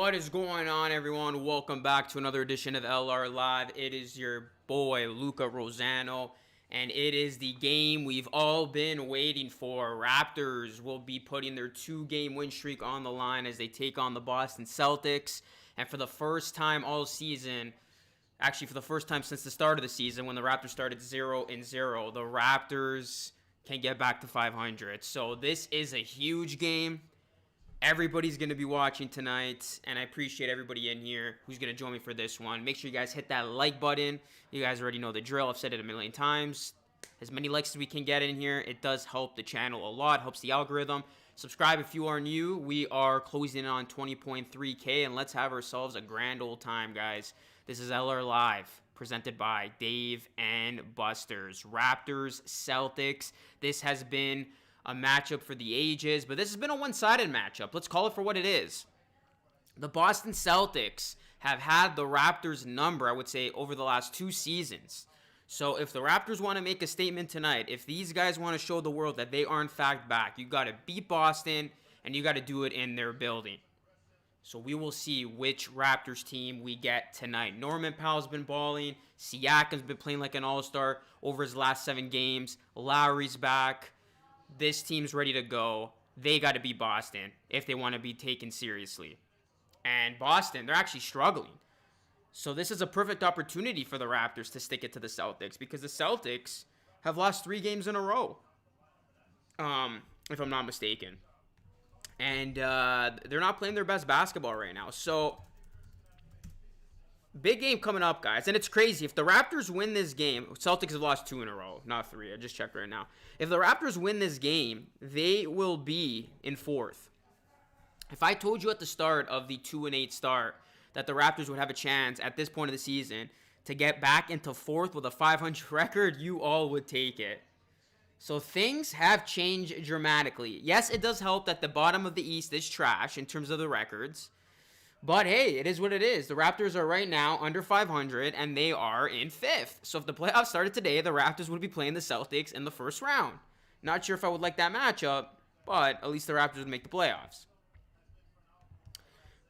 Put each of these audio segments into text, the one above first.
What is going on, everyone? Welcome back to another edition of LR Live. It is your boy, Luca Rosano, and it is the game we've all been waiting for. Raptors will be putting their 2-game win streak on the line as they take on the Boston Celtics. And for the first time all season, actually for the first time since the start of the season, when the Raptors started 0-0, the Raptors can get back to 500. So this is a huge game. Everybody's going to be watching tonight, and I appreciate everybody in here who's going to join me for this one. Make sure you guys hit that like button. You guys already know the drill. I've said it a million times. As many likes as we can get in here, it does help the channel a lot, helps the algorithm. Subscribe if you are new. We are closing in on 20.3K, and let's have ourselves a grand old time, guys. This is LR Live, presented by Dave and BUSTER'S. Raptors, Celtics. This has been a matchup for the ages, but this has been a one-sided matchup. Let's call it for what it is. The Boston Celtics have had the Raptors' number, I would say, over the last 2 seasons. So if the Raptors want to make a statement tonight, if these guys want to show the world that they are in fact back, you got to beat Boston, and you got to do it in their building. So we will see which Raptors team we get tonight. Norman Powell's been balling. Siakam's been playing like an all-star over his last 7 games. Lowry's back. This team's ready to go. They got to beat Boston if they want to be taken seriously. And Boston, they're actually struggling. So this is a perfect opportunity for the Raptors to stick it to the Celtics, because the Celtics have lost 3 games in a row, if I'm not mistaken. And they're not playing their best basketball right now. So big game coming up, guys. And it's crazy. If the Raptors win this game, Celtics have lost 2 in a row, not 3. I just checked right now. If the Raptors win this game, they will be in 4th. If I told you at the start of the 2-8 start that the Raptors would have a chance at this point of the season to get back into 4th with a 500 record, you all would take it. So things have changed dramatically. Yes, it does help that the bottom of the East is trash in terms of the records. But hey, it is what it is. The Raptors are right now under 500, and they are in 5th. So if the playoffs started today, the Raptors would be playing the Celtics in the first round. Not sure if I would like that matchup, but at least the Raptors would make the playoffs.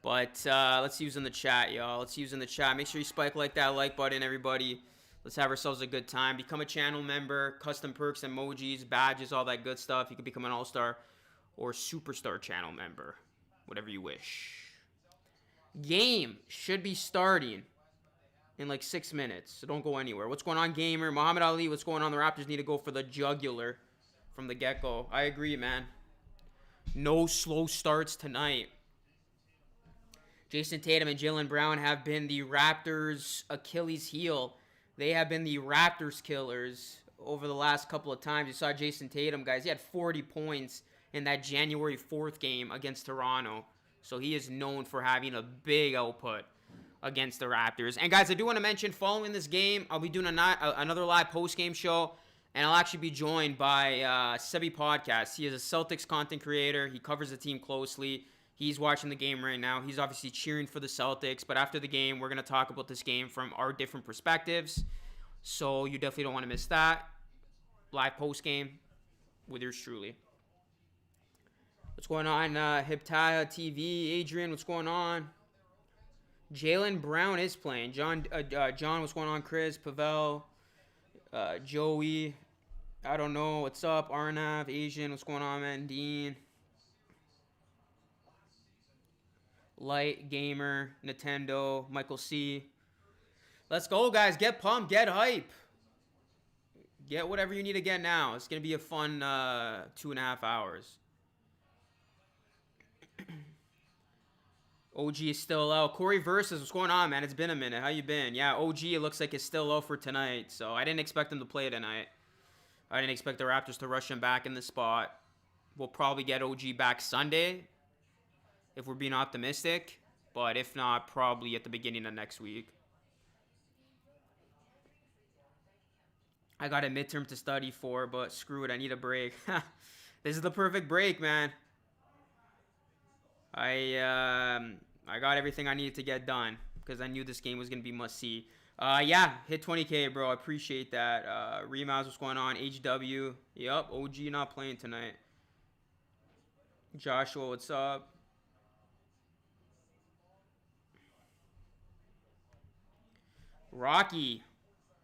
But let's see who's in the chat, y'all. Let's see who's in the chat. Make sure you spike like that like button, everybody. Let's have ourselves a good time. Become a channel member, custom perks, emojis, badges, all that good stuff. You can become an all-star or superstar channel member, whatever you wish. Game should be starting in like 6 minutes, so don't go anywhere. What's going on, gamer? Muhammad Ali, what's going on? The Raptors need to go for the jugular from the get-go. I agree, man. No slow starts tonight. Jason Tatum and Jaylen Brown have been the Raptors' Achilles heel. They have been the Raptors killers over the last couple of times. You saw Jason Tatum, guys. He had 40 points in that January 4th game against Toronto. So he is known for having a big output against the Raptors. And guys, I do want to mention, following this game, I'll be doing another live post-game show. And I'll actually be joined by Sebi Podcast. He is a Celtics content creator. He covers the team closely. He's watching the game right now. He's obviously cheering for the Celtics. But after the game, we're going to talk about this game from our different perspectives. So you definitely don't want to miss that. Live post-game with yours truly. What's going on, Hiptaya TV? Adrian, what's going on? Jaylen Brown is playing. John, what's going on? Chris, Pavel, Joey, I don't know. What's up? Arnav, Asian, what's going on, man? Dean, Light, Gamer, Nintendo, Michael C. Let's go, guys. Get pumped. Get hype. Get whatever you need to get now. It's going to be a fun 2.5 hours. OG is still out. Corey Versus, what's going on, man? It's been a minute. How you been? Yeah, OG, it looks like it's still out for tonight. So I didn't expect him to play tonight. I didn't expect the Raptors to rush him back in the spot. We'll probably get OG back Sunday, if we're being optimistic. But if not, probably at the beginning of next week. I got a midterm to study for, but screw it. I need a break. This is the perfect break, man. I got everything I needed to get done because I knew this game was going to be must-see. Yeah, hit 20K, bro. I appreciate that. Remaz, what's going on? HW. Yep, OG not playing tonight. Joshua, what's up? Rocky.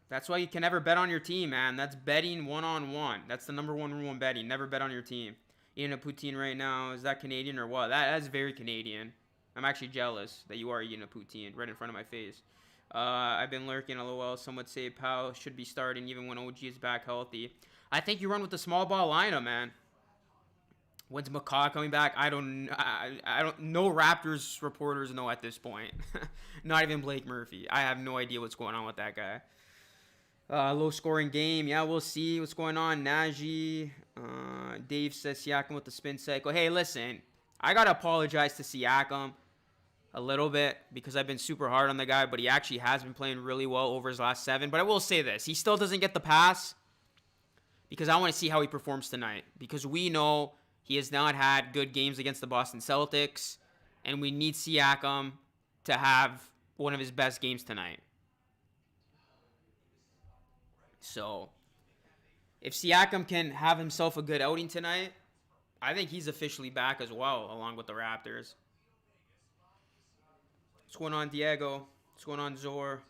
That's why you can never bet on your team, man. That's betting one-on-one. That's the #1 rule in betting. Never bet on your team. Eating a poutine right now. Is that Canadian or what? That's very Canadian. I'm actually jealous that you are eating a poutine right in front of my face. I've been lurking, lol. Some would say Powell should be starting even when OG is back healthy. I think you run with the small ball lineup, man. When's McCaw coming back? I don't. No Raptors reporters know at this point. Not even Blake Murphy. I have no idea what's going on with that guy. Low scoring game. Yeah, we'll see what's going on. Najee. Dave says Siakam with the spin cycle. Hey, listen. I got to apologize to Siakam a little bit because I've been super hard on the guy, but he actually has been playing really well over his last 7. But I will say this. He still doesn't get the pass because I want to see how he performs tonight. Because we know he has not had good games against the Boston Celtics, and we need Siakam to have one of his best games tonight. So, if Siakam can have himself a good outing tonight, I think he's officially back as well, along with the Raptors. What's going on, Diego? What's going on, Zor?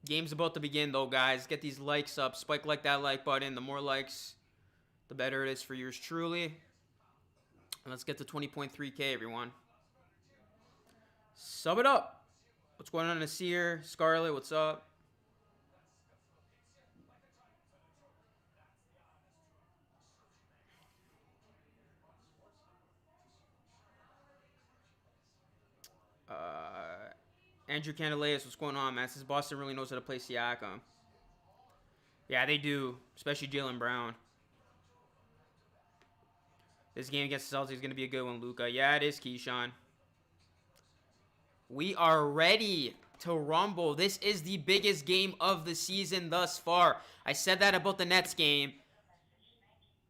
Game's about to begin, though, guys. Get these likes up. Spike like that like button. The more likes, the better it is for yours truly. And let's get to 20.3K, everyone. Sub it up. What's going on, Nasir? Scarlett, what's up? Andrew Candelas, what's going on, man? Since Boston really knows how to play Siakam. Yeah, they do, especially Jaylen Brown. This game against the Celtics is going to be a good one, Luka. Yeah, it is, Keyshawn. We are ready to rumble. This is the biggest game of the season thus far. I said that about the Nets game,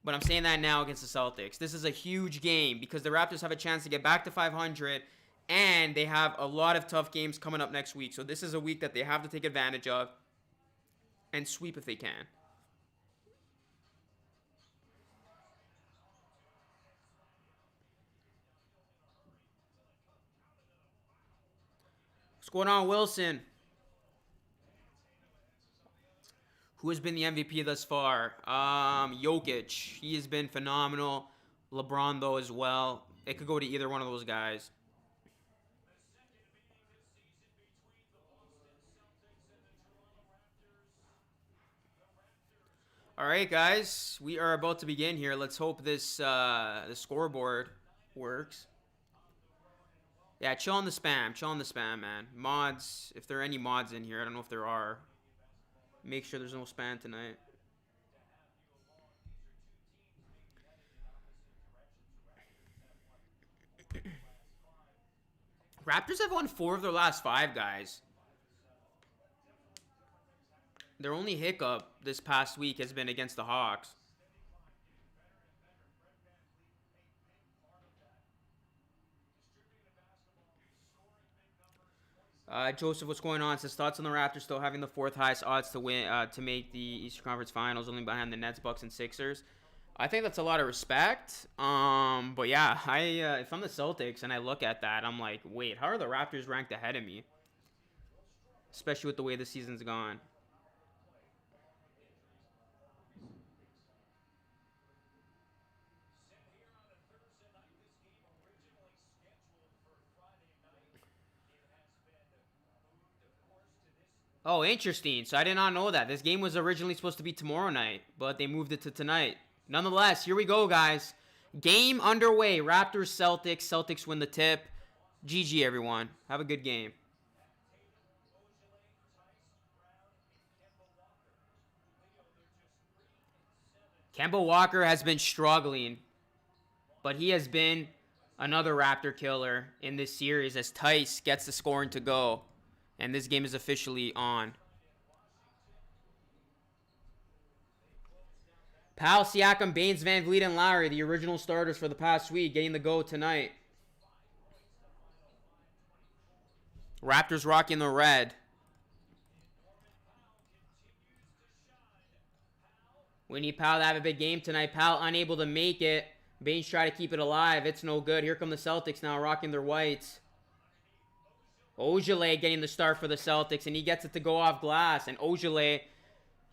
but I'm saying that now against the Celtics. This is a huge game because the Raptors have a chance to get back to 500, and they have a lot of tough games coming up next week. So this is a week that they have to take advantage of and sweep if they can. What's going on, Wilson? Who has been the MVP thus far? Jokic. He has been phenomenal. LeBron, though, as well. It could go to either one of those guys. All right, guys. We are about to begin here. Let's hope this the scoreboard works. Yeah, chill on the spam. Chill on the spam, man. Mods, if there are any mods in here, I don't know if there are. Make sure there's no spam tonight. Raptors have won 4 of their last 5, guys. Their only hiccup this past week has been against the Hawks. Joseph, what's going on? Says thoughts on the Raptors still having the 4th highest odds to win to make the Eastern Conference Finals, only behind the Nets, Bucks, and Sixers. I think that's a lot of respect. But yeah, if I'm the Celtics and I look at that, I'm like, wait, how are the Raptors ranked ahead of me? Especially with the way the season's gone. Oh, interesting. So I did not know that. This game was originally supposed to be tomorrow night, but they moved it to tonight. Nonetheless, here we go, guys. Game underway. Raptors, Celtics. Celtics win the tip. GG, everyone. Have a good game. Kemba Walker has been struggling, but he has been another Raptor killer in this series as Tice gets the scoring to go. And this game is officially on. Powell, Siakam, Baines, Van Vliet, and Lowry, the original starters for the past week, getting the go tonight. Raptors rocking the red. We need Powell to have a big game tonight. Powell unable to make it. Baines try to keep it alive. It's no good. Here come the Celtics now rocking their whites. Ogilvy getting the start for the Celtics, and he gets it to go off glass. And Ogilvy,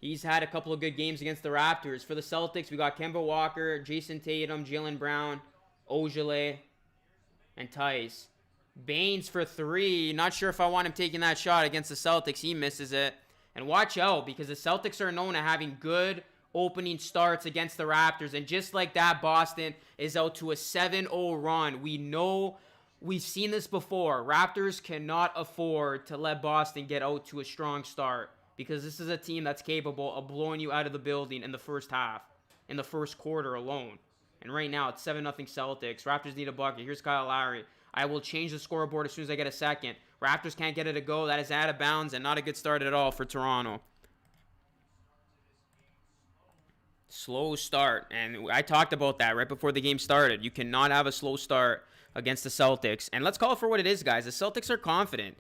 he's had a couple of good games against the Raptors. For the Celtics, we got Kemba Walker, Jason Tatum, Jaylen Brown, Ogilvy, and Tice. Baines for 3. Not sure if I want him taking that shot against the Celtics. He misses it. And watch out, because the Celtics are known at having good opening starts against the Raptors. And just like that, Boston is out to a 7-0 run. We know, we've seen this before. Raptors cannot afford to let Boston get out to a strong start, because this is a team that's capable of blowing you out of the building in the first half, in the first quarter alone. And right now, it's 7-0 Celtics. Raptors need a bucket. Here's Kyle Lowry. I will change the scoreboard as soon as I get a second. Raptors can't get it to go. That is out of bounds and not a good start at all for Toronto. Slow start. And I talked about that right before the game started. You cannot have a slow start against the Celtics. And let's call it for what it is, guys. The Celtics are confident.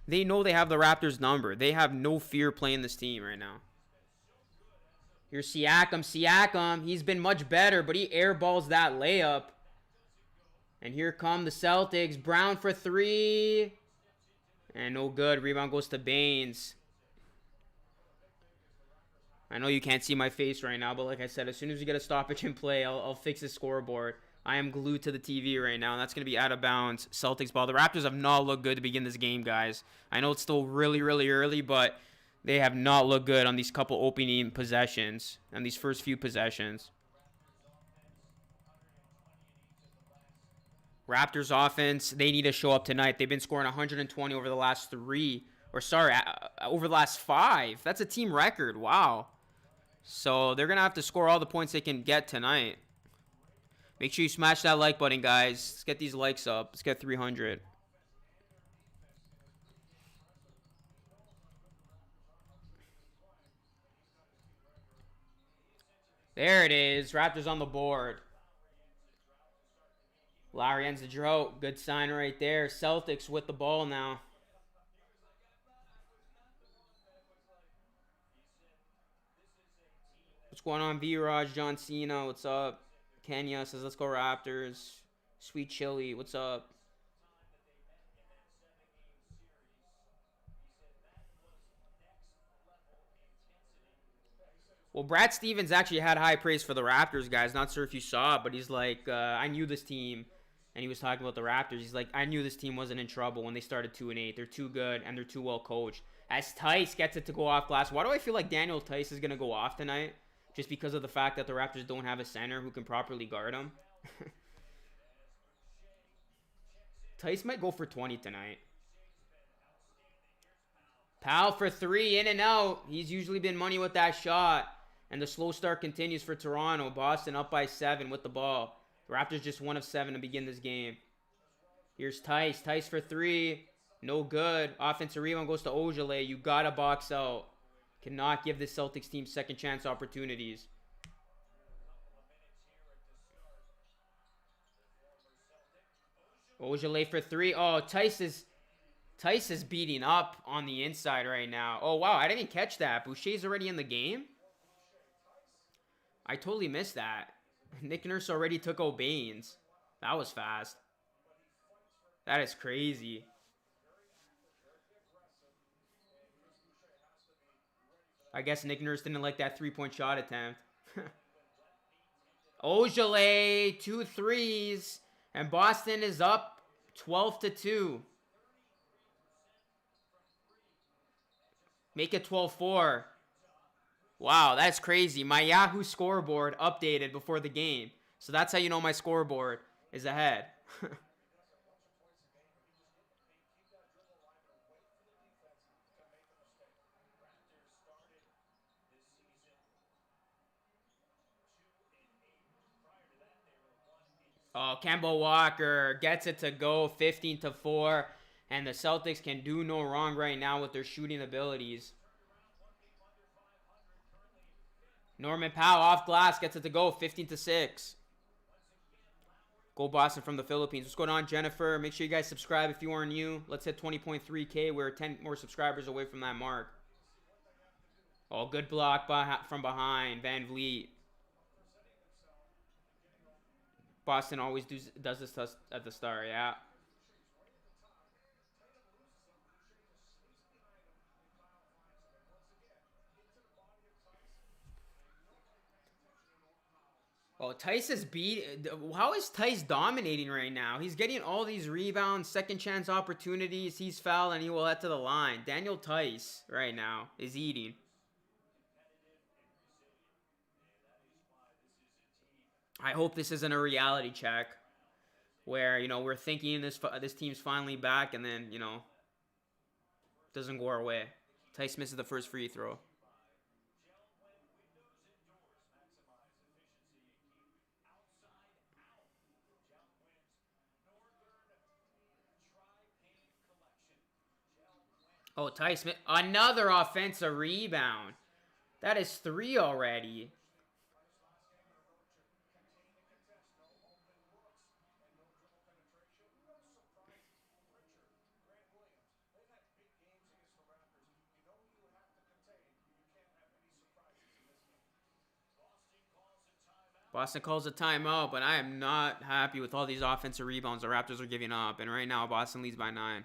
They know they have the Raptors' number. They have no fear playing this team right now. Here's Siakam. Siakam, he's been much better, but he airballs that layup. And here come the Celtics. Brown for 3. And no good. Rebound goes to Baines. I know you can't see my face right now, but like I said, as soon as we get a stoppage in play, I'll fix the scoreboard. I am glued to the TV right now, and that's going to be out of bounds. Celtics ball. The Raptors have not looked good to begin this game, guys. I know it's still really, really early, but they have not looked good on these couple opening possessions and these first few possessions. Raptors offense, they need to show up tonight. They've been scoring 120 over the last 3, or sorry, over the last 5. That's a team record. Wow. So they're going to have to score all the points they can get tonight. Make sure you smash that like button, guys. Let's get these likes up. Let's get 300. There it is. Raptors on the board. Lowry ends the drought. Good sign right there. Celtics with the ball now. What's going on, V-Raj? John Cena, what's up? Kenya says, let's go Raptors. Sweet Chili, what's up? Well, Brad Stevens actually had high praise for the Raptors, guys. Not sure if you saw it, but he's like, I knew this team. And he was talking about the Raptors. He's like, I knew this team wasn't in trouble when they started 2-8. They're too good, and they're too well coached. As Tice gets it to go off glass. Why do I feel like Daniel Tice is going to go off tonight? Just because of the fact that the Raptors don't have a center who can properly guard him. Tice might go for 20 tonight. Powell for 3, in and out. He's usually been money with that shot. And the slow start continues for Toronto. Boston up by 7 with the ball. The Raptors just 1 of 7 to begin this game. Here's Tice. Tice for 3. No good. Offensive rebound goes to Ogilvy. You got to box out. Cannot give the Celtics team second chance opportunities. Ogilvy for 3. Oh, Tice is beating up on the inside right now. Oh, wow. I didn't catch that. Boucher's already in the game? I totally missed that. Nick Nurse already took out Baines. That was fast. That is crazy. I guess Nick Nurse didn't like that 3-point shot attempt. Ogilvy, 2 threes. And Boston is up 12-2. Make it 12-4. Wow, that's crazy. My Yahoo scoreboard updated before the game. So that's how you know my scoreboard is ahead. Oh, Kemba Walker gets it to go 15-4. And the Celtics can do no wrong right now with their shooting abilities. Norman Powell off glass gets it to go 15-6. Go Boston from the Philippines. What's going on, Jennifer? Make sure you guys subscribe if you are new. Let's hit 20.3K. We're 10 more subscribers away from that mark. Oh, good block from behind. Van Vliet. Boston always does this at the start, yeah. Oh, Tice is beat. How is Tice dominating right now? He's getting all these rebounds, second chance opportunities. He's fouled and he will head to the line. Daniel Tice right now is eating. I hope this isn't a reality check where, you know, we're thinking this team's finally back and then, you know, doesn't go our way. Tice misses the first free throw. Oh, Tice, another offensive rebound. That is 3 already. Boston calls a timeout, but I am not happy with all these offensive rebounds the Raptors are giving up. And right now, Boston leads by 9.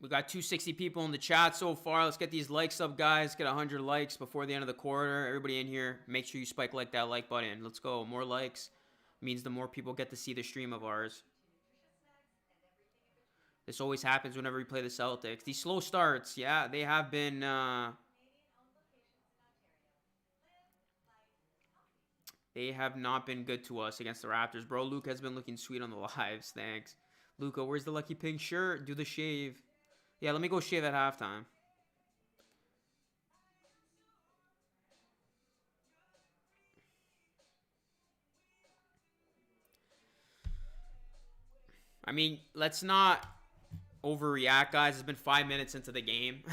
We got 260 people in the chat so far. Let's get these likes up, guys. Get 100 likes before the end of the quarter. Everybody in here, make sure you spike like that like button. Let's go. More likes means the more people get to see the stream of ours. This always happens whenever we play the Celtics. These slow starts, yeah, they have been... they have not been good to us against the Raptors. Bro, Luke has been looking sweet on the lives. Thanks. Luca, where's the lucky pink shirt? Do the shave. Yeah, let me go shave at halftime. I mean, let's not overreact, guys. It's been 5 minutes into the game.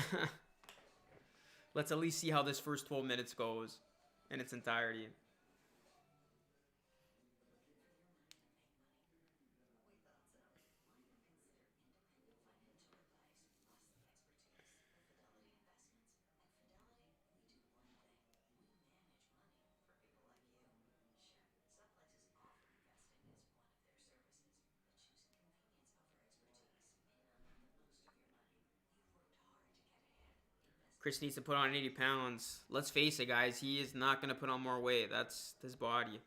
Let's at least see how this first 12 minutes goes in its entirety. Chris needs to put on 80 pounds. Let's face it, guys. He is not going to put on more weight. That's his body.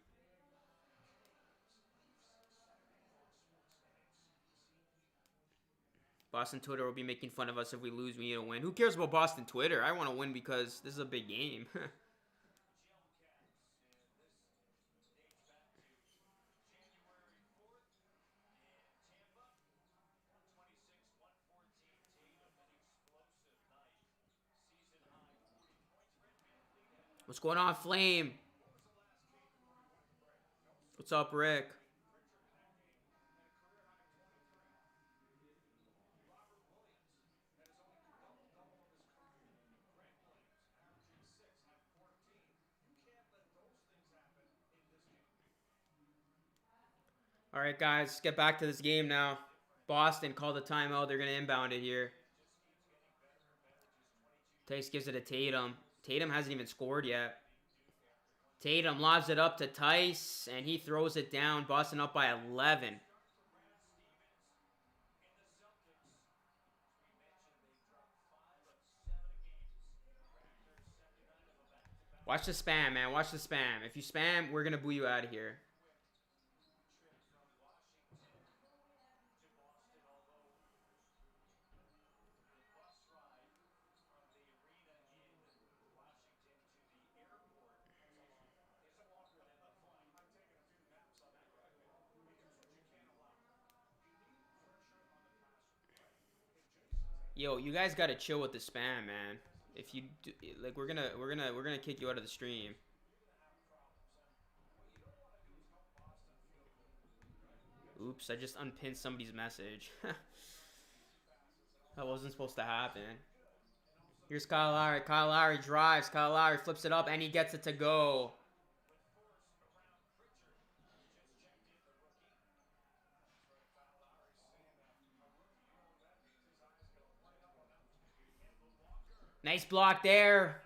Boston Twitter will be making fun of us if we lose. We need to win. Who cares about Boston Twitter? I want to win because this is a big game. What's going on, Flame? What's up, Rick? All right, guys, get back to this game now. Boston called the timeout. They're going to inbound it here. Tice gives it to Tatum. Tatum hasn't even scored yet. Tatum lobs it up to Tice, and he throws it down. Boston up by 11. Watch the spam, man. Watch the spam. If you spam, we're going to boo you out of here. Yo, you guys gotta chill with the spam, man. If you do, like, we're gonna kick you out of the stream. Oops, I just unpinned somebody's message. That wasn't supposed to happen. Here's Kyle Lowry. Kyle Lowry drives. Kyle Lowry flips it up, and he gets it to go. Nice block there.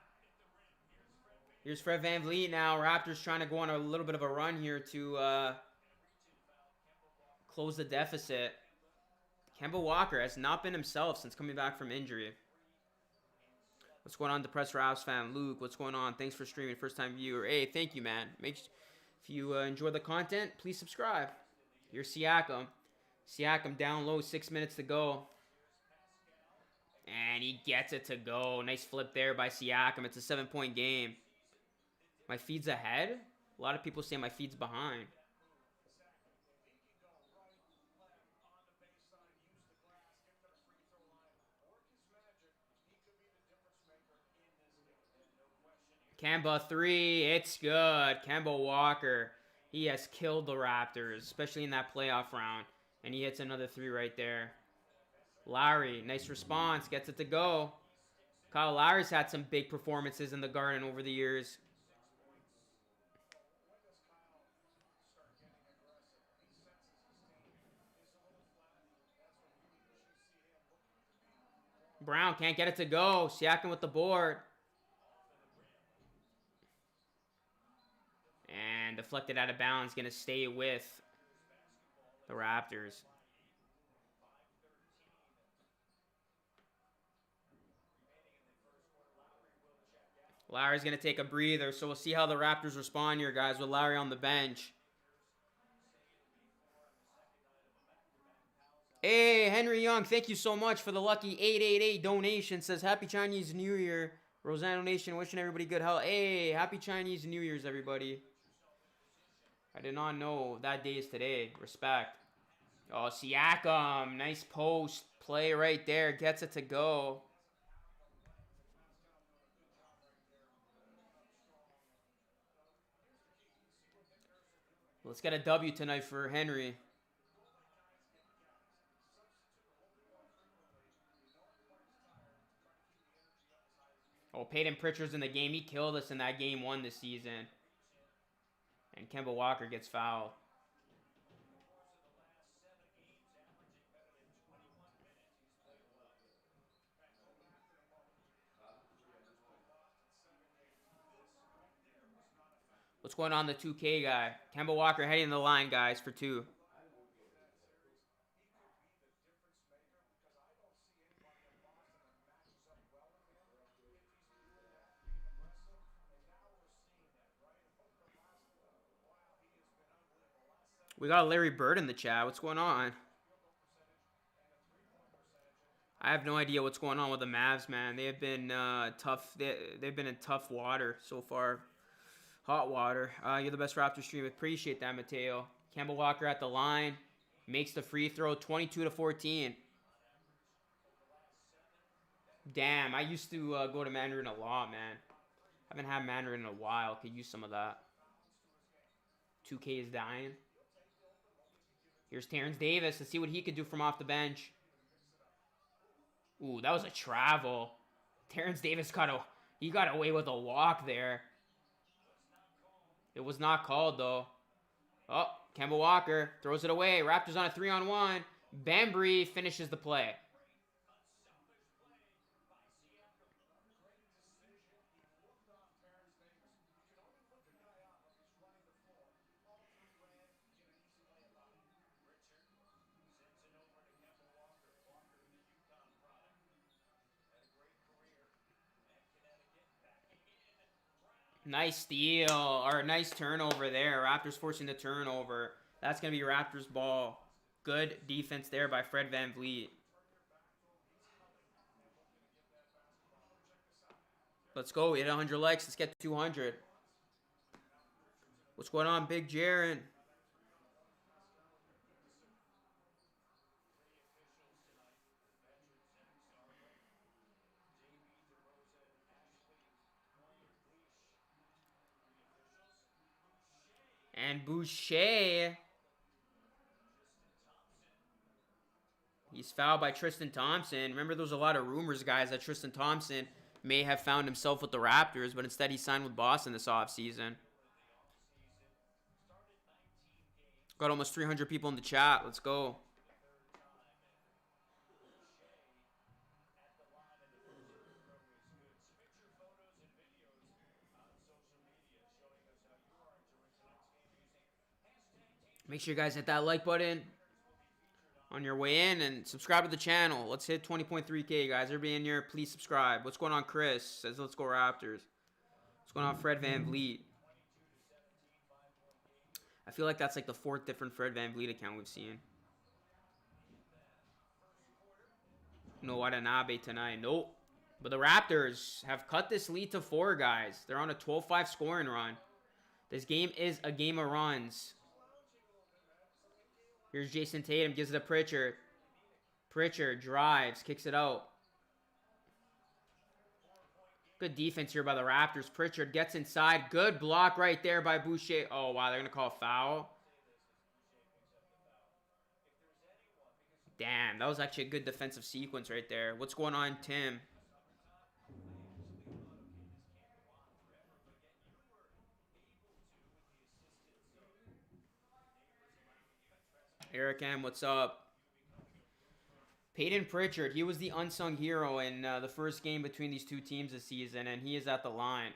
Here's Fred VanVleet now. Raptors trying to go on a little bit of a run here to close the deficit. Kemba Walker has not been himself since coming back from injury. What's going on, Depressed Raps fan? Luke, what's going on? Thanks for streaming. First time viewer. Hey, thank you, man. If you enjoy the content, please subscribe. Here's Siakam. Siakam down low, 6 minutes to go. And he gets it to go. Nice flip there by Siakam. It's a 7-point game. My feed's ahead? A lot of people say my feed's behind. Kemba 3. It's good. Kemba Walker. He has killed the Raptors, especially in that playoff round. And he hits another 3 right there. Lowry, nice response. Gets it to go. Kyle Lowry's had some big performances in the Garden over the years. Brown can't get it to go. Siakam with the board. And deflected out of bounds. Going to stay with the Raptors. Lowry's going to take a breather. So we'll see how the Raptors respond here, guys, with Lowry on the bench. Hey, Henry Young, thank you so much for the lucky 888 donation. Says, Happy Chinese New Year. Rosano Nation, wishing everybody good health. Hey, Happy Chinese New Year's, everybody. I did not know that day is today. Respect. Oh, Siakam. Nice post play right there. Gets it to go. Let's get a W tonight for Henry. Oh, Peyton Pritchard's in the game. He killed us in that game 1 this season. And Kemba Walker gets fouled. What's going on, the 2K guy? Kemba Walker heading the line, guys, for 2. We got Larry Bird in the chat. What's going on? I have no idea what's going on with the Mavs, man. They have been tough. They've been in tough water so far. Hot water. You're the best Raptor stream. Appreciate that, Mateo. Kemba Walker at the line. Makes the free throw, 22-14. Damn, I used to go to Mandarin a lot, man. I haven't had Mandarin in a while. Could use some of that. 2K is dying. Here's Terrence Davis. Let's see what he could do from off the bench. Ooh, that was a travel. Terrence Davis got away with a walk there. It was not called, though. Oh, Kemba Walker throws it away. Raptors on a 3-on-1. Bambry finishes the play. Nice steal, or nice turnover there. Raptors forcing the turnover. That's going to be Raptors ball. Good defense there by Fred VanVleet. Let's go. We hit 100 likes. Let's get to 200. What's going on, Big Jaren? And Boucher. He's fouled by Tristan Thompson. Remember, there was a lot of rumors, guys, that Tristan Thompson may have found himself with the Raptors, but instead he signed with Boston this offseason. Got almost 300 people in the chat. Let's go. Make sure you guys hit that like button on your way in and subscribe to the channel. Let's hit 20.3K, guys. Everybody in here, please subscribe. What's going on, Chris? Says, let's go Raptors. What's going on, Fred Van Vliet? I feel like that's like the 4th different Fred Van Vliet account we've seen. No Watanabe tonight. Nope. But the Raptors have cut this lead to 4, guys. They're on a 12-5 scoring run. This game is a game of runs. Here's Jason Tatum. Gives it to Pritchard. Pritchard drives. Kicks it out. Good defense here by the Raptors. Pritchard gets inside. Good block right there by Boucher. Oh, wow. They're going to call a foul. Damn. That was actually a good defensive sequence right there. What's going on, Tim? Eric M, what's up? Peyton Pritchard, he was the unsung hero in the first game between these two teams this season, and he is at the line.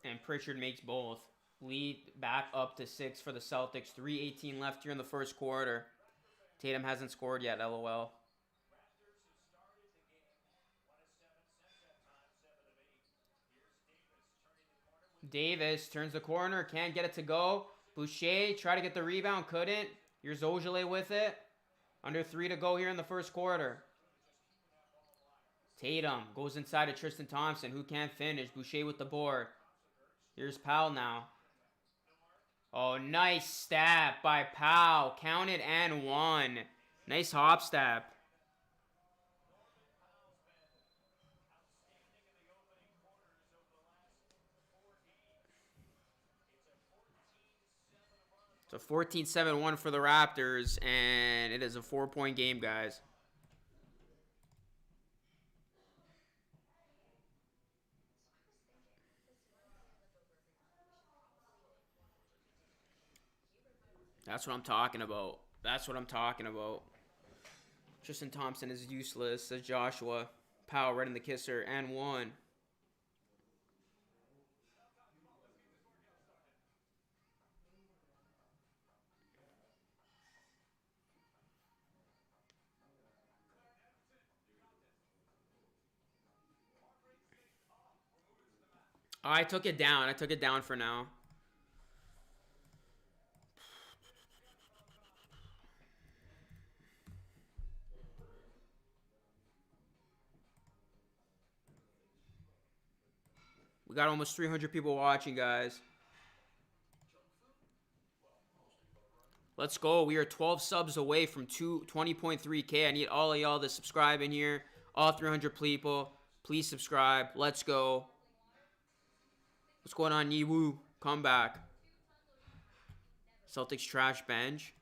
And Pritchard makes both. Lead back up to 6 for the Celtics. 3:18 left here in the first quarter. Tatum hasn't scored yet, LOL. Davis turns the corner, can't get it to go. Boucher try to get the rebound, couldn't. Here's Ojale with it. Under 3 to go here in the first quarter. Tatum goes inside to Tristan Thompson, who can't finish. Boucher with the board. Here's Powell now. Oh, nice stab by Powell. Counted and one. Nice hop stab. So 14-7-1 for the Raptors, and it is a 4-point game, guys. That's what I'm talking about. That's what I'm talking about. Tristan Thompson is useless, says Joshua. Powell right in the kisser, and one. Oh, I took it down. I took it down for now. We got almost 300 people watching, guys. Let's go. We are 12 subs away from 20.3K. I need all of y'all to subscribe in here. All 300 people. Please subscribe. Let's go. What's going on, Yiwu? Come back. Celtics trash bench.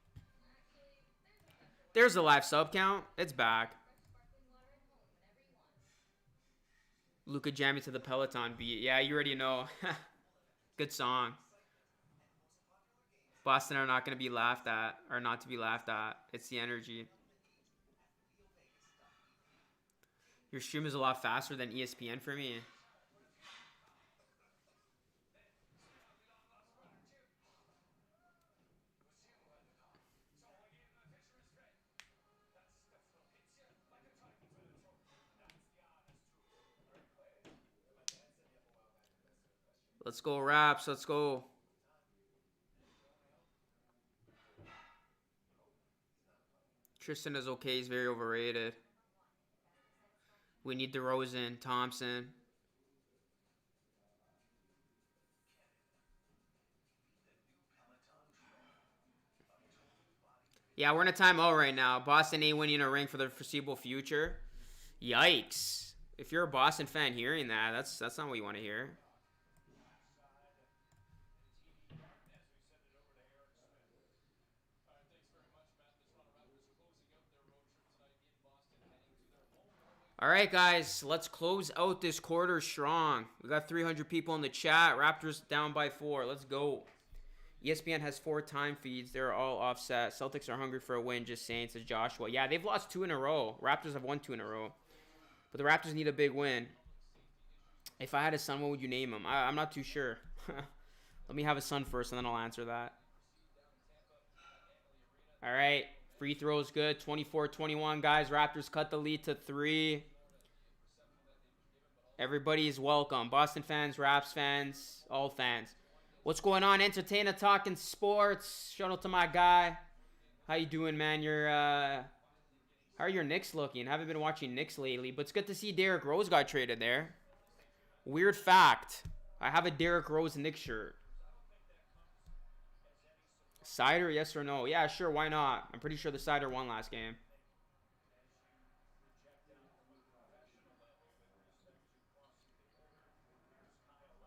There's a live sub count. It's back. Luka jamming to the Peloton beat. Yeah, you already know. Good song. Boston are not going to be laughed at, or not to be laughed at. It's the energy. Your stream is a lot faster than ESPN for me. Let's go, Raps. Let's go. Tristan is okay. He's very overrated. We need DeRozan, Thompson. Yeah, we're in a timeout right now. Boston ain't winning a ring for the foreseeable future. Yikes. If you're a Boston fan hearing that, that's not what you want to hear. All right, guys, let's close out this quarter strong. We got 300 people in the chat. Raptors down by 4. Let's go. ESPN has 4 time feeds. They're all offset. Celtics are hungry for a win, just saying, says Joshua. Yeah, they've lost 2 in a row. Raptors have won 2 in a row. But the Raptors need a big win. If I had a son, what would you name him? I'm not too sure. Let me have a son first, and then I'll answer that. All right. Free throws good. 24-21, guys. Raptors cut the lead to 3. Everybody is welcome. Boston fans, Raps fans, all fans. What's going on? Entertainer talking sports. Shout out to my guy. How you doing, man? How are your Knicks looking? Haven't been watching Knicks lately, but it's good to see Derrick Rose got traded there. Weird fact. I have a Derrick Rose Knicks shirt. Cider, yes or no? Yeah, sure, why not? I'm pretty sure the Cider won last game.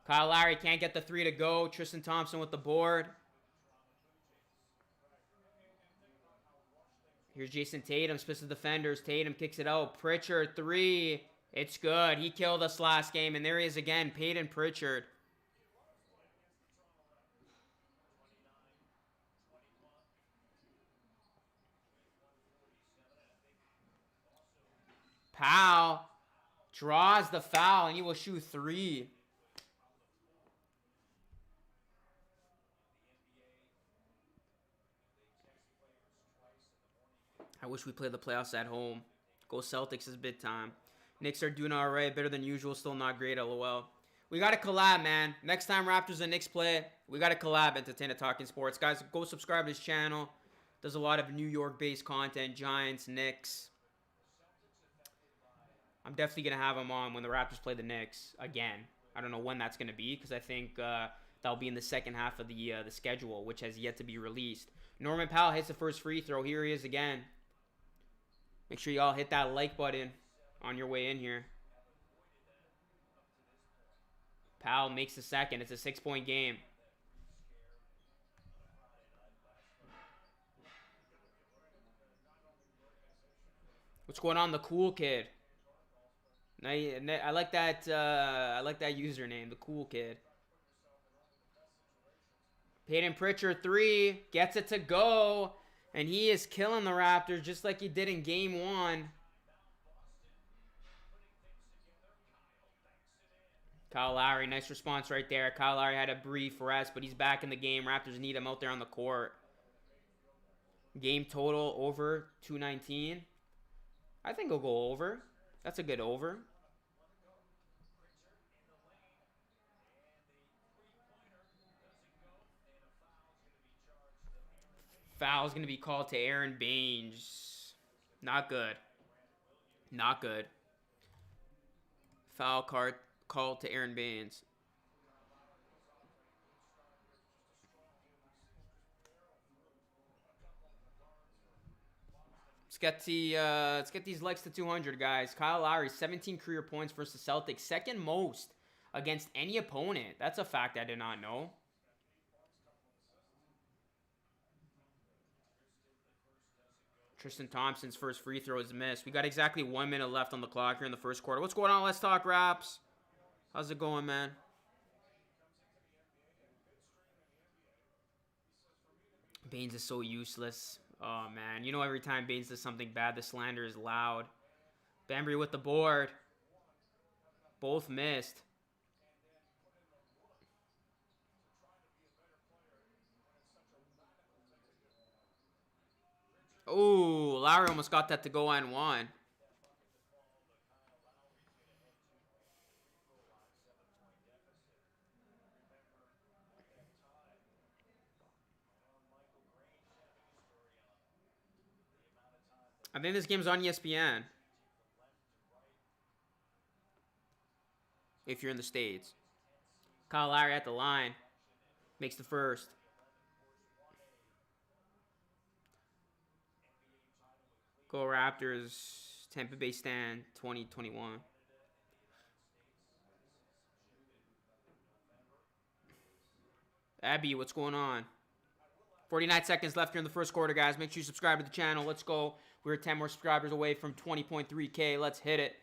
Kyle Lowry can't get the 3 to go. Tristan Thompson with the board. Here's Jason Tatum, splits the defenders. Tatum kicks it out. Pritchard, 3. It's good. He killed us last game, and there he is again. Peyton Pritchard. Powell draws the foul, and he will shoot 3. I wish we played the playoffs at home. Go Celtics is big time. Knicks are doing all right. Better than usual. Still not great, LOL. We got to collab, man. Next time Raptors and Knicks play, we got to collab. Entertainer Talking Sports. Guys, go subscribe to this channel. Does a lot of New York-based content. Giants, Knicks. I'm definitely going to have him on when the Raptors play the Knicks again. I don't know when that's going to be because I think that'll be in the second half of the schedule, which has yet to be released. Norman Powell hits the first free throw. Here he is again. Make sure y'all hit that like button on your way in here. Powell makes the second. It's a 6-point game. What's going on, the cool kid? I like that. I like that username, the cool kid. Peyton Pritchard 3 gets it to go, and he is killing the Raptors just like he did in Game 1. Kyle Lowry, nice response right there. Kyle Lowry had a brief rest, but he's back in the game. Raptors need him out there on the court. Game total over 219. I think he'll go over. That's a good over. Foul's going to be called to Aaron Baines. Not good. Not good. Foul called to Aaron Baines. Let's get these likes to 200, guys. Kyle Lowry, 17 career points versus the Celtics. Second most against any opponent. That's a fact I did not know. Tristan Thompson's first free throw is missed. We got exactly 1 minute left on the clock here in the first quarter. What's going on? Let's talk Raps. How's it going, man? Baines is so useless. Oh, man. You know every time Baines does something bad, the slander is loud. Bambry with the board. Both missed. Oh, Lowry almost got that to go on 1. I think this game's on ESPN. If you're in the States. Kyle Lowry at the line. Makes the first. Go Raptors. Tampa Bay stand 2021. Abby, what's going on? 49 seconds left here in the first quarter, guys. Make sure you subscribe to the channel. Let's go. We're 10 more subscribers away from 20.3K. Let's hit it.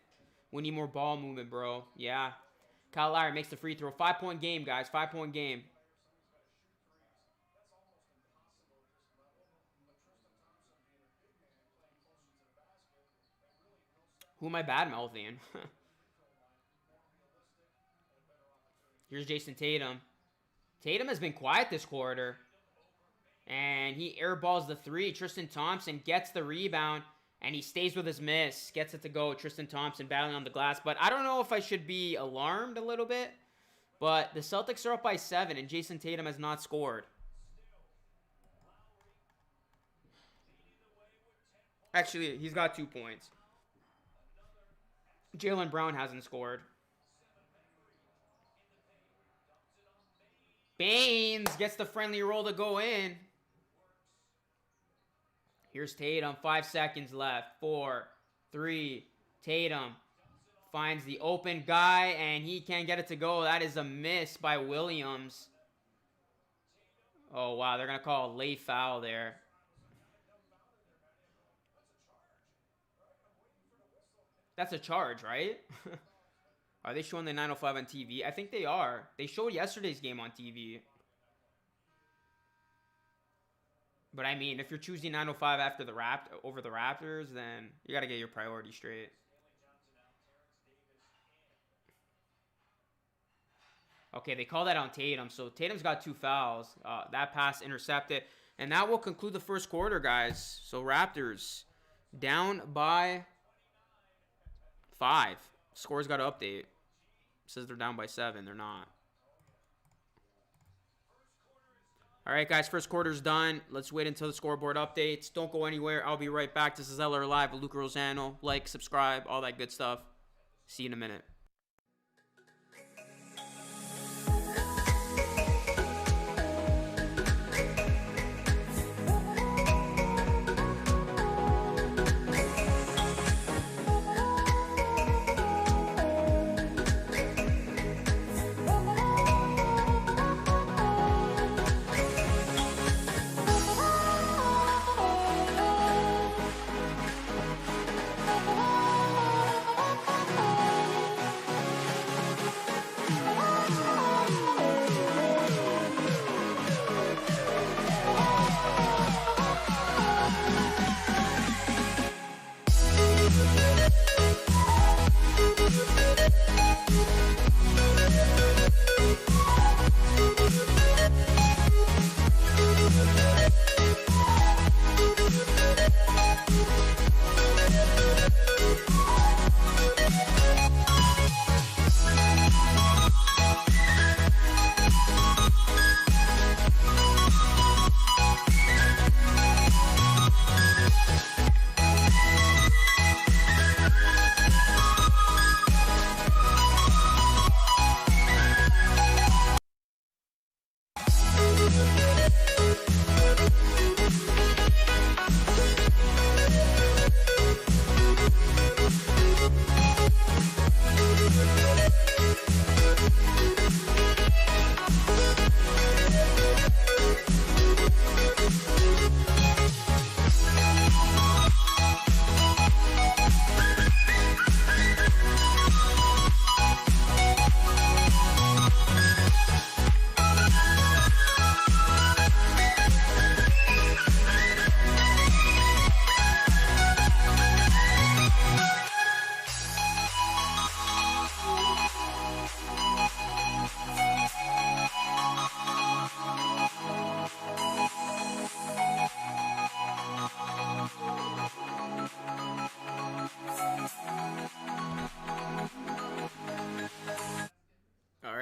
We need more ball movement, bro. Yeah. Kyle Lowry makes the free throw. 5-point game, guys. 5-point game. Who am I bad-mouthing? Here's Jason Tatum. Tatum has been quiet this quarter. And he airballs the three. Tristan Thompson gets the rebound. And he stays with his miss. Gets it to go. Tristan Thompson battling on the glass. But I don't know if I should be alarmed a little bit. But the Celtics are up by 7. And Jason Tatum has not scored. Actually, he's got 2 points. Jaylen Brown hasn't scored. Baines gets the friendly roll to go in. Here's Tatum. 5 seconds left. 4, 3. Tatum finds the open guy, and he can't get it to go. That is a miss by Williams. Oh, wow. They're going to call a late foul there. That's a charge, right? Are they showing the 905 on TV? I think they are. They showed yesterday's game on TV. But I mean, if you're choosing 905 after the over the Raptors, then you got to get your priorities straight. Okay, they call that on Tatum. So Tatum's got 2 fouls. That pass intercepted. And that will conclude the first quarter, guys. So Raptors down by 5. Score's got to update. It says they're down by 7. They're not. All right, guys. First quarter's done. Let's wait until the scoreboard updates. Don't go anywhere. I'll be right back. This is LR Live with Luca Rosano. Like, subscribe, all that good stuff. See you in a minute.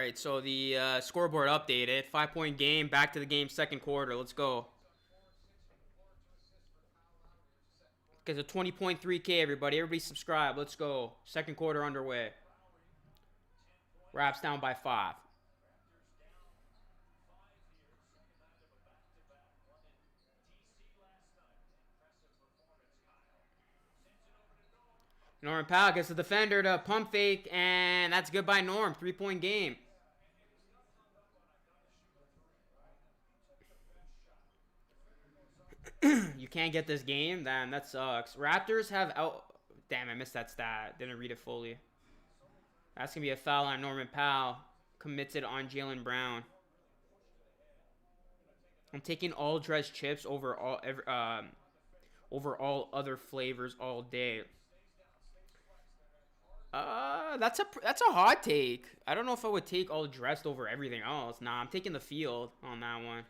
right, so the scoreboard updated. 5-point game, back to the game, second quarter. Let's go. Because a 20.3K, everybody. Everybody subscribe. Let's go. Second quarter underway. Raps down by 5. Norman Powell gets the defender to pump fake, and that's good by Norm. 3-point game. You can't get this game? Damn, that sucks. Raptors have out... Damn, I missed that stat. Didn't read it fully. That's going to be a foul on Norman Powell. Committed on Jaylen Brown. I'm taking all dressed chips over all other flavors all day. That's a hot take. I don't know if I would take all dressed over everything else. Nah, I'm taking the field on that one.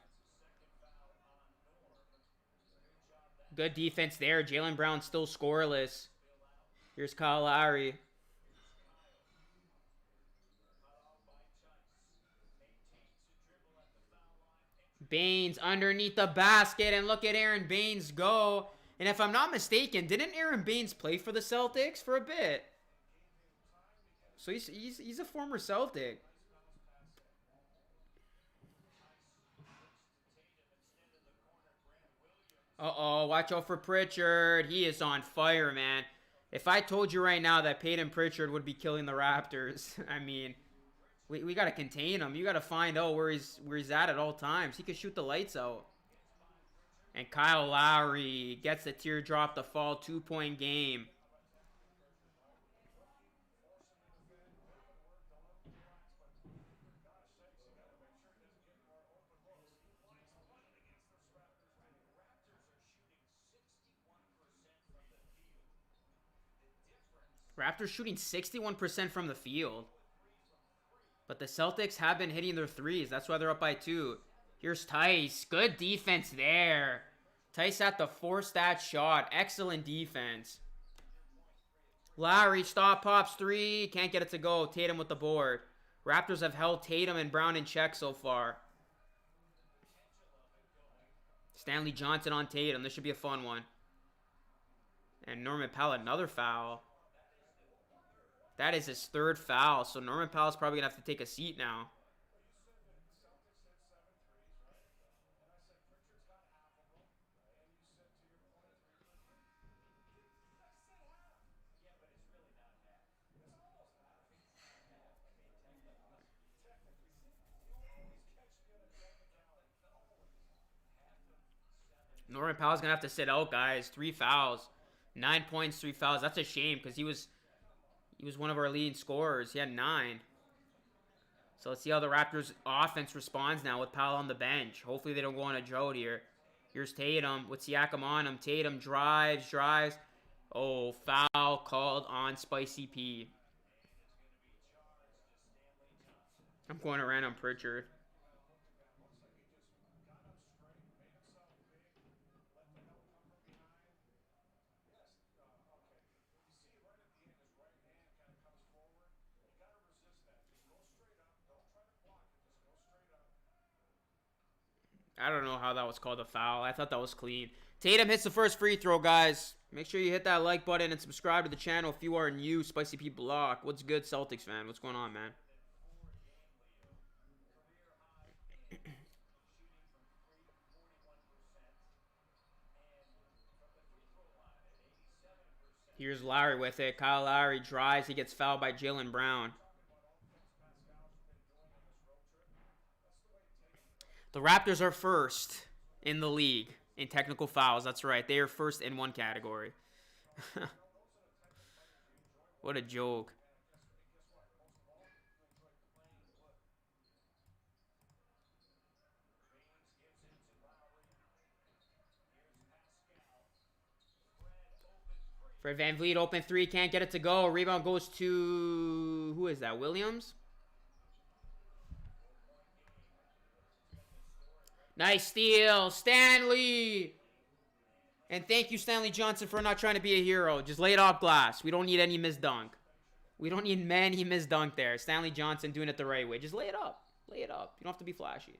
Good defense there. Jaylen Brown still scoreless. Here's Kyle Lowry. Baines underneath the basket, and look at Aaron Baines go. And if I'm not mistaken, didn't Aaron Baines play for the Celtics for a bit? So he's a former Celtic. Uh-oh, watch out for Pritchard. He is on fire, man. If I told you right now that Peyton Pritchard would be killing the Raptors, I mean, we got to contain him. You got to find out where he's at all times. He could shoot the lights out. And Kyle Lowry gets the teardrop to fall, 2-point game. Raptors shooting 61% from the field. But the Celtics have been hitting their threes. That's why they're up by 2. Here's Tice. Good defense there. Tice had to force that shot. Excellent defense. Lowry, stop, pops 3. Can't get it to go. Tatum with the board. Raptors have held Tatum and Brown in check so far. Stanley Johnson on Tatum. This should be a fun one. And Norman Powell, another foul. That is his 3rd foul. So Norman Powell's probably going to have to take a seat now. Norman Powell's going to have to sit out, guys. 3 fouls. 9 points, 3 fouls. That's a shame because he was one of our leading scorers. He had 9. So let's see how the Raptors offense responds now with Powell on the bench. Hopefully they don't go on a drought here. Here's Tatum with Siakam on him. Tatum drives. Oh, foul called on Spicy P. I'm going to random Pritchard. I don't know how that was called a foul. I thought that was clean. Tatum hits the first free throw, guys. Make sure you hit that like button and subscribe to the channel if you are new. Spicy P Block. What's good, Celtics fan? What's going on, man? Here's Lowry with it. Kyle Lowry drives. He gets fouled by Jaylen Brown. The Raptors are first in the league in technical fouls. That's right. They are first in one category. What a joke. Fred VanVleet, open 3. Can't get it to go. Rebound goes to... Who is that? Williams? Nice steal. Stanley! And thank you, Stanley Johnson, for not trying to be a hero. Just lay it off glass. We don't need any missed dunk. We don't need many missed dunk there. Stanley Johnson doing it the right way. Just lay it up. Lay it up. You don't have to be flashy.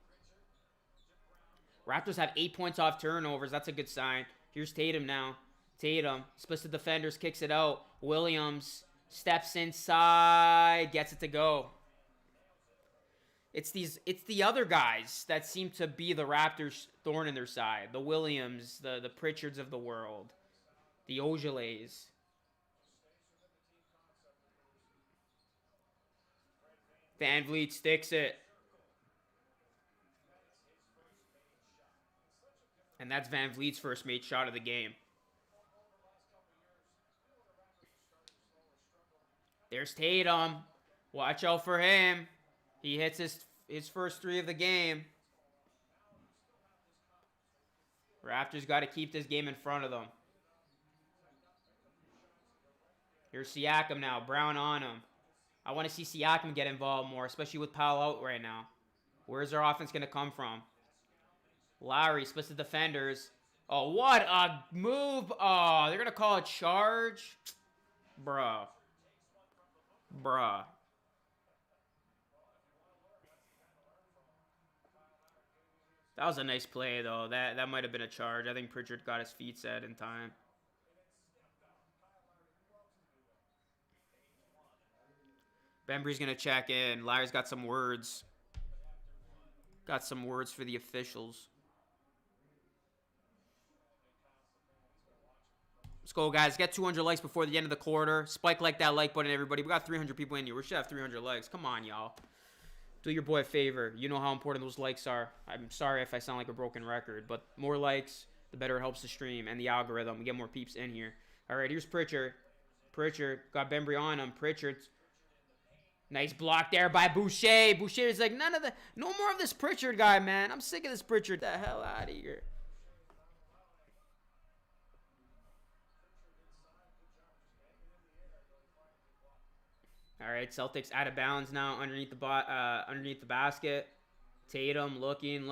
Raptors have 8 points off turnovers. That's a good sign. Here's Tatum now. Tatum splits the defenders, kicks it out. Williams steps inside, gets it to go. It's the other guys that seem to be the Raptors' thorn in their side. The Williams, the Pritchards of the world, the Ojales. VanVleet sticks it. And that's VanVleet's first made shot of the game. There's Tatum. Watch out for him. He hits his first 3 of the game. Raptors got to keep this game in front of them. Here's Siakam now. Brown on him. I want to see Siakam get involved more, especially with Powell out right now. Where's their offense going to come from? Lowry splits the defenders. Oh, what a move. Oh, they're going to call a charge? Bruh. Bruh. That was a nice play, though. That might have been a charge. I think Pritchard got his feet set in time. Bembry's going to check in. Lowry's got some words. Got some words for the officials. Let's go, guys. Get 200 likes before the end of the quarter. Spike like that like button, everybody. We got 300 people in here. We should have 300 likes. Come on, y'all. Do your boy a favor. You know how important those likes are. I'm sorry if I sound like a broken record, but more likes, the better it helps the stream and the algorithm. We get more peeps in here. All right, here's Pritchard. Pritchard got Bembry on him. Pritchard's nice block there by Boucher. Boucher's like, no more of this Pritchard guy, man. I'm sick of this Pritchard. Get the hell out of here. All right, Celtics out of bounds now underneath the basket. Tatum looking.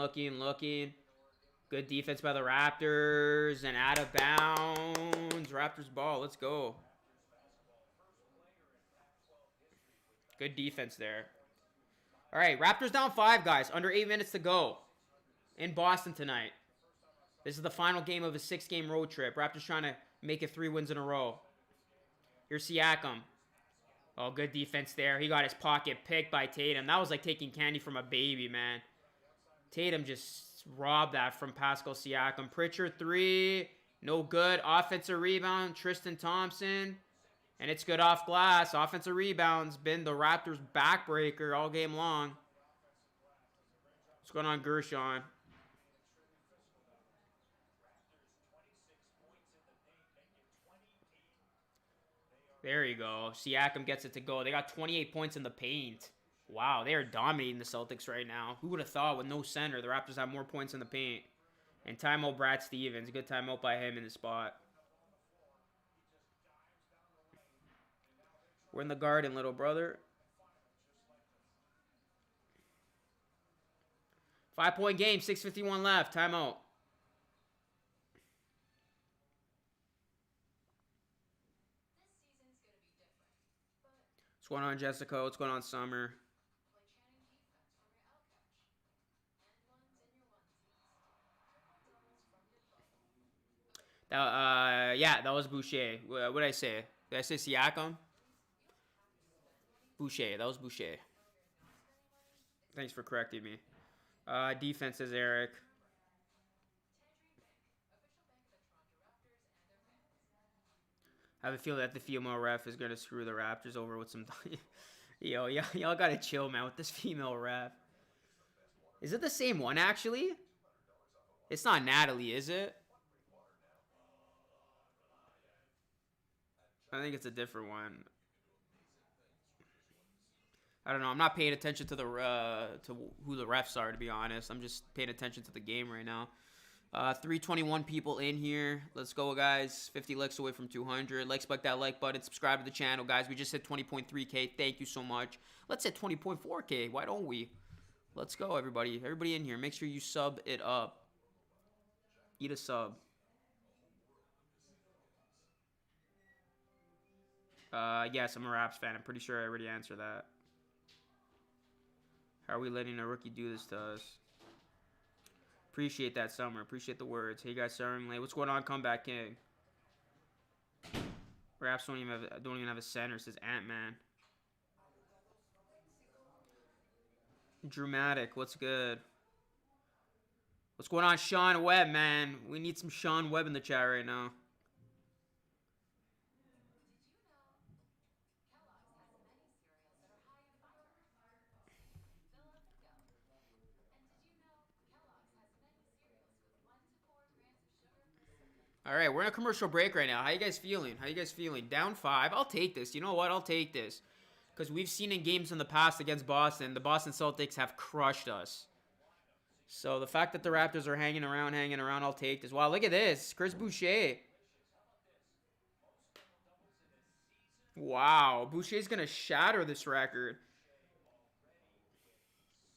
Good defense by the Raptors and out of bounds. Raptors ball. Let's go. Good defense there. All right, Raptors down 5, guys. Under 8 minutes to go in Boston tonight. This is the final game of a 6-game road trip. Raptors trying to make it 3 wins in a row. Here's Siakam. Oh, good defense there. He got his pocket picked by Tatum. That was like taking candy from a baby, man. Tatum just robbed that from Pascal Siakam. Pritchard 3. No good. Offensive rebound. Tristan Thompson. And it's good off glass. Offensive rebounds. Been the Raptors' backbreaker all game long. What's going on, Gershon? There you go. Siakam gets it to go. They got 28 points in the paint. Wow, they are dominating the Celtics right now. Who would have thought with no center, the Raptors have more points in the paint. And timeout Brad Stevens. Good timeout by him in the spot. We're in the garden, little brother. 5-point game, 6:51 left. Timeout. What's going on, Jessica? What's going on, Summer? Yeah, that was Boucher. What did I say? Did I say Siakam? Boucher. That was Boucher. Thanks for correcting me. Defense is Eric. I have a feeling that the female ref is going to screw the Raptors over with some... Yo, y'all got to chill, man, with this female ref. Is it the same one, actually? It's not Natalie, is it? I think it's a different one. I don't know. I'm not paying attention to the to who the refs are, to be honest. I'm just paying attention to the game right now. 321 people in here. Let's go, guys. 50 likes away from 200. Like, spike that like button. Subscribe to the channel, guys. We just hit 20.3K. Thank you so much. Let's hit 20.4K. Why don't we? Let's go, everybody. Everybody in here. Make sure you sub it up. Eat a sub. Yes, I'm a Raps fan. I'm pretty sure I already answered that. How are we letting a rookie do this to us? Appreciate that, Summer. Appreciate the words. Hey, guys, starting late. What's going on, Comeback King? Raps don't even have a center. Says Ant-Man. Dramatic. What's good? What's going on, Sean Webb, man? We need some Sean Webb in the chat right now. All right, we're in a commercial break right now. How you guys feeling? How you guys feeling? Down 5. I'll take this. You know what? I'll take this. Because we've seen in games in the past against Boston, the Boston Celtics have crushed us. So the fact that the Raptors are hanging around, I'll take this. Wow, look at this. Chris Boucher. Wow. Boucher's going to shatter this record.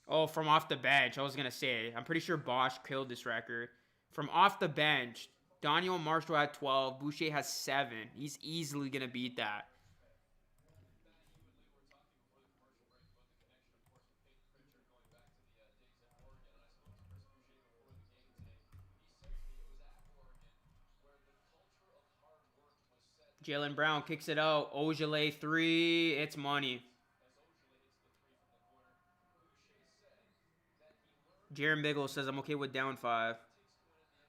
Oh, from off the bench. I was going to say. I'm pretty sure Bosch killed this record. From off the bench, Daniel Marshall had 12. Boucher has 7. He's easily going to beat that. Jaylen Brown kicks it out. Ojale 3. It's money. Jaron Biggles says, I'm okay with down 5.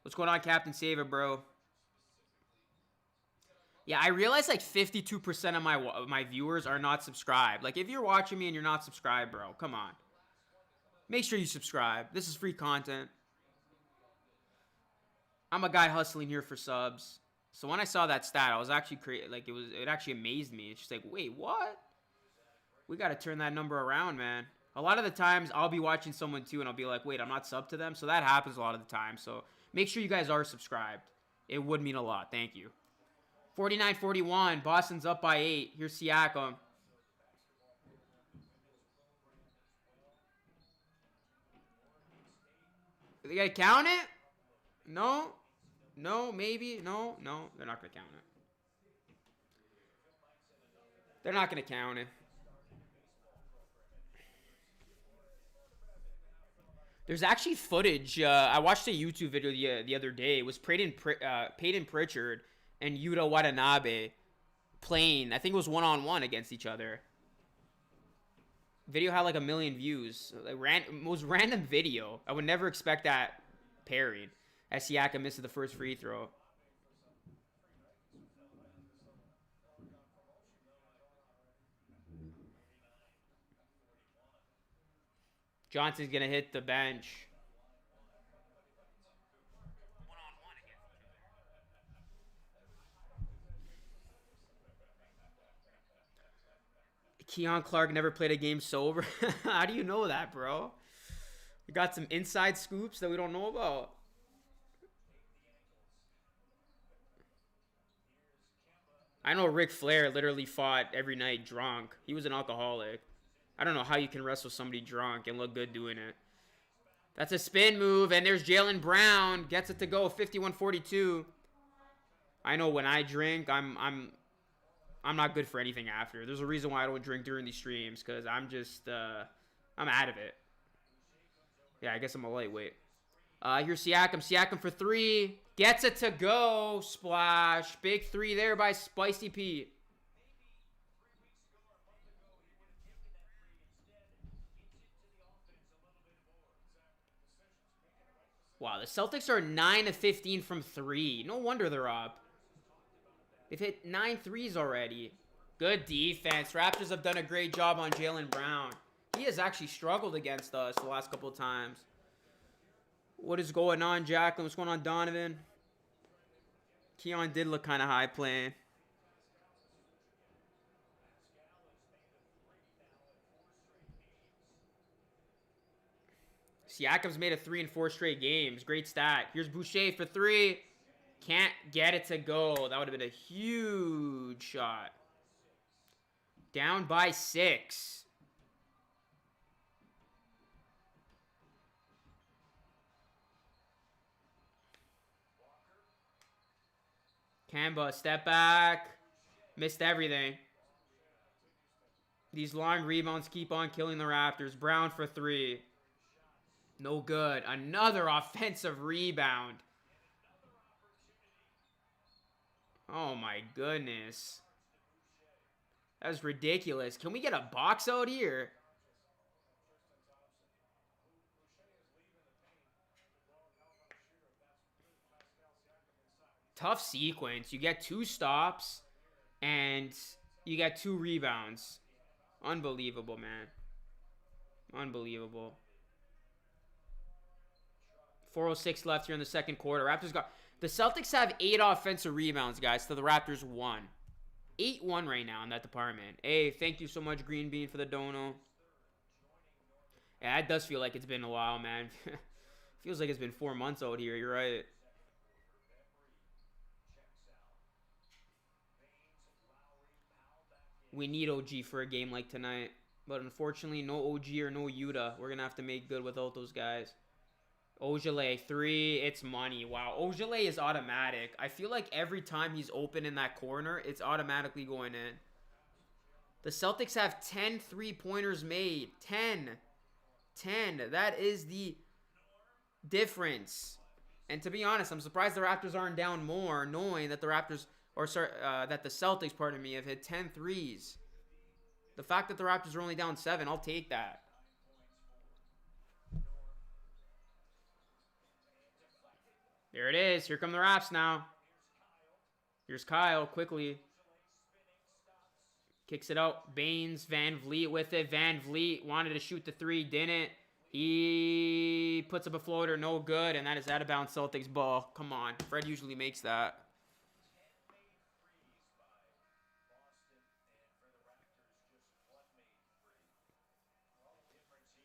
What's going on, Captain Save It, bro? Yeah, I realize like 52% of my viewers are not subscribed. Like, if you're watching me and you're not subscribed, bro, come on. Make sure you subscribe. This is free content. I'm a guy hustling here for subs. So when I saw that stat, I was actually it actually amazed me. It's just like, wait, what? We got to turn that number around, man. A lot of the times I'll be watching someone too and I'll be like, wait, I'm not subbed to them. So that happens a lot of the time. So make sure you guys are subscribed. It would mean a lot. Thank you. 49-41. Boston's up by 8. Here's Siakam. They got to count it? No. No, maybe. No. They're not going to count it. They're not going to count it. There's actually footage. I watched a YouTube video the other day. It was Peyton Pritchard and Yuta Watanabe playing. I think it was one-on-one against each other. Video had like 1 million views. Like most random video. I would never expect that pairing. As Siakam misses the first free throw. Johnson's going to hit the bench. Keon Clark never played a game sober. How do you know that, bro? We got some inside scoops that we don't know about. I know Ric Flair literally fought every night drunk. He was an alcoholic. I don't know how you can wrestle somebody drunk and look good doing it. That's a spin move, and there's Jaylen Brown. Gets it to go, 51-42. I know when I drink, I'm not good for anything after. There's a reason why I don't drink during these streams, because I'm just, I'm out of it. Yeah, I guess I'm a lightweight. Here's Siakam. Siakam for 3. Gets it to go. Splash. Big 3 there by Spicy Pete. Wow, the Celtics are 9 of 15 from 3. No wonder they're up. They've hit 9 threes already. Good defense. Raptors have done a great job on Jaylen Brown. He has actually struggled against us the last couple of times. What is going on, Jacqueline? What's going on, Donovan? Keon did look kind of high playing. Siakam's made a 3 in 4 straight games. Great stat. Here's Boucher for 3. Can't get it to go. That would have been a huge shot. Down by 6. Kemba, step back. Missed everything. These long rebounds keep on killing the Raptors. Brown for 3. No good. Another offensive rebound. Oh my goodness. That's ridiculous. Can we get a box out here? Tough sequence. You get 2 stops and you get 2 rebounds. Unbelievable, man. Unbelievable. 4:06 left here in the second quarter. Raptors got... The Celtics have 8 offensive rebounds, guys, to the Raptors 1. 8-1 right now in that department. Hey, thank you so much, Green Bean, for the dono. Yeah, it does feel like it's been a while, man. Feels like it's been 4 months out here. You're right. We need OG for a game like tonight. But unfortunately, no OG or no Yuta. We're going to have to make good without those guys. Ojale, 3. It's money. Wow. Ojale is automatic. I feel like every time he's open in that corner, it's automatically going in. The Celtics have 10 3-pointers made. 10. 10. That is the difference. And to be honest, I'm surprised the Raptors aren't down more, knowing that the Raptors, or sorry, that the Celtics, pardon me, have hit 10 threes. The fact that the Raptors are only down 7, I'll take that. There it is. Here come the Raps now. Here's Kyle quickly. Kicks it out. Baines, Van Vliet with it. Van Vliet wanted to shoot the 3, didn't. He puts up a floater, no good, and that is out of bounds Celtics ball. Come on. Fred usually makes that.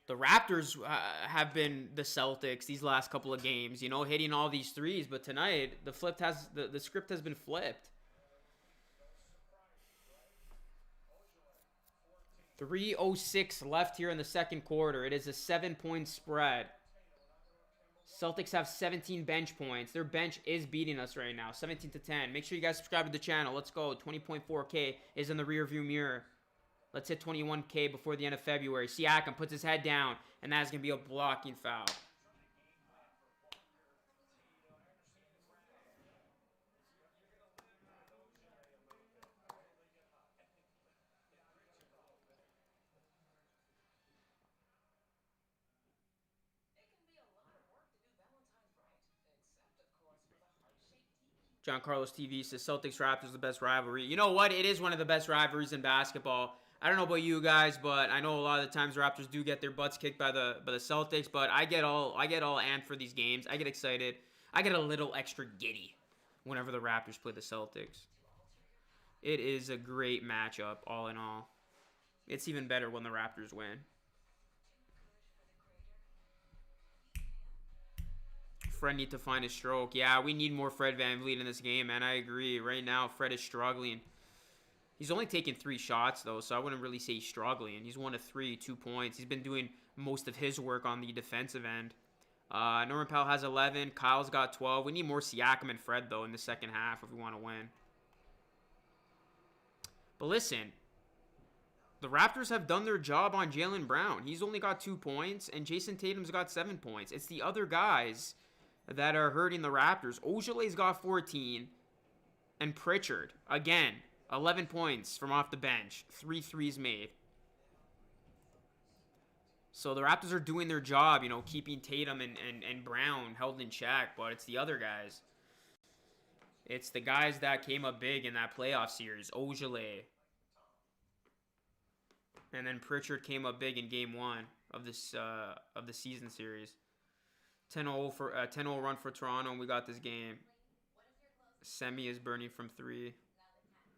The Raptors have been the Celtics these last couple of games, you know, hitting all these threes, but tonight the script has been flipped. 3:06 left here in the second quarter. It is a 7-point spread. Celtics have 17 bench points. Their bench is beating us right now, 17-10. Make sure you guys subscribe to the channel. Let's go. 20.4K is in the rearview mirror. Let's hit 21K before the end of February. Siakam puts his head down, and that's going to be a blocking foul. John Carlos TV says Celtics Raptors the best rivalry. You know what? It is one of the best rivalries in basketball. I don't know about you guys, but I know a lot of the times the Raptors do get their butts kicked by the Celtics. But I get all amped for these games. I get excited. I get a little extra giddy whenever the Raptors play the Celtics. It is a great matchup, all in all. It's even better when the Raptors win. Fred need to find a stroke. Yeah, we need more Fred VanVleet in this game, man. I agree. Right now, Fred is struggling. He's only taken 3 shots, though, so I wouldn't really say he's struggling. He's 1 of 3, 2 points. He's been doing most of his work on the defensive end. Norman Powell has 11. Kyle's got 12. We need more Siakam and Fred, though, in the second half if we want to win. But listen, the Raptors have done their job on Jaylen Brown. He's only got 2 points, and Jason Tatum's got 7 points. It's the other guys that are hurting the Raptors. Ojale's got 14. And Pritchard, again, 11 points from off the bench. 3 threes made. So the Raptors are doing their job, you know, keeping Tatum and Brown held in check. But it's the other guys. It's the guys that came up big in that playoff series. Ojale. And then Pritchard came up big in game 1 of this of the season series. 10-0 for 10-0 run for Toronto, and we got this game. Semi is burning from 3.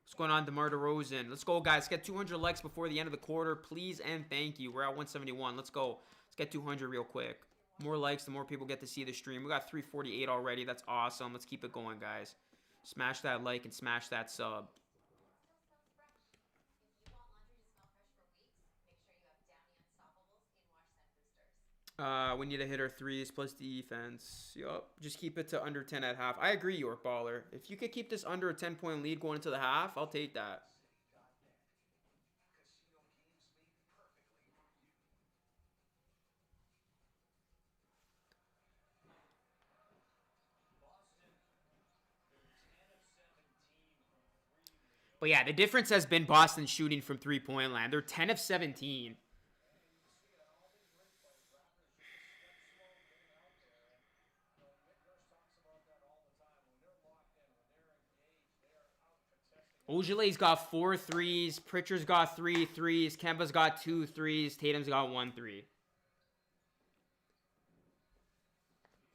What's going on, DeMar DeRozan? Let's go, guys. Let's get 200 likes before the end of the quarter, please and thank you. We're at 171. Let's go. Let's get 200 real quick. More likes, the more people get to see the stream. We got 348 already. That's awesome. Let's keep it going, guys. Smash that like and smash that sub. We need to hit our 3s plus defense. Yup. Just keep it to under 10 at half. I agree, York Baller. If you could keep this under a 10-point lead going into the half, I'll take that. But yeah, the difference has been Boston shooting from 3-point land. They're 10 of 17. Ojale's got 4 threes. Pritchard's got 3 threes. Kemba's got 2 threes. Tatum's got 1 3.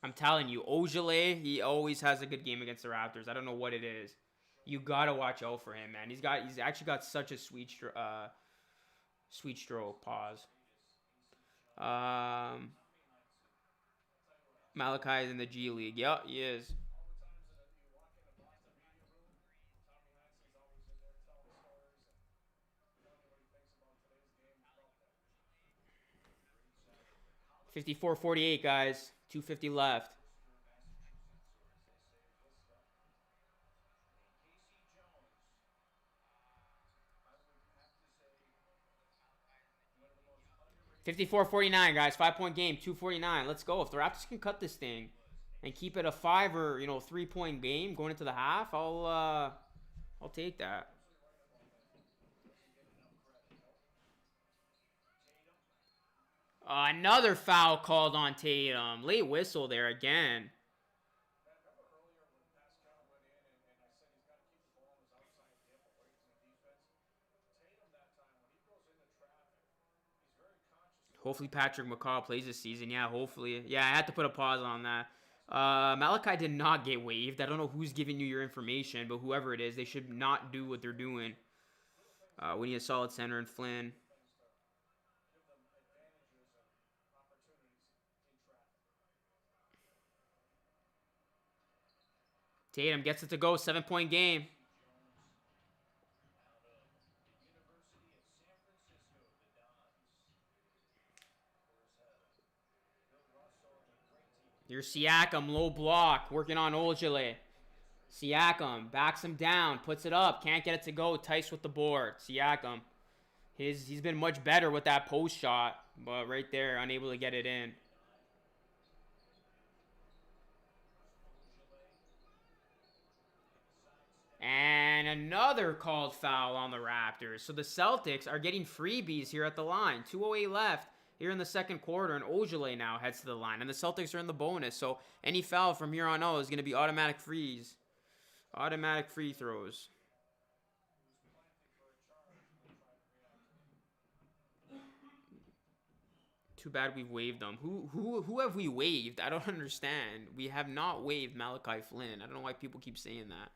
I'm telling you, Ojale, he always has a good game against the Raptors. I don't know what it is. You gotta watch out for him, man. He's actually got such a sweet stroke. Pause. Malachi is in the G League. Yeah, he is. 54-48, guys. 2:50 left. $54-49, guys. 5-point game. 2:49. Let's go. If the Raptors can cut this thing and keep it a 5 or 3-point game going into the half, I'll take that. Another foul called on Tatum. Late whistle there again. Hopefully Patrick McCaw plays this season. Yeah, hopefully. Yeah, I had to put a pause on that. Malachi did not get waived. I don't know who's giving you your information, but whoever it is, they should not do what they're doing. We need a solid center in Flynn. Tatum gets it to go. 7-point game. Here's Siakam, low block, working on Ojale. Siakam backs him down, puts it up, can't get it to go. Tice with the board. Siakam. He's been much better with that post shot, but right there, unable to get it in. And another called foul on the Raptors. So the Celtics are getting freebies here at the line. 2:08 left here in the second quarter, and Ojale now heads to the line. And the Celtics are in the bonus, so any foul from here on out is going to be automatic freeze. Automatic free throws. Too bad we've waived them. Who have we waived? I don't understand. We have not waived Malachi Flynn. I don't know why people keep saying that.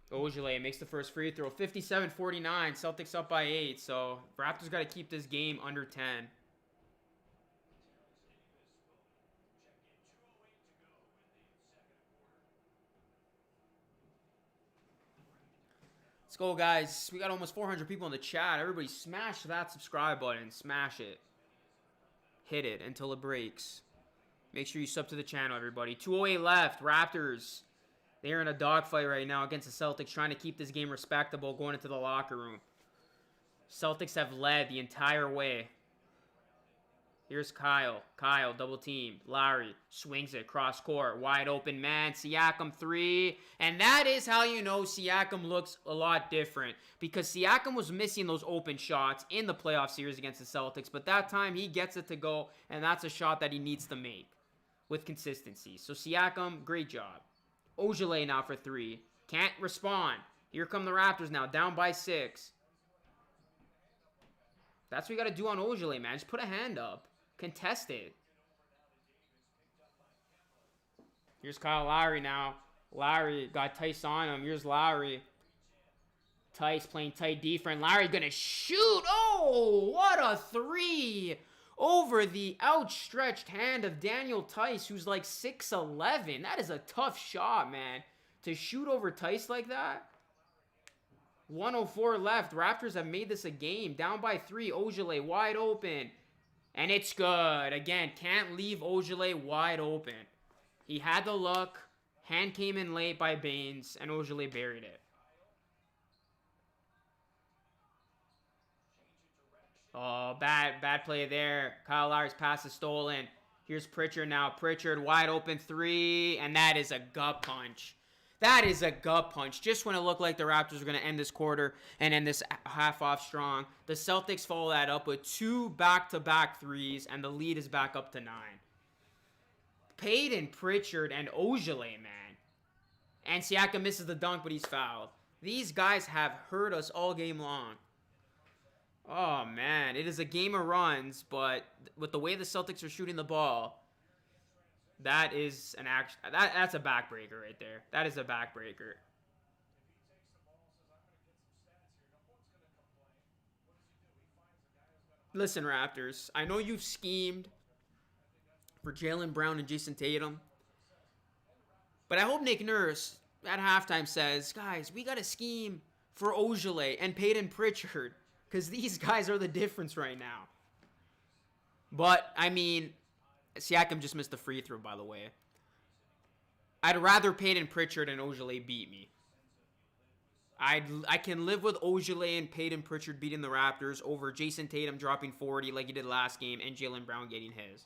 Ojale makes the first free throw. 57-49. Celtics up by 8. So Raptors got to keep this game under 10. Let's go, guys. We got almost 400 people in the chat. Everybody smash that subscribe button. Smash it. Hit it until it breaks. Make sure you sub to the channel, everybody. 2:08 left. Raptors. They're in a dogfight right now against the Celtics, trying to keep this game respectable going into the locker room. Celtics have led the entire way. Here's Kyle. Kyle, double team. Lowry swings it cross court. Wide open man. Siakam 3. And that is how you know Siakam looks a lot different. Because Siakam was missing those open shots in the playoff series against the Celtics. But that time he gets it to go. And that's a shot that he needs to make with consistency. So Siakam, great job. Ojale now for 3. Can't respond. Here come the Raptors now. Down by 6. That's what you got to do on Ojale, man. Just put a hand up. Contest it. Here's Kyle Lowry now. Lowry got Tice on him. Here's Lowry. Tice playing tight defense. Lowry gonna shoot. Oh, what a 3 over the outstretched hand of Daniel Tice, who's like 6'11". That is a tough shot, man. To shoot over Tice like that. 1:04 left. Raptors have made this a game. Down by 3. Ojale wide open. And it's good. Again, can't leave Ojale wide open. He had the look. Hand came in late by Baines, and Ojale buried it. Oh, bad play there. Kyle Lowry's pass is stolen. Here's Pritchard now. Pritchard, wide open 3, and that is a gut punch. That is a gut punch. Just when it looked like the Raptors were going to end this quarter and end this half off strong, the Celtics follow that up with 2 back-to-back threes, and the lead is back up to 9. Payton, Pritchard, and Ojale, man. And Siakam misses the dunk, but he's fouled. These guys have hurt us all game long. Oh, man. It is a game of runs, but with the way the Celtics are shooting the ball, that is an action. That's a backbreaker right there. That is a backbreaker. Listen, Raptors, I know you've schemed for Jaylen Brown and Jason Tatum. But I hope Nick Nurse at halftime says, guys, we got a scheme for Ogilvy and Peyton Pritchard because these guys are the difference right now. But, I mean, Siakam just missed the free throw, by the way. I'd rather Peyton Pritchard and Ogilvy beat me. I can live with Ogilvy and Peyton Pritchard beating the Raptors over Jason Tatum dropping 40 like he did last game and Jaylen Brown getting his.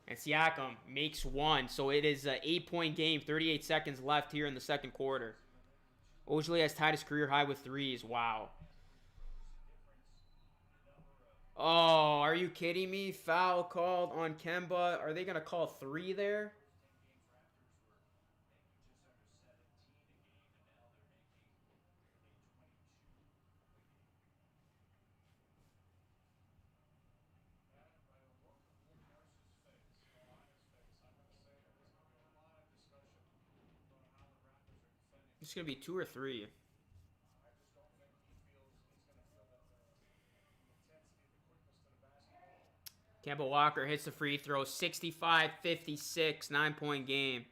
And Siakam makes one. So it is an 8-point game. 38 seconds left here in the second quarter. Ogilvy has tied his career high with threes. Wow. Oh, are you kidding me? Foul called on Kemba. Are they going to call 3 there? It's going to be 2 or 3. Kemba Walker hits the free throw. 65-56, 9-point game.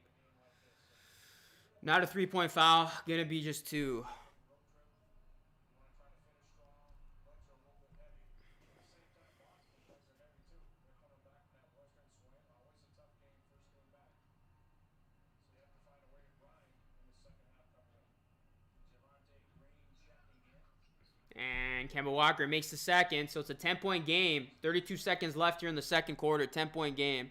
Not a 3-point foul. Going to be just 2. And Kemba Walker makes the second, so it's a 10-point game. 32 seconds left here in the second quarter, 10-point game.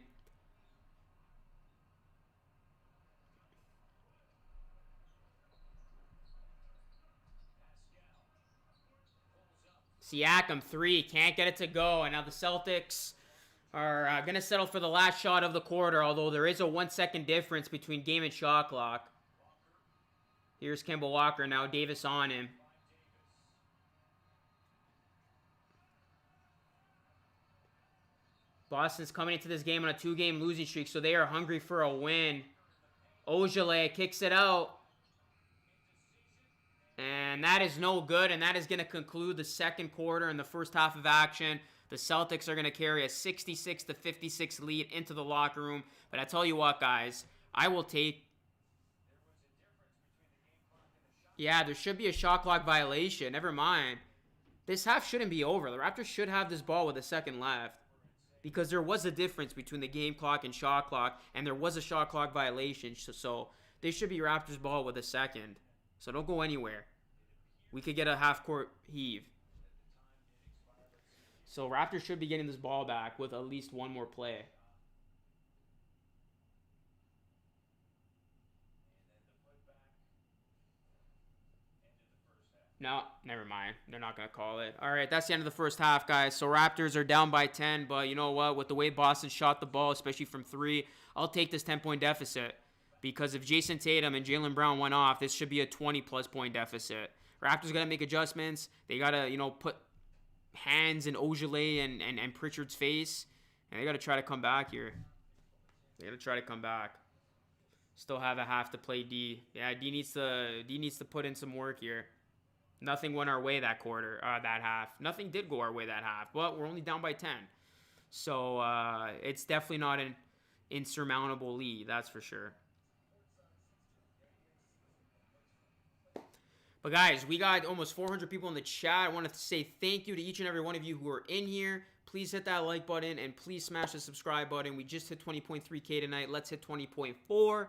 Siakam, 3, can't get it to go. And now the Celtics are going to settle for the last shot of the quarter, although there is a 1-second difference between game and shot clock. Here's Kemba Walker now, Davis on him. Boston's coming into this game on a 2-game losing streak, so they are hungry for a win. Ogilvy kicks it out. And that is no good, and that is going to conclude the second quarter and the first half of action. The Celtics are going to carry a 66-56 lead into the locker room. But I tell you what, guys, I will take... Yeah, there should be a shot clock violation. Never mind. This half shouldn't be over. The Raptors should have this ball with a second left. Because there was a difference between the game clock and shot clock, and there was a shot clock violation. So they should be Raptors ball with a second. So don't go anywhere. We could get a half-court heave. So Raptors should be getting this ball back with at least one more play. No, never mind. They're not going to call it. All right, that's the end of the first half, guys. So Raptors are down by 10, but you know what? With the way Boston shot the ball, especially from 3, I'll take this 10-point deficit. Because if Jason Tatum and Jaylen Brown went off, this should be a 20-plus point deficit. Raptors got to make adjustments. They got to, put hands in Ogilvy and Pritchard's face. And they got to try to come back here. They got to try to come back. Still have a half to play D. Yeah, D needs to put in some work here. Nothing went our way that quarter, that half. Nothing did go our way that half, but we're only down by 10. So it's definitely not an insurmountable lead, that's for sure. But guys, we got almost 400 people in the chat. I want to say thank you to each and every one of you who are in here. Please hit that like button and please smash the subscribe button. We just hit 20.3K tonight. Let's hit 20.4.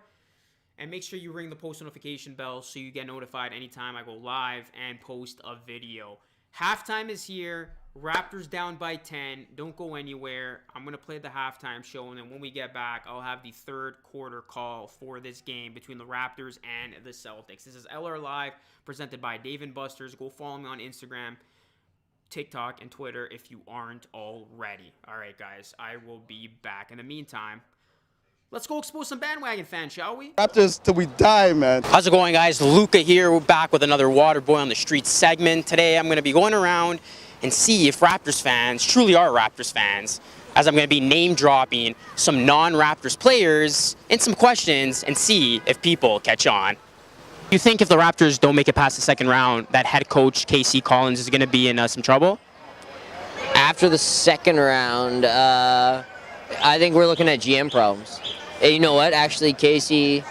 And make sure you ring the post notification bell so you get notified anytime I go live and post a video. Halftime is here. Raptors down by 10. Don't go anywhere. I'm going to play the halftime show, and then when we get back, I'll have the third quarter call for this game between the Raptors and the Celtics. This is LR Live, presented by Dave and Buster's. Go follow me on Instagram, TikTok, and Twitter if you aren't already. All right, guys, I will be back. In the meantime, let's go expose some bandwagon fans, shall we? Raptors till we die, man. How's it going, guys? Luca here. We're back with another Water Boy on the Street segment. Today, I'm going to be going around and see if Raptors fans truly are Raptors fans, as I'm going to be name-dropping some non-Raptors players and some questions and see if people catch on. You think if the Raptors don't make it past the second round, that head coach K.C. Collins is going to be in some trouble? After the second round, I think we're looking at GM problems. And you know what? Actually, Casey,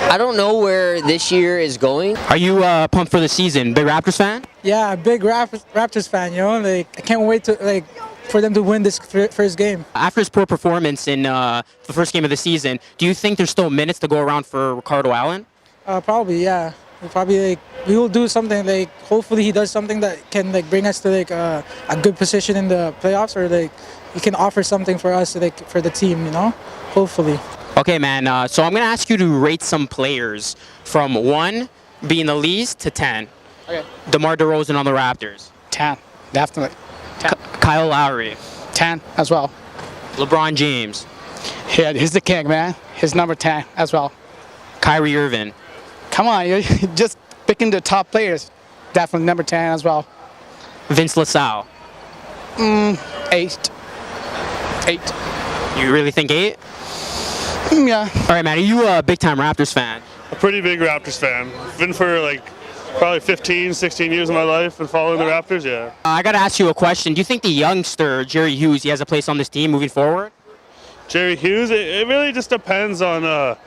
I don't know where this year is going. Are you pumped for the season? Big Raptors fan? Yeah, big Raptors fan, you know, like I can't wait to for them to win this first game. After his poor performance in the first game of the season, do you think there's still minutes to go around for Ricardo Allen? Probably, yeah. We will do something hopefully he does something that can bring us to a good position in the playoffs, or he can offer something for us for the team, you know, hopefully. Okay, man. So I'm gonna ask you to rate some players from 1 being the least to 10. Okay. DeMar DeRozan on the Raptors. 10, definitely. 10. Kyle Lowry. 10 as well. LeBron James. Yeah, he's the king, man. He's number 10 as well. Kyrie Irving. Come on, you're just picking the top players. Definitely number 10 as well. Vince LaSalle. 8. 8. You really think 8? Yeah. All right, man. Are you a big-time Raptors fan? A pretty big Raptors fan. Been for probably 15, 16 years of my life and following the Raptors, yeah. I got to ask you a question. Do you think the youngster, Jerry Hughes, he has a place on this team moving forward? Jerry Hughes, it really just depends on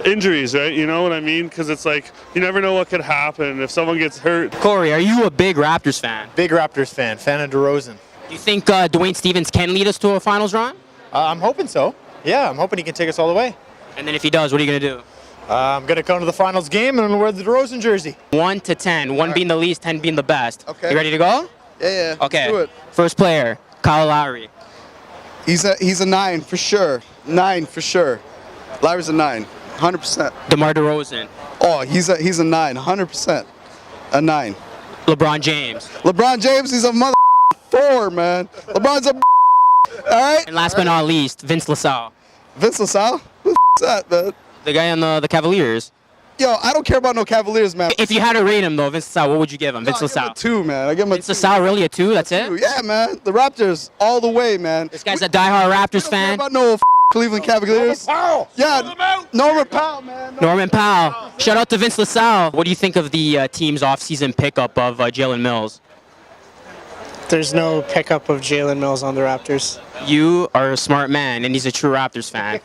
injuries, right? You know what I mean? Because it's you never know what could happen if someone gets hurt. Corey, are you a big Raptors fan? Big Raptors fan of DeRozan. Do you think Dwayne Stevens can lead us to a finals run? I'm hoping so. Yeah, I'm hoping he can take us all the way. And then if he does, what are you going to do? I'm going to come to the finals game and wear the DeRozan jersey. 1 to 10, 1 being the least, 10 being the best. Okay. You ready to go? Yeah. Okay. Let's do it. First player, Kyle Lowry. He's a 9 for sure. 9 for sure. Larry's a 9, 100%. DeMar DeRozan. Oh, he's a 9, 100%. A 9. LeBron James. LeBron James, he's a mother 4, man. LeBron's a all right. And last but not least, Vince LaSalle. Vince LaSalle? Who's that, man? The guy on the Cavaliers. Yo, I don't care about no Cavaliers, man. If you had to rate him, though, Vince LaSalle, what would you give him? Vince I give him LaSalle. a 2, man. I give him a Vince LaSalle, really a 2? That's it? 2. Yeah, man. The Raptors all the way, man. This guy's a diehard Raptors Don't care fan. about no Cleveland Cavaliers. Yeah, Norman Powell, man. Norman Powell. Shout out to Vince LaSalle. What do you think of the team's offseason pickup of Jalen Mills? There's no pickup of Jalen Mills on the Raptors. You are a smart man, and he's a true Raptors fan.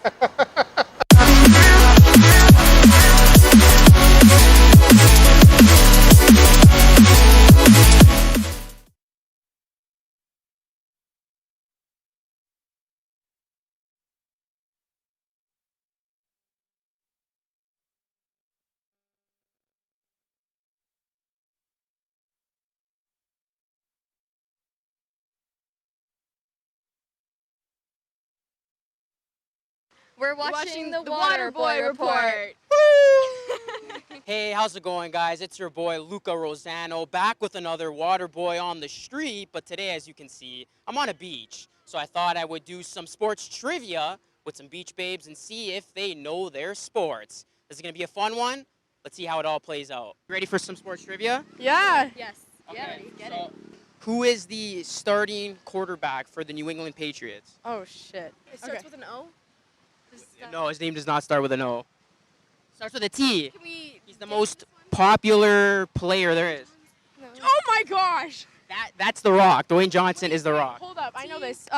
We're watching the Waterboy Report. Hey, how's it going, guys? It's your boy, Luca Rosano, back with another Waterboy on the street. But today, as you can see, I'm on a beach. So I thought I would do some sports trivia with some beach babes and see if they know their sports. This is going to be a fun one. Let's see how it all plays out. Ready for some sports trivia? Yeah. Yes. Okay, Get so it. who is the starting quarterback for the New England Patriots? Oh, shit. It starts with an O? No, his name does not start with an O. Starts with a T. Can we... He's the most popular player there is. No. Oh, my gosh. That's The Rock. Dwayne Johnson is The Rock. Hold up. I know this.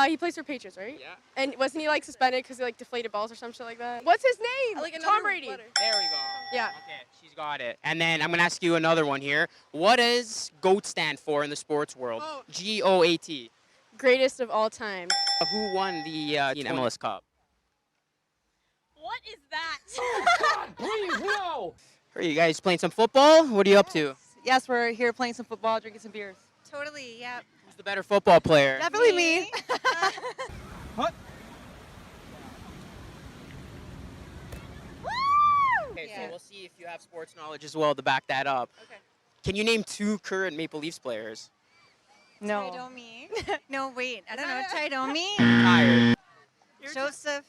He plays for Patriots, right? Yeah. And wasn't he, suspended because he, deflated balls or some shit like that? What's his name? Tom Brady. There we go. Yeah. Okay, she's got it. And then I'm going to ask you another one here. What does GOAT stand for in the sports world? Oh. GOAT. Greatest of all time. Who won the MLS Cup? What is that? Please, no! Are you guys playing some football? What are you up to? Yes, we're here playing some football, drinking some beers. Totally, yeah. Who's the better football player? Definitely me. What? Okay, so we'll see if you have sports knowledge as well to back that up. Okay. Can you name 2 current Maple Leafs players? No. Taidomi. No, wait. I don't know. Taidomi? Tired. Joseph.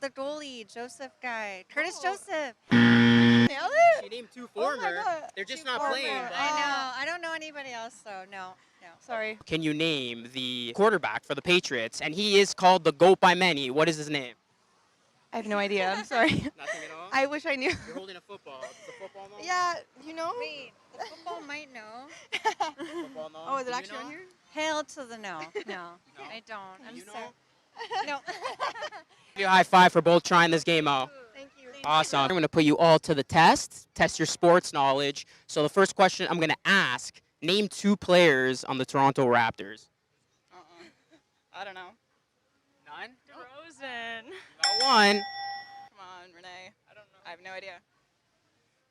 The goalie. Joseph guy. Curtis Joseph. Nailed it? She named 2 former. God. They're just not playing. I know. I don't know anybody else, so no. Sorry. Can you name the quarterback for the Patriots? And he is called the GOAT by many. What is his name? I have no idea. I'm sorry. Nothing at all? I wish I knew. You're holding a football. Does the football know? Yeah, you know? Wait, the football might know. Football know? Oh, is it Do you actually know? on here? Hail to the no. No, I don't. I'm You know? sorry. No. Give you a high five for both trying this game out. Thank you. Awesome. I'm going to put you all to the test your sports knowledge. So the first question I'm going to ask, name 2 players on the Toronto Raptors. I don't know. None? DeRozan. Got one. Come on, Renee. I don't know. I have no idea.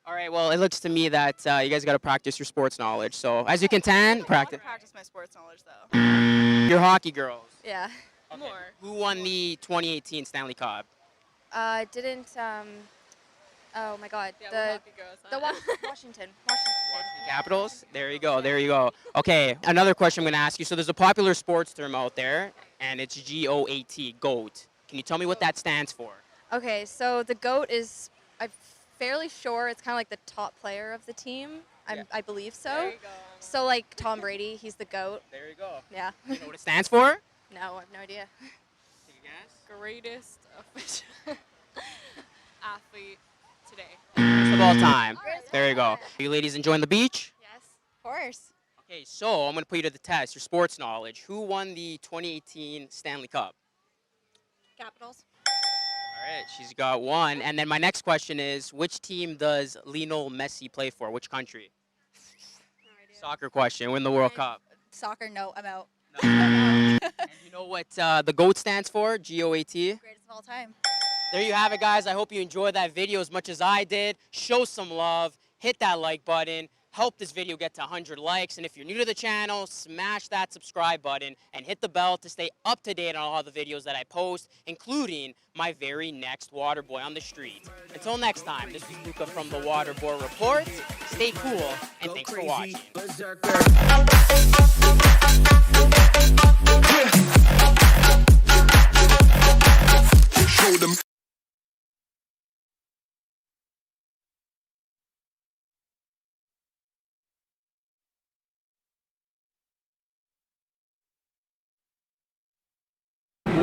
All right, well, it looks to me that you guys got to practice your sports knowledge. So as you can tell, practice. Practice my sports knowledge, though. Your hockey girls. Yeah. Okay. Who won the 2018 Stanley Cup? Didn't oh my God. Yeah, Washington. Capitals? There you go, there you go. Okay, another question I'm going to ask you. So there's a popular sports term out there, and it's GOAT, GOAT. Can you tell me what that stands for? Okay, so the GOAT is, I'm fairly sure it's kind of like the top player of the team. I believe so. There you go. So like Tom Brady, he's the GOAT. There you go. Yeah. You know what it stands for? No, I have no idea. Take a guess. Greatest official athlete today. First of all time. There you go. Are you ladies enjoying the beach? Yes, of course. Okay, so I'm going to put you to the test, your sports knowledge. Who won the 2018 Stanley Cup? Capitals. All right, she's got one. And then my next question is, which team does Lionel Messi play for? Which country? No idea. Soccer question. Win the World Cup. Soccer, no, I'm out. And you know what the GOAT stands for? G-O-A-T? Greatest of all time. There you have it, guys. I hope you enjoyed that video as much as I did. Show some love. Hit that like button. Help this video get to 100 likes. And if you're new to the channel, smash that subscribe button and hit the bell to stay up to date on all the videos that I post, including my very next water boy on the street. Until next time, this is Luca from the Water Boy Report. Stay cool, and thanks for watching. Show them.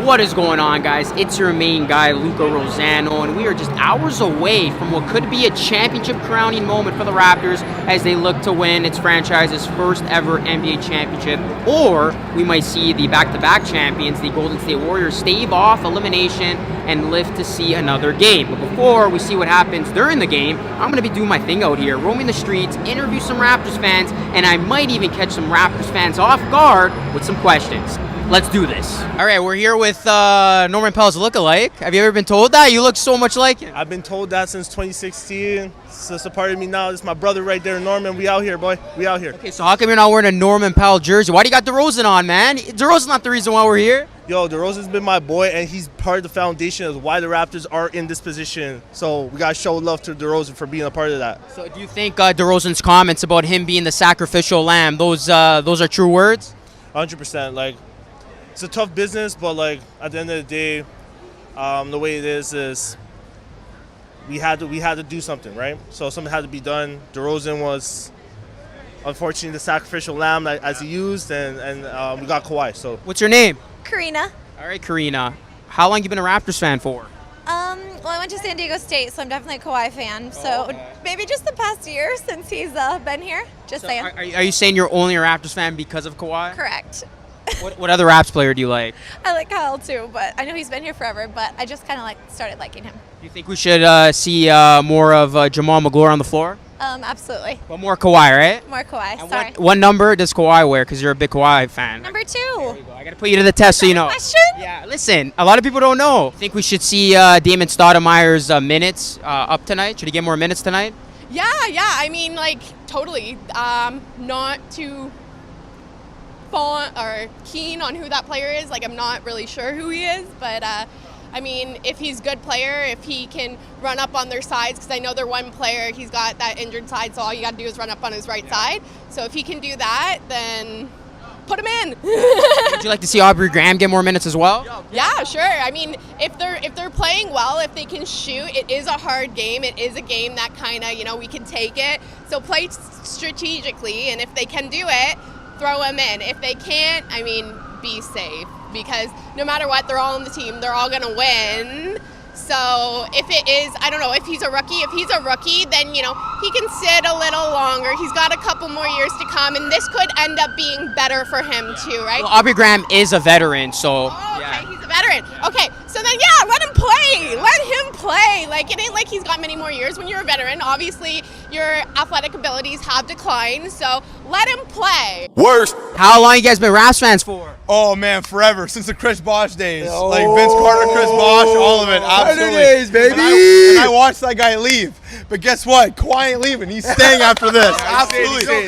What is going on, guys? It's your main guy, Luca Rosano, and we are just hours away from what could be a championship crowning moment for the Raptors as they look to win its franchise's first ever NBA championship. Or we might see the back-to-back champions, the Golden State Warriors, stave off elimination and live to see another game. But before we see what happens during the game, I'm going to be doing my thing out here, roaming the streets, interview some Raptors fans, and I might even catch some Raptors fans off guard with some questions. Let's do this. All right, we're here with Norman Powell's lookalike. Have you ever been told that? You look so much like him. I've been told that since 2016. It's just a part of me now. This is my brother right there, Norman. We out here, boy. We out here. Okay, so how come you're not wearing a Norman Powell jersey? Why do you got DeRozan on, man? DeRozan's not the reason why we're here. Yo, DeRozan's been my boy, and he's part of the foundation of why the Raptors are in this position. So we got to show love to DeRozan for being a part of that. So do you think DeRozan's comments about him being the sacrificial lamb, those are true words? 100%. Like, it's a tough business, but like at the end of the day, the way it is we had to do something, right? So something had to be done. DeRozan was unfortunately the sacrificial lamb as he used, and we got Kawhi. So what's your name? Karina. All right, Karina. How long you been a Raptors fan for? Well, I went to San Diego State, so I'm definitely a Kawhi fan. So maybe just the past year since he's been here. Just saying. Are you saying you're only a Raptors fan because of Kawhi? Correct. What other Raps player do you like? I like Kyle too, but I know he's been here forever. But I just kind of started liking him. Do you think we should see more of Jamal McGlure on the floor? Absolutely. But more Kawhi, right? More Kawhi. And sorry. What number does Kawhi wear? Because you're a big Kawhi fan. Number 2. I gotta put you to the test so you know. Question? Yeah. Listen, a lot of people don't know. Think we should see Damon Stoudemire's minutes up tonight? Should he get more minutes tonight? Yeah. I mean, totally. Not too keen on who that player is. I'm not really sure who he is, but I mean, if he's a good player, if he can run up on their sides, because I know they're one player, he's got that injured side, so all you got to do is run up on his right side. So if he can do that, then put him in. Would you like to see Aubrey Graham get more minutes as well? Yeah, sure. I mean, if they're playing well, if they can shoot, it is a hard game. It is a game that kind of, we can take it. So play strategically, and if they can do it, throw them in. If they can't, I mean, be safe, because no matter what, they're all on the team. They're all going to win. So if it is, I don't know, if he's a rookie, then, you know, he can sit a little longer. He's got a couple more years to come, and this could end up being better for him too, right? Well, Aubrey Graham is a veteran, so. Oh, okay, he's a veteran. Okay, so then, yeah, let him play. Let him play. Like, it ain't like he's got many more years. When you're a veteran, obviously your athletic abilities have declined, so let him play. Worst. How long you guys been Raps fans for? Oh man, forever, since the Chris Bosh days. Like Vince Carter, Chris Bosh, all of it, absolutely. Days, baby. And I watched that guy leave. But guess what? Kawhi ain't leaving. He's staying after this. Absolutely.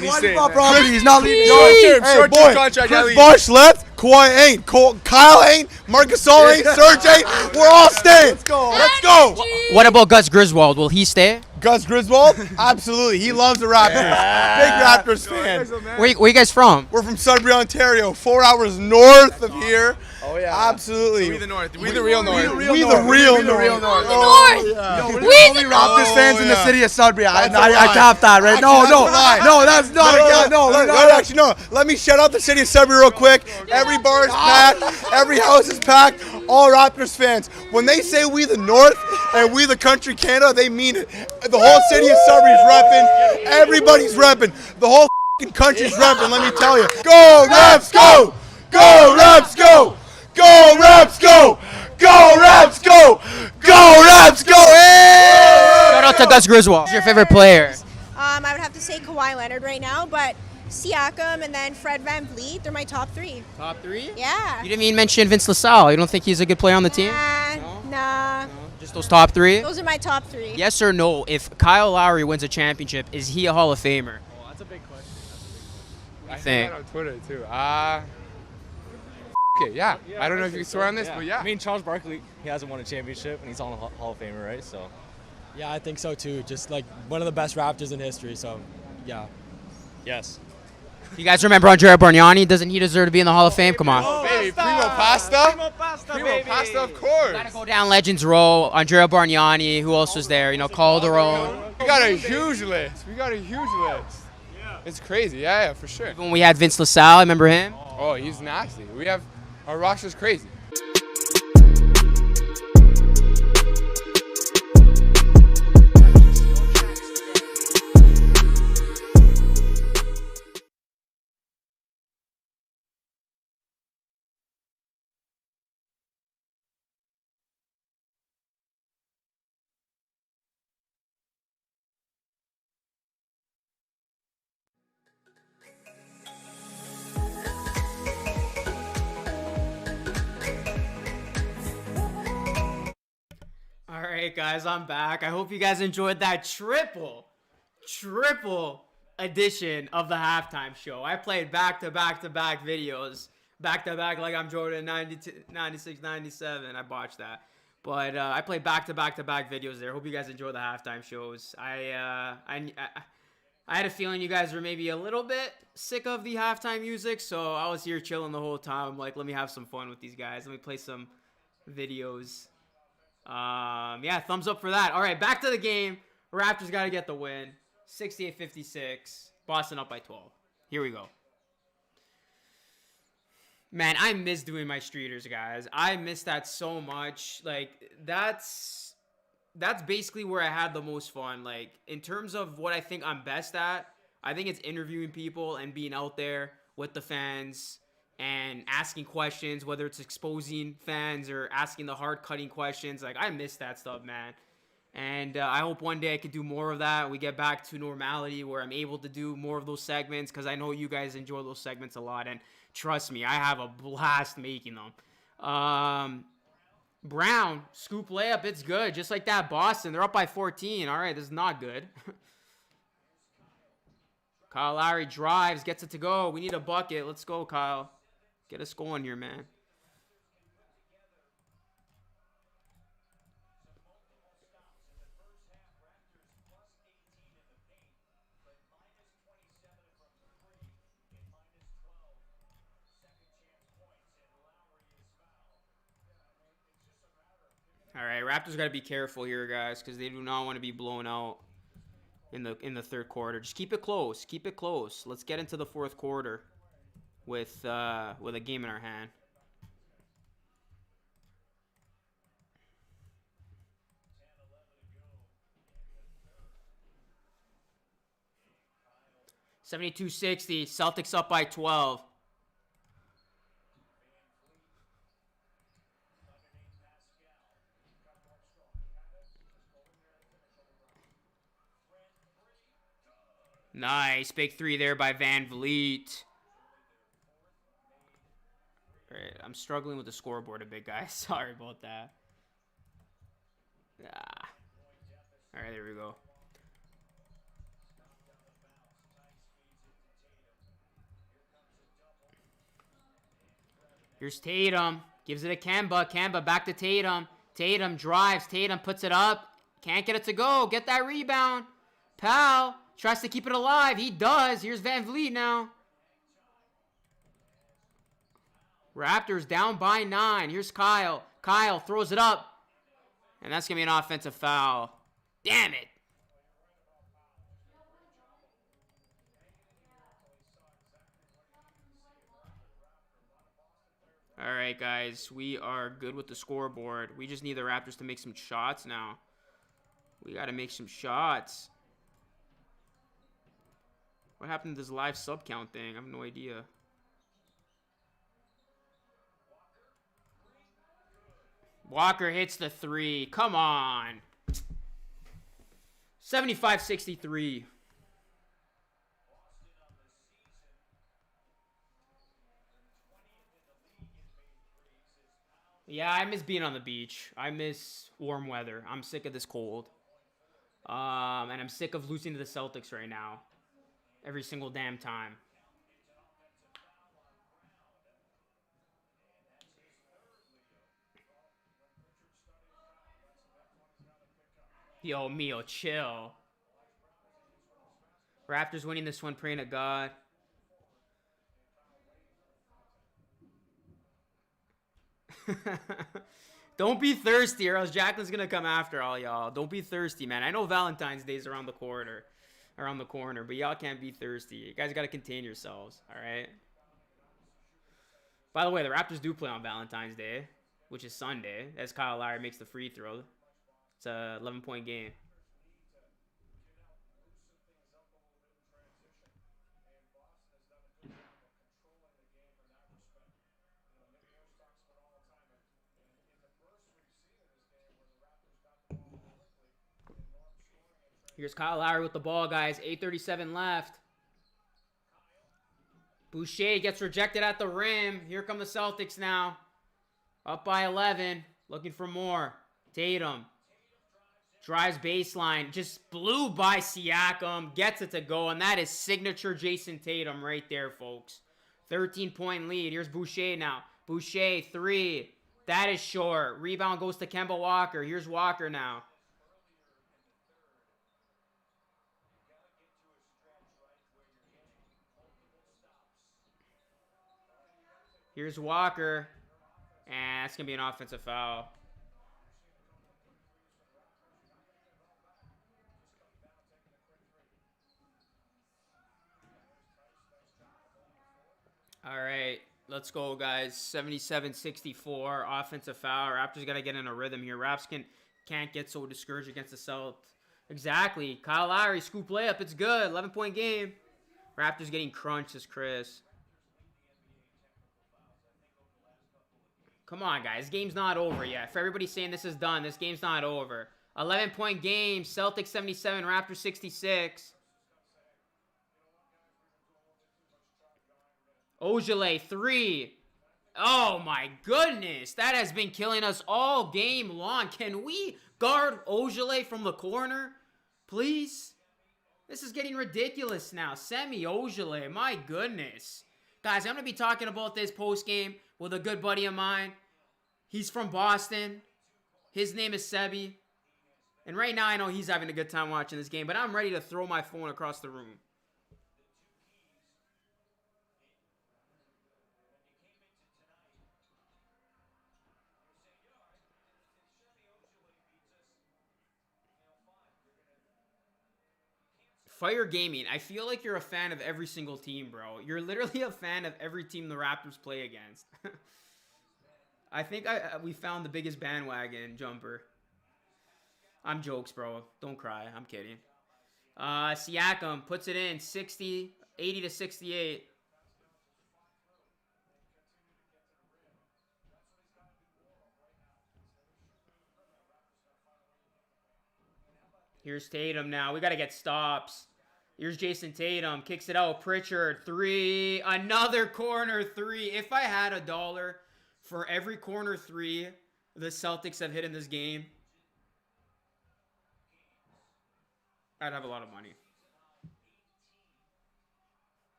He's not leaving. Hey, boy, Chris Bosh left. Kawhi ain't. Kyle ain't. Marcus Gasol ain't. Serge ain't. We're all staying. Let's go. Let's go. What about Gus Griswold? Will he stay? Gus Griswold? Absolutely. He loves the Raptors. Big Raptors fan. Where you guys from? We're from Sudbury, Ontario, 4 hours north of here. Oh yeah. Absolutely. We the North. We the real North. We the real North. Yo, we're the only Raptors fans in the city of Sudbury. I tapped that, right? No, that's not. Actually, no. Let me shout out the city of Sudbury real quick. Every bar is packed. Every house is packed. All Raptors fans. When they say we the North and we the country Canada, they mean it. The whole city of Sudbury is repping. Everybody's repping. The whole country's repping, let me tell you. Go, Raps, go! Go, Raps, go! Go, Raps, go! Go, Raps, go! Go, Raps, go! Hey! Shout out to Gus Griswold. Who's your favorite player? I would have to say Kawhi Leonard right now, but Siakam and then Fred VanVleet, they're my top three. Top three? Yeah. You didn't even mention Vince LaSalle. You don't think he's a good player on the team? Nah. Just those top three? Those are my top three. Yes or no, if Kyle Lowry wins a championship, is he a Hall of Famer? Oh, that's a big question. I think. that on Twitter too. Okay, yeah. I don't know if you can swear on this, but yeah. I mean, Charles Barkley, he hasn't won a championship, and he's on the Hall of Famer, right? So. Yeah, I think so too. Just like one of the best Raptors in history. So, yeah. Yes. You guys remember Andrea Bargnani? Doesn't he deserve to be in the Hall of Fame? Come on. Oh, baby, Primo Pasta. Primo Pasta, of course. Gotta go down Legends Row. Andrea Bargnani. Who else was there? You know, Calderon. We got a huge list. It's crazy. Yeah, for sure. When we had Vince LaSalle, remember him? Oh, he's nasty. Our roster's crazy. All right, guys, I'm back. I hope you guys enjoyed that triple edition of the halftime show. I played back-to-back videos. Back-to-back like I'm Jordan 92, 96, 97. I botched that. But I played back-to-back videos there. Hope you guys enjoy the halftime shows. I had a feeling you guys were maybe a little bit sick of the halftime music, so I was here chilling the whole time. I'm like, let me have some fun with these guys. Let me play some videos. Yeah, thumbs up for that. All right, back to the game. Raptors got to get the win. 68-56. Boston up by 12. Here we go. Man, I miss doing my streeters, guys. I miss that so much. Like, that's basically where I had the most fun. Like, in terms of what I think I'm best at, I think it's interviewing people and being out there with the fans and asking questions, whether it's exposing fans or asking the hard-cutting questions. Like, I miss that stuff, man. And I hope one day I can do more of that. We get back to normality where I'm able to do more of those segments because I know you guys enjoy those segments a lot. And trust me, I have a blast making them. Brown, scoop layup, it's good. Just like that, Boston. They're up by 14. All right, this is not good. Kyle Lowry drives, gets it to go. We need a bucket. Let's go, Kyle. Get us going here, man. All right, Raptors got to be careful here, guys, because they do not want to be blown out in the third quarter. Just keep it close. Keep it close. Let's get into the fourth quarter with a game in our hand. 72-60. Celtics up by 12. Nice. Big three there by Van Vliet. All right, I'm struggling with the scoreboard a bit, guys. Sorry about that. Ah. All right, there we go. Here's Tatum. Gives it to Kemba. Kemba back to Tatum. Tatum drives. Tatum puts it up. Can't get it to go. Get that rebound. Powell tries to keep it alive. He does. Here's Van Vliet now. Raptors down by 9. Here's Kyle. Kyle throws it up. And that's going to be an offensive foul. Damn it. All right, guys. We are good with the scoreboard. We just need the Raptors to make some shots now. We got to make some shots. What happened to this live sub count thing? I have no idea. Walker hits the 3. Come on. 75-63. Yeah, I miss being on the beach. I miss warm weather. I'm sick of this cold. And I'm sick of losing to the Celtics right now. Every single damn time. Yo, Mio, chill. Raptors winning this one, praying to God. Don't be thirsty or else Jacqueline's gonna come after all y'all. Don't be thirsty, man. I know Valentine's Day's around the corner, but y'all can't be thirsty. You guys gotta contain yourselves, all right? By the way, the Raptors do play on Valentine's Day, which is Sunday, as Kyle Lowry makes the free throw. It's a 11-point game. Here's Kyle Lowry with the ball, guys. 8:37 left. Boucher gets rejected at the rim. Here come the Celtics now. Up by 11. Looking for more. Tatum. Drives baseline. Just blew by Siakam. Gets it to go. And that is signature Jason Tatum right there, folks. 13-point lead. Here's Boucher now. Boucher, 3. That is short. Rebound goes to Kemba Walker. Here's Walker now. Here's Walker. And that's going to be an offensive foul. All right. Let's go, guys. 77-64. Offensive foul. Raptors got to get in a rhythm here. Raps can't get so discouraged against the Celtics. Exactly. Kyle Lowry, scoop layup. It's good. 11-point game. Raptors getting crunched as Chris. Come on, guys. This game's not over yet. For everybody saying this is done, this game's not over. 11-point game. Celtics 77, Raptors 66. Ogilvy, 3. Oh, my goodness. That has been killing us all game long. Can we guard Ogilvy from the corner? Please? This is getting ridiculous now. Semi Ogilvy. My goodness. Guys, I'm going to be talking about this post-game with a good buddy of mine. He's from Boston. His name is Sebi. And right now I know he's having a good time watching this game, but I'm ready to throw my phone across the room. Fire Gaming, I feel like you're a fan of every single team, bro. You're literally a fan of every team the Raptors play against. I think we found the biggest bandwagon jumper. I'm jokes, bro. Don't cry. I'm kidding. Siakam puts it in. 60. 80 to 68. Here's Tatum now. We got to get stops. Here's Jason Tatum. Kicks it out. Pritchard. 3. Another corner 3. If I had $1 for every corner 3 the Celtics have hit in this game, I'd have a lot of money.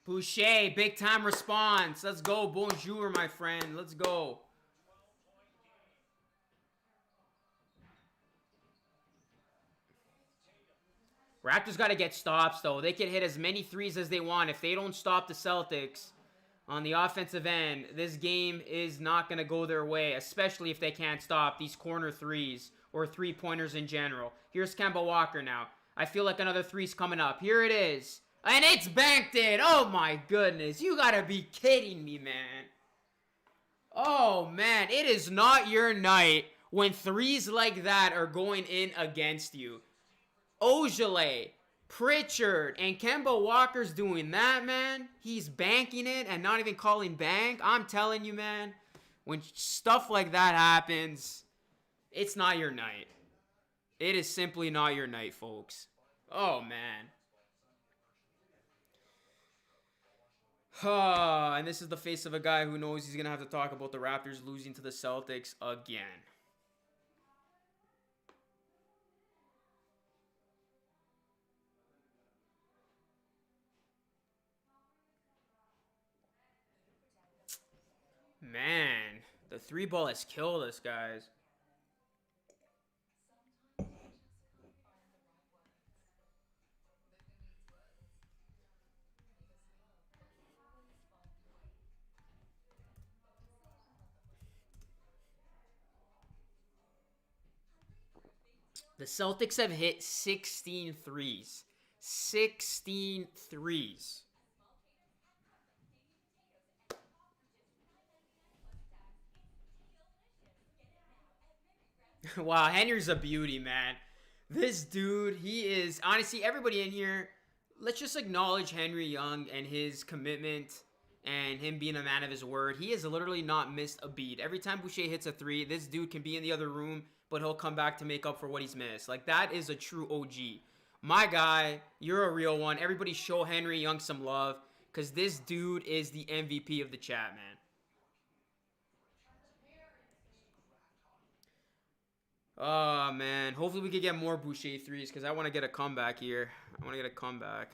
Boucher, big time response. Let's go. Bonjour, my friend. Let's go. Raptors got to get stops, though. They can hit as many threes as they want. If they don't stop the Celtics on the offensive end, this game is not going to go their way, especially if they can't stop these corner threes or three-pointers in general. Here's Kemba Walker now. I feel like another three's coming up. Here it is. And it's banked in. Oh, my goodness. You got to be kidding me, man. Oh, man. It is not your night when threes like that are going in against you. Ojale, Pritchard, and Kemba Walker's doing that, man. He's banking it and not even calling bank. I'm telling you, man, when stuff like that happens, it's not your night. It is simply not your night, folks. Oh, man. And this is the face of a guy who knows he's going to have to talk about the Raptors losing to the Celtics again. Man, the 3-ball has killed us, guys. The Celtics have hit 16 threes. 16 threes. Wow, Henry's a beauty, man. This dude, he is... Honestly, everybody in here, let's just acknowledge Henry Young and his commitment and him being a man of his word. He has literally not missed a beat. Every time Boucher hits a 3, this dude can be in the other room, but he'll come back to make up for what he's missed. Like, that is a true OG. My guy, you're a real one. Everybody show Henry Young some love, because this dude is the MVP of the chat, man. Oh, man. Hopefully we can get more Boucher threes because I want to get a comeback here. I want to get a comeback.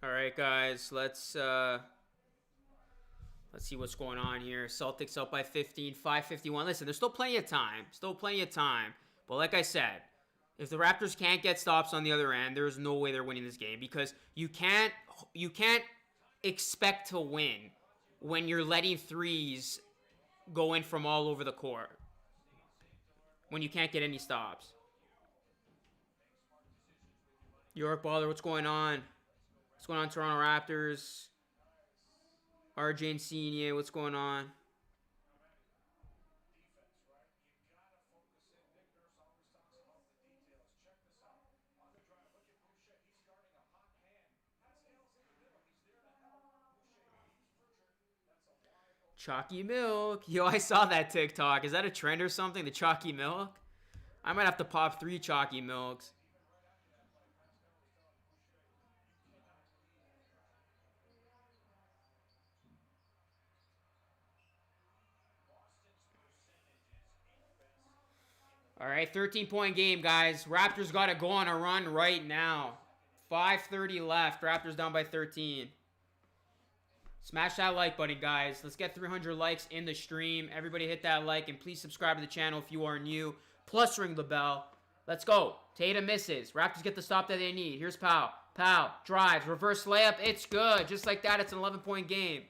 All right, guys. Let's see what's going on here. Celtics up by 15, 5:51. Listen, there's still plenty of time. Still plenty of time. But like I said, if the Raptors can't get stops on the other end, there's no way they're winning this game because you can't expect to win when you're letting threes go in from all over the court. When you can't get any stops. York Baller, what's going on? What's going on, Toronto Raptors? RJ and Senior, what's going on? Chalky milk. Yo, I saw that TikTok. Is that a trend or something? The chalky milk? I might have to pop 3 chalky milks. All right, 13-point game, guys. Raptors got to go on a run right now. 5:30 left. Raptors down by 13. Smash that like button, guys. Let's get 300 likes in the stream. Everybody hit that like, and please subscribe to the channel if you are new. Plus ring the bell. Let's go. Tatum misses. Raptors get the stop that they need. Here's Powell. Powell drives. Reverse layup. It's good. Just like that, it's an 11-point game.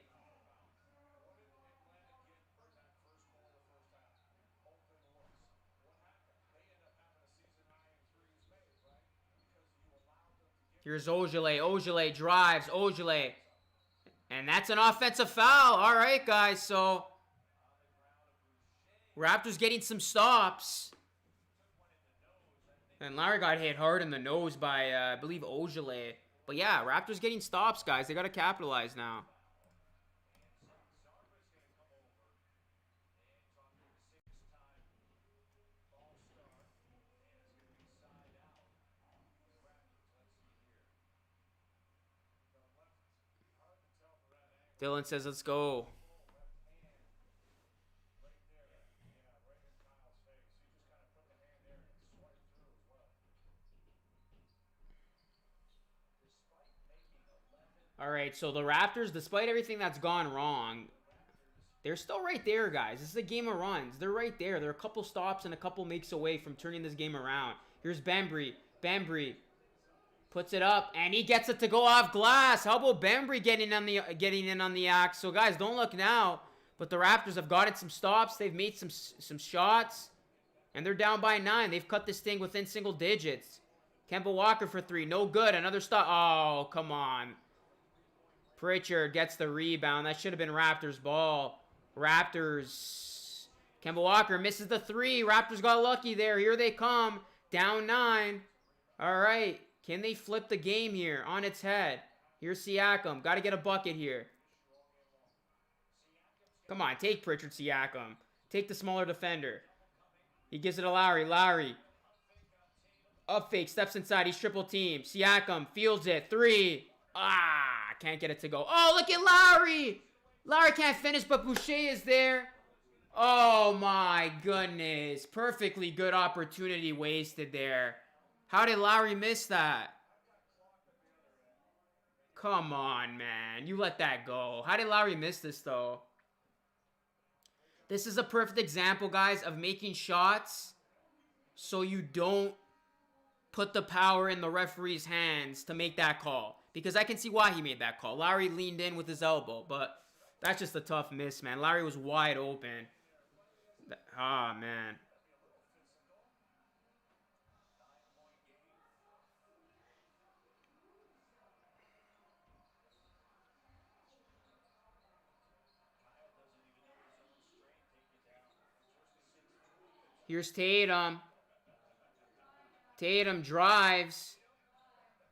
Here's Ojale. Ojale drives. Ojale. And that's an offensive foul. All right, guys. So Raptors getting some stops. And Lowry got hit hard in the nose by, I believe, Ojale. But yeah, Raptors getting stops, guys. They got to capitalize now. Dylan says, let's go. All right, so the Raptors, despite everything that's gone wrong, they're still right there, guys. This is a game of runs. They're right there. They're a couple stops and a couple makes away from turning this game around. Here's Bembry. Bembry puts it up, and he gets it to go off glass. How about Bembry getting in on the act? So, guys, don't look now, but the Raptors have gotten some stops. They've made some shots, and they're down by 9. They've cut this thing within single digits. Kemba Walker for 3. No good. Another stop. Oh, come on. Pritchard gets the rebound. That should have been Raptors' ball. Raptors. Kemba Walker misses the 3. Raptors got lucky there. Here they come. Down 9. All right. Can they flip the game here on its head? Here's Siakam. Got to get a bucket here. Come on. Take Pritchard, Siakam. Take the smaller defender. He gives it to Lowry. Lowry. Up fake. Steps inside. He's triple team. Siakam fields it. 3. Can't get it to go. Oh, look at Lowry. Lowry can't finish, but Boucher is there. Oh, my goodness. Perfectly good opportunity wasted there. How did Lowry miss that? Come on, man. You let that go. How did Lowry miss this, though? This is a perfect example, guys, of making shots so you don't put the power in the referee's hands to make that call. Because I can see why he made that call. Lowry leaned in with his elbow, but that's just a tough miss, man. Lowry was wide open. Man. Here's Tatum. Tatum drives.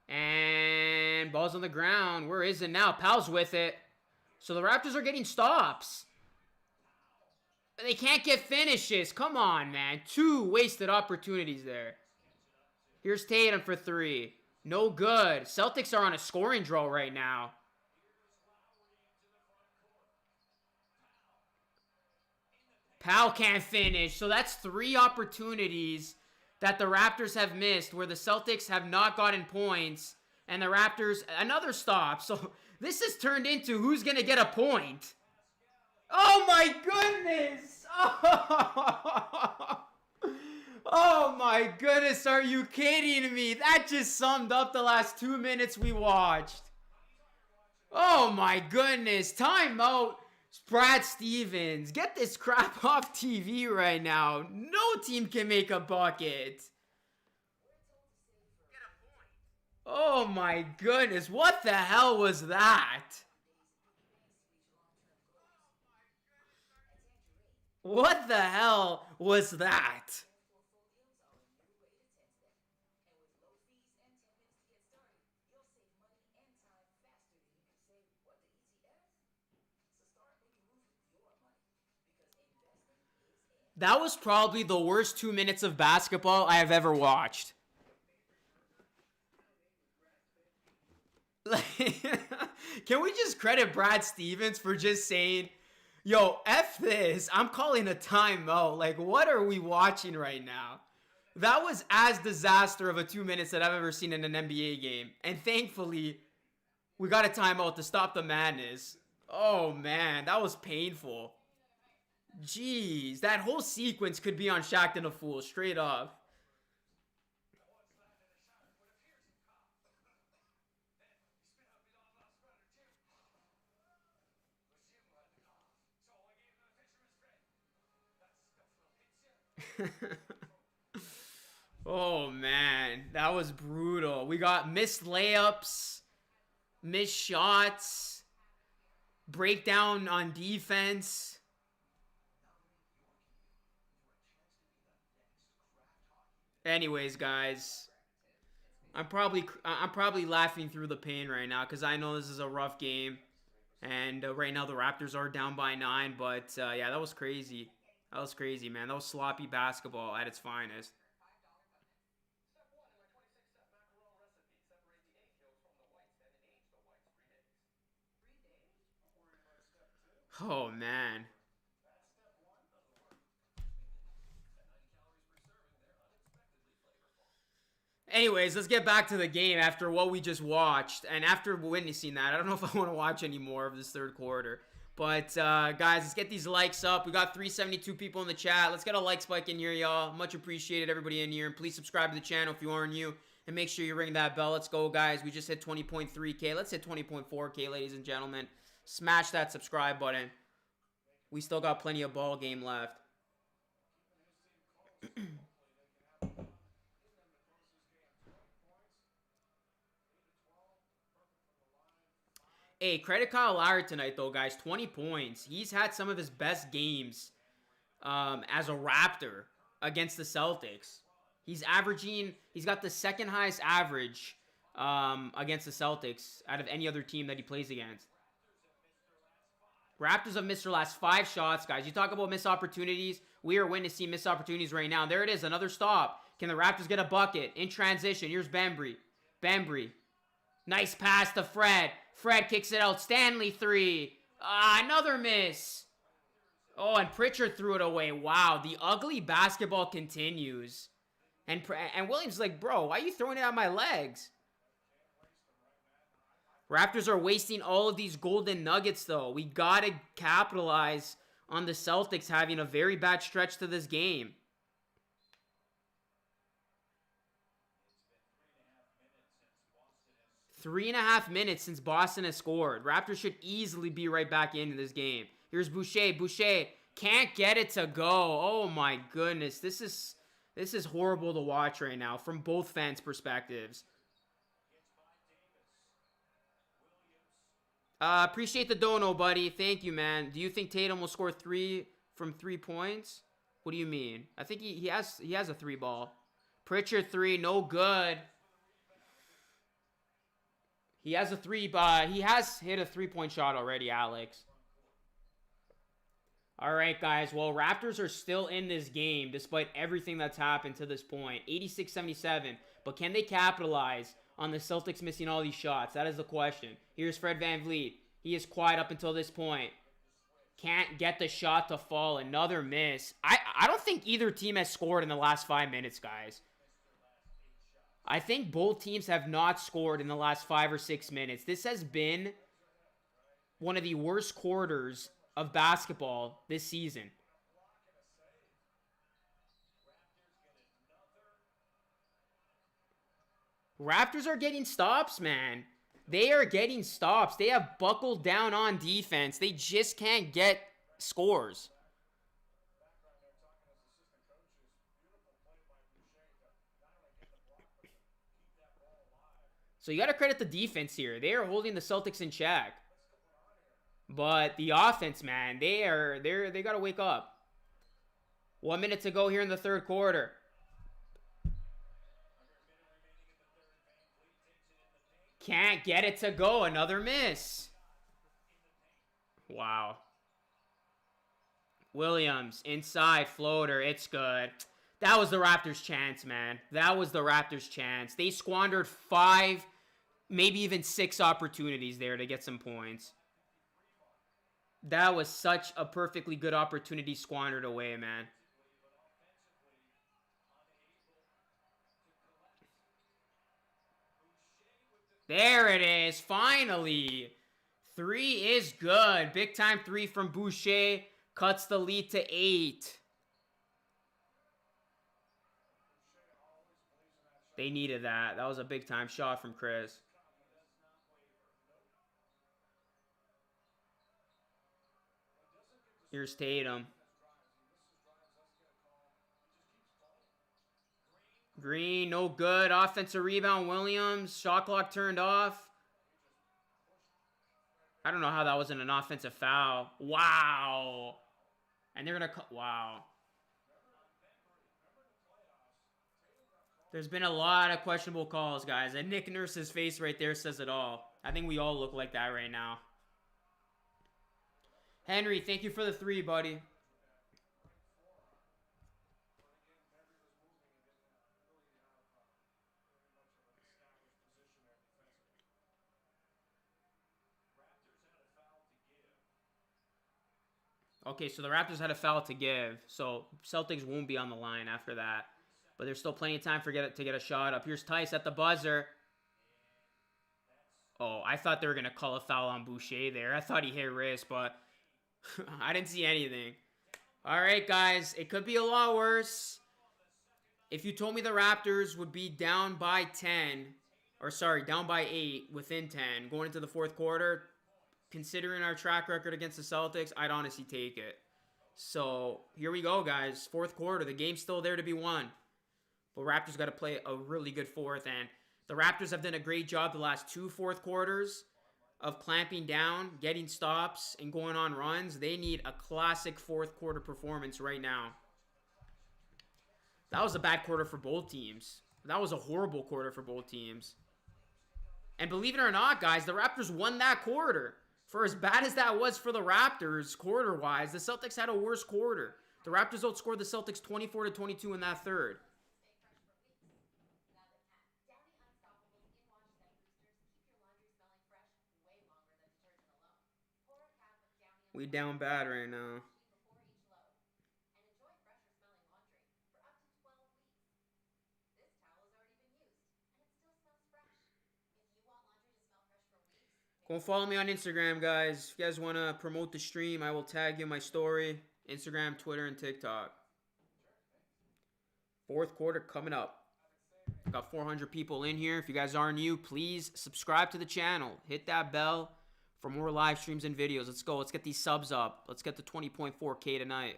And ball's on the ground. Where is it now? Powell's with it. So the Raptors are getting stops. They can't get finishes. Come on, man. 2 wasted opportunities there. Here's Tatum for 3. No good. Celtics are on a scoring draw right now. Powell can't finish. So that's 3 opportunities that the Raptors have missed where the Celtics have not gotten points. And the Raptors, another stop. So this has turned into who's going to get a point. Oh, my goodness. Oh, my goodness. Are you kidding me? That just summed up the last 2 minutes we watched. Oh, my goodness. Timeout. Brad Stevens, get this crap off TV right now. No team can make a bucket. Oh my goodness, what the hell was that? What the hell was that? That was probably the worst 2 minutes of basketball I have ever watched. Can we just credit Brad Stevens for just saying, yo, F this, I'm calling a timeout. Like, what are we watching right now? That was as disaster of a 2 minutes that I've ever seen in an NBA game. And thankfully, we got a timeout to stop the madness. Oh, man, that was painful. Jeez, that whole sequence could be on Shaqtin' a Fool, straight up. Oh, man. That was brutal. We got missed layups, missed shots, breakdown on defense. Anyways, guys, I'm probably laughing through the pain right now because I know this is a rough game. And right now the Raptors are down by 9. But, yeah, that was crazy. That was crazy, man. That was sloppy basketball at its finest. Oh, man. Anyways, let's get back to the game after what we just watched. And after witnessing that, I don't know if I want to watch any more of this third quarter. But, guys, let's get these likes up. We got 372 people in the chat. Let's get a like spike in here, y'all. Much appreciated, everybody in here. And please subscribe to the channel if you are new. And make sure you ring that bell. Let's go, guys. We just hit 20.3K. Let's hit 20.4K, ladies and gentlemen. Smash that subscribe button. We still got plenty of ball game left. Hey, credit Kyle Lowry tonight, though, guys. 20 points. He's had some of his best games as a Raptor against the Celtics. He's got the second highest average against the Celtics out of any other team that he plays against. Raptors have missed their last 5 shots, guys. You talk about missed opportunities. We are witnessing missed opportunities right now. There it is, another stop. Can the Raptors get a bucket? In transition, here's Bembry. Bembry. Nice pass to Fred. Fred kicks it out. Stanley 3. Another miss. Oh, and Pritchard threw it away. Wow, the ugly basketball continues. And Williams like, bro, why are you throwing it at my legs? Raptors are wasting all of these golden nuggets, though. We got to capitalize on the Celtics having a very bad stretch to this game. 3.5 minutes since Boston has scored. Raptors should easily be right back into this game. Here's Boucher. Boucher can't get it to go. Oh, my goodness. This is horrible to watch right now from both fans' perspectives. Appreciate the dono, buddy. Thank you, man. Do you think Tatum will score 3 from 3 points? What do you mean? I think he has a 3 ball. Pritchard 3, no good. He has a 3, but he has hit a 3-point shot already, Alex. All right, guys. Well, Raptors are still in this game despite everything that's happened to this point. 86-77. But can they capitalize on the Celtics missing all these shots? That is the question. Here's Fred VanVleet. He is quiet up until this point. Can't get the shot to fall. Another miss. I don't think either team has scored in the last 5 minutes, guys. I think both teams have not scored in the last 5 or 6 minutes. This has been one of the worst quarters of basketball this season. Raptors are getting stops, man. They are getting stops. They have buckled down on defense. They just can't get scores. So you got to credit the defense here. They are holding the Celtics in check. But the offense, man, they got to wake up. 1 minute to go here in the third quarter. Can't get it to go. Another miss. Wow. Williams, inside floater. It's good. That was the Raptors' chance, man. That was the Raptors' chance. They squandered 5, maybe even 6 opportunities there to get some points. That was such a perfectly good opportunity squandered away, man. There it is, finally. 3 is good. Big time 3 from Boucher. Cuts the lead to 8. They needed that. That was a big time shot from Chris. Here's Tatum. Green, no good. Offensive rebound, Williams. Shot clock turned off. I don't know how that wasn't an offensive foul. Wow. And they're going to... Wow. There's been a lot of questionable calls, guys. And Nick Nurse's face right there says it all. I think we all look like that right now. Henry, thank you for the 3, buddy. Okay, so the Raptors had a foul to give. So Celtics won't be on the line after that. But there's still plenty of time to get a shot up. Here's Tice at the buzzer. Oh, I thought they were going to call a foul on Boucher there. I thought he hit wrist, but I didn't see anything. All right, guys. It could be a lot worse. If you told me the Raptors would be down by 10, or sorry, down by 8 within 10 going into the fourth quarter, considering our track record against the Celtics, I'd honestly take it. So here we go, guys. Fourth quarter. The game's still there to be won. But Raptors got to play a really good fourth. And the Raptors have done a great job the last 2 fourth quarters of clamping down, getting stops, and going on runs. They need a classic fourth quarter performance right now. That was a bad quarter for both teams. That was a horrible quarter for both teams. And believe it or not, guys, the Raptors won that quarter. For as bad as that was for the Raptors, quarter-wise, the Celtics had a worse quarter. The Raptors outscored the Celtics 24-22 in that third. We down bad right now. Go follow me on Instagram, guys. If you guys want to promote the stream, I will tag you in my story. Instagram, Twitter, and TikTok. Fourth quarter coming up. Got 400 people in here. If you guys are new, please subscribe to the channel. Hit that bell for more live streams and videos. Let's go. Let's get these subs up. Let's get to 20.4K tonight.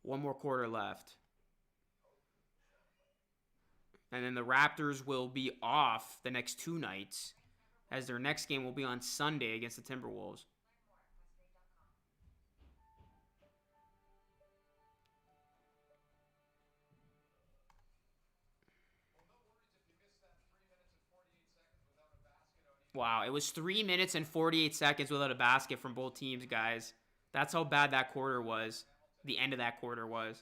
One more quarter left. And then the Raptors will be off the next 2 nights, as their next game will be on Sunday against the Timberwolves. Wow, it was 3 minutes and 48 seconds without a basket from both teams, guys. That's how bad that quarter was. The end of that quarter was.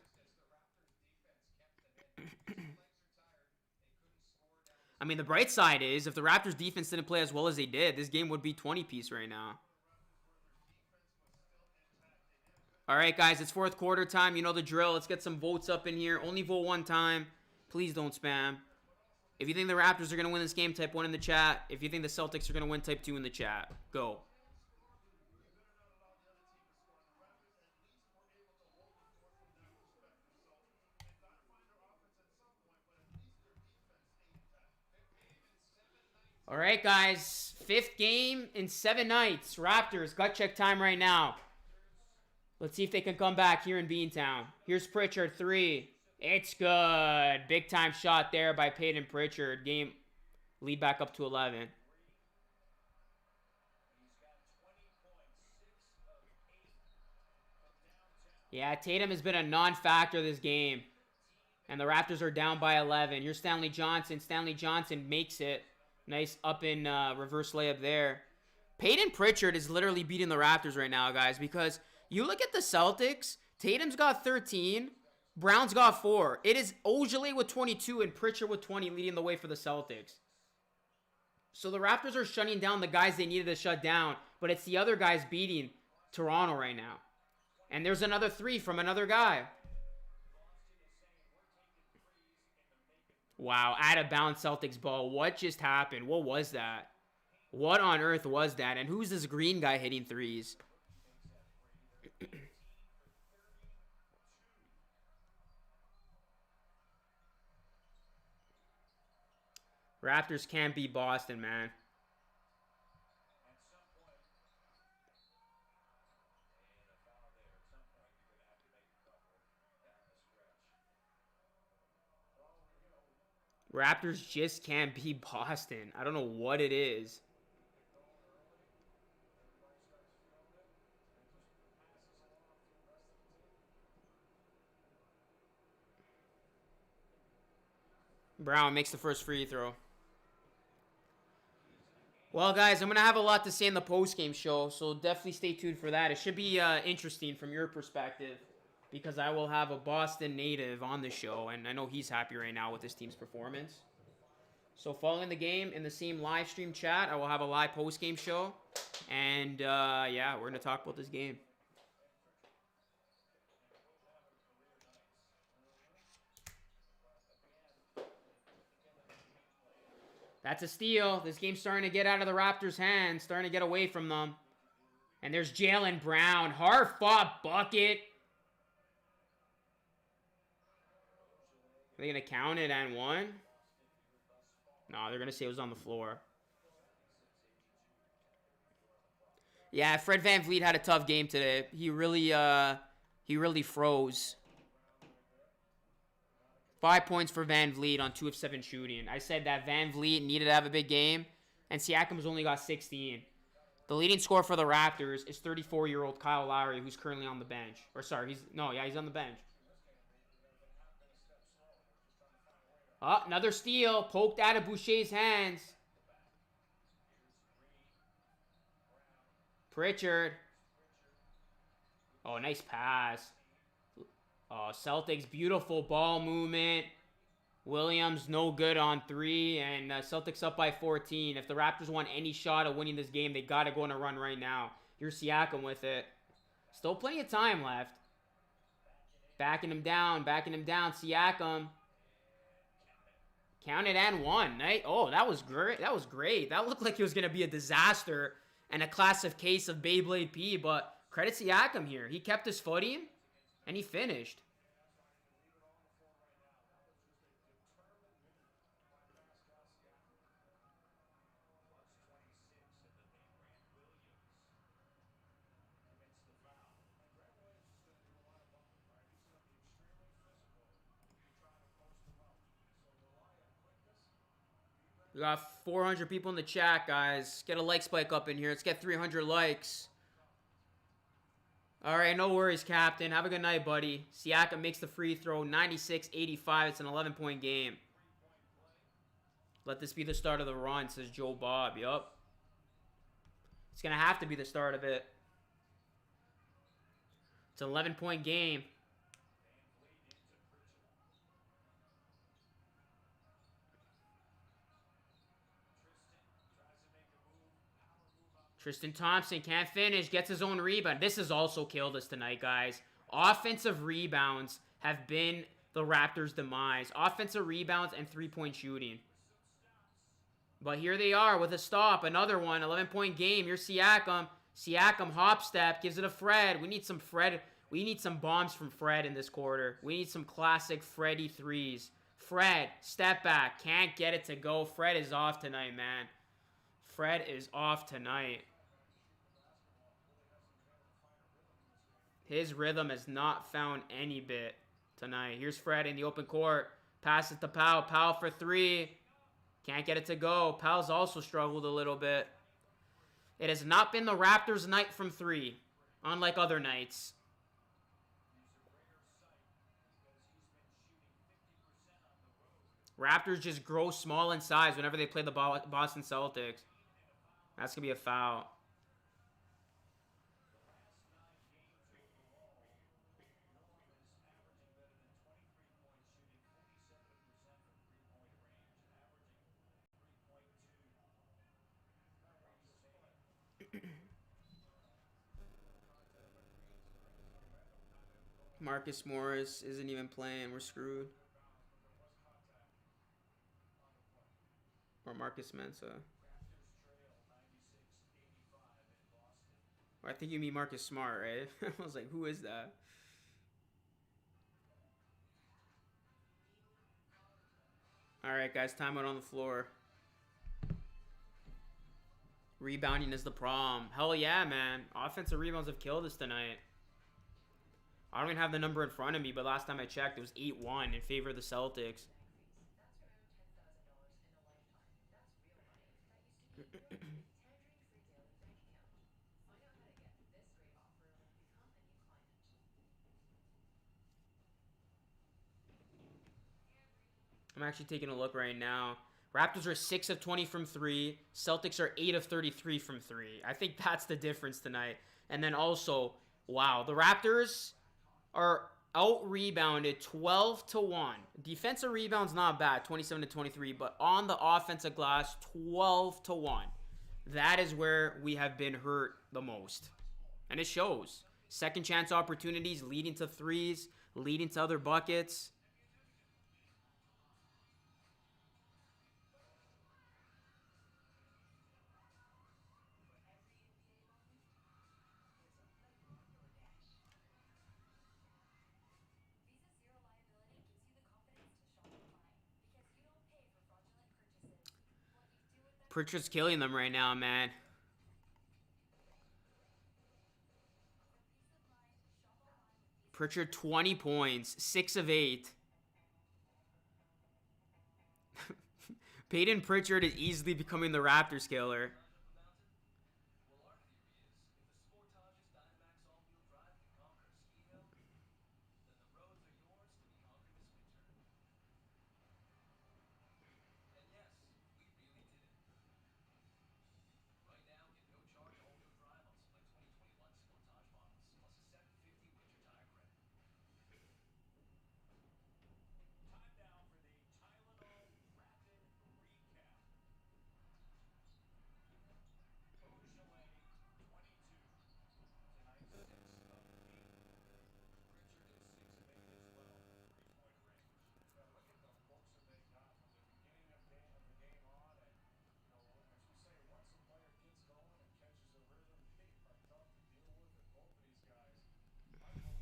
I mean, the bright side is, if the Raptors defense didn't play as well as they did, this game would be 20-piece right now. All right, guys, it's fourth quarter time. You know the drill. Let's get some votes up in here. Only vote one time. Please don't spam. If you think the Raptors are going to win this game, type 1 in the chat. If you think the Celtics are going to win, type 2 in the chat. Go. All right, guys. 5th game in 7 nights. Raptors, gut check time right now. Let's see if they can come back here in Beantown. Here's Pritchard, 3. It's good. Big time shot there by Peyton Pritchard. Game lead back up to 11. Yeah, Tatum has been a non-factor this game. And the Raptors are down by 11. Here's Stanley Johnson. Stanley Johnson makes it. Nice up in reverse layup there. Peyton Pritchard is literally beating the Raptors right now, guys, because you look at the Celtics. Tatum's got 13. Brown's got 4. It is Ogilvy with 22 and Pritchard with 20 leading the way for the Celtics. So the Raptors are shutting down the guys they needed to shut down, but it's the other guys beating Toronto right now. And there's another 3 from another guy. Wow, out of bounds Celtics ball. What just happened? What was that? What on earth was that? And who's this green guy hitting threes? Raptors can't beat Boston, man. Raptors just can't beat Boston. I don't know what it is. Brown makes the first free throw. Well, guys, I'm going to have a lot to say in the postgame show, so definitely stay tuned for that. It should be interesting from your perspective because I will have a Boston native on the show, and I know he's happy right now with his team's performance. So following the game in the same live stream chat, I will have a live postgame show, and yeah, we're going to talk about this game. That's a steal. This game's starting to get out of the Raptors' hands, starting to get away from them. And there's Jaylen Brown. Hard-fought bucket. Are they going to count it and one? No, they're going to say it was on the floor. Yeah, Fred VanVleet had a tough game today. He really froze. 5 points for VanVleet on 2 of 7 shooting. I said that VanVleet needed to have a big game, and Siakam's only got 16. The leading scorer for the Raptors is 34-year-old Kyle Lowry, who's currently on the bench. Or sorry, he's on the bench. Oh, another steal. Poked out of Boucher's hands. Pritchard. Oh, nice pass. Oh, Celtics, beautiful ball movement. Williams, no good on 3. And Celtics up by 14. If the Raptors want any shot of winning this game, they got to go on a run right now. Here's Siakam with it. Still plenty of time left. Backing him down. Siakam. Counted and one. Oh, that was great. That looked like it was going to be a disaster and a classic case of Beyblade P. But credit Siakam here. He kept his footing. And he finished. We got 400 people in the chat, guys. Get a like spike up in here. Let's get 300 likes. All right, no worries, Captain. Have a good night, buddy. Siakam makes the free throw, 96-85. It's an 11-point game. Let this be the start of the run, says Joe Bob. Yup. It's going to have to be the start of it. It's an 11-point game. Tristan Thompson can't finish, gets his own rebound. This has also killed us tonight, guys. Offensive rebounds have been the Raptors' demise. Offensive rebounds and three-point shooting. But here they are with a stop. Another one, 11-point game. Here's Siakam. Siakam hop step, gives it a Fred. We need some Fred. We need some bombs from Fred in this quarter. We need some classic Freddy threes. Fred, step back. Can't get it to go. Fred is off tonight, man. Fred is off tonight. His rhythm has not found any bit tonight. Here's Fred in the open court. Pass it to Powell. Powell for 3. Can't get it to go. Powell's also struggled a little bit. It has not been the Raptors' night from 3, unlike other nights. Raptors just grow small in size whenever they play the Boston Celtics. That's going to be a foul. Marcus Morris isn't even playing. We're screwed. Or Marcus Mensa. Or I think you mean Marcus Smart, right? I was like, who is that? All right, guys, timeout on the floor. Rebounding is the problem. Hell yeah, man. Offensive rebounds have killed us tonight. I don't even have the number in front of me, but last time I checked, it was 8-1 in favor of the Celtics. I'm actually taking a look right now. Raptors are 6 of 20 from 3. Celtics are 8 of 33 from 3. I think that's the difference tonight. And then also, wow, the Raptors are out-rebounded 12-1. Defensive rebound's not bad, 27-23, but on the offensive glass, 12-1. That is where we have been hurt the most. And it shows. Second chance opportunities leading to threes, leading to other buckets. Pritchard's killing them right now, man. Pritchard, 20 points, 6 of 8. Peyton Pritchard is easily becoming the Raptors killer.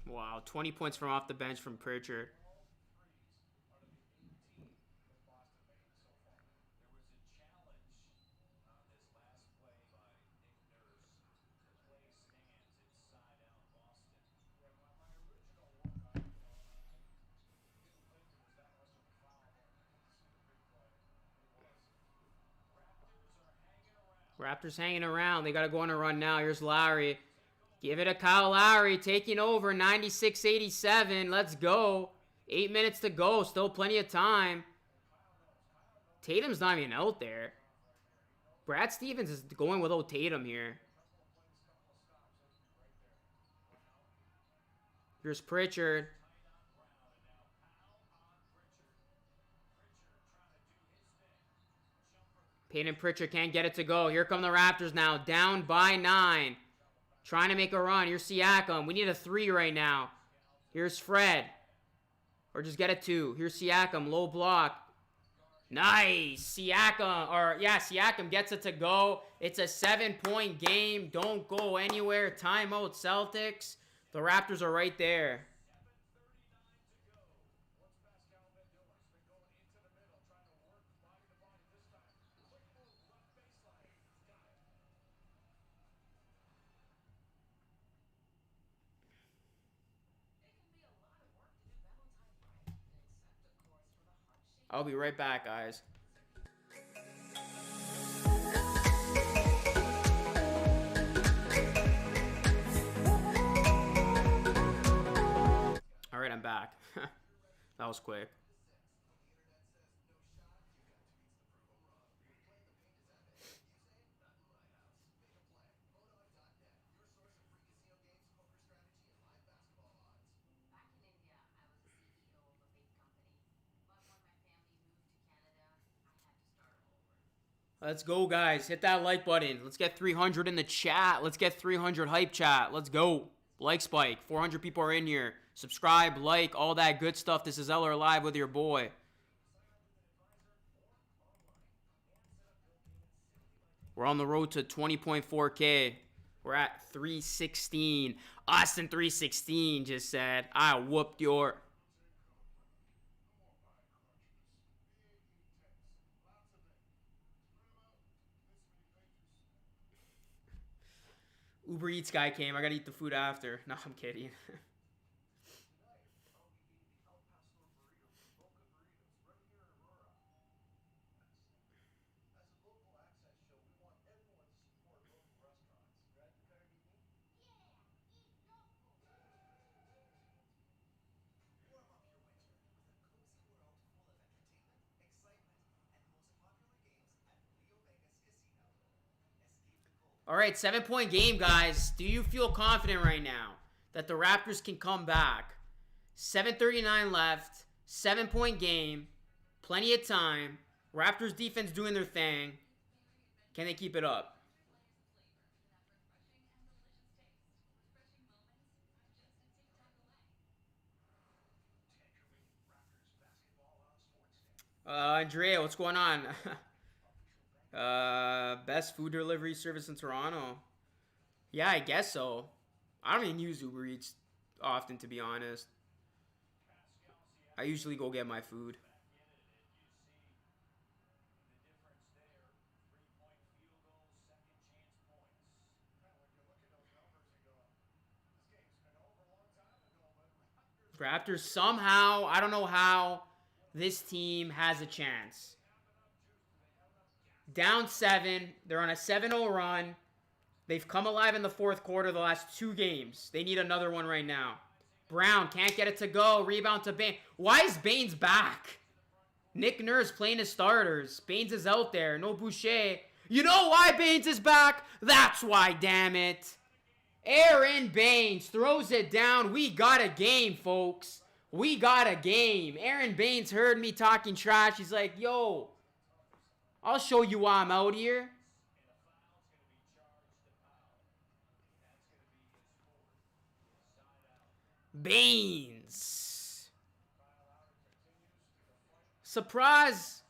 Wow, 20 points from off the bench from Pritchard. Raptors hanging around. They got to go on a run now. Here's Lowry. Give it to Kyle Lowry. Taking over. 96-87. Let's go. 8 minutes to go. Still plenty of time. Tatum's not even out there. Brad Stevens is going without Tatum here. Here's Pritchard. Peyton Pritchard can't get it to go. Here come the Raptors now. Down by 9. Trying to make a run. Here's Siakam. We need a 3 right now. Here's Fred. Or just get a 2. Here's Siakam. Low block. Nice. Siakam gets it to go. It's a 7-point game. Don't go anywhere. Timeout, Celtics. The Raptors are right there. I'll be right back, guys. All right, I'm back. That was quick. Let's go, guys. Hit that like button. Let's get 300 in the chat. Let's get 300 hype chat. Let's go. Like spike. 400 people are in here. Subscribe, like, all that good stuff. This is LR Live with your boy. We're on the road to 20.4K. We're at 316. Austin 316 just said, I whooped your... Uber Eats guy came. I gotta eat the food after. No, I'm kidding. All right, 7-point game, guys. Do you feel confident right now that the Raptors can come back? 7:39 left, 7-point game, plenty of time. Raptors defense doing their thing. Can they keep it up? Andrea, what's going on? Best food delivery service in Toronto. Yeah, I guess so. I don't even use Uber Eats often, to be honest. I usually go get my food. Raptors somehow, I don't know how, this team has a chance. Down 7. They're on a 7-0 run. They've come alive in the fourth quarter the last 2 games. They need another one right now. Brown can't get it to go. Rebound to Baines. Why is Baines back? Nick Nurse playing his starters. Baines is out there. No Boucher. You know why Baines is back? That's why, damn it. Aaron Baines throws it down. We got a game, folks. We got a game. Aaron Baines heard me talking trash. He's like, yo, I'll show you why I'm out here. Baines. Surprise.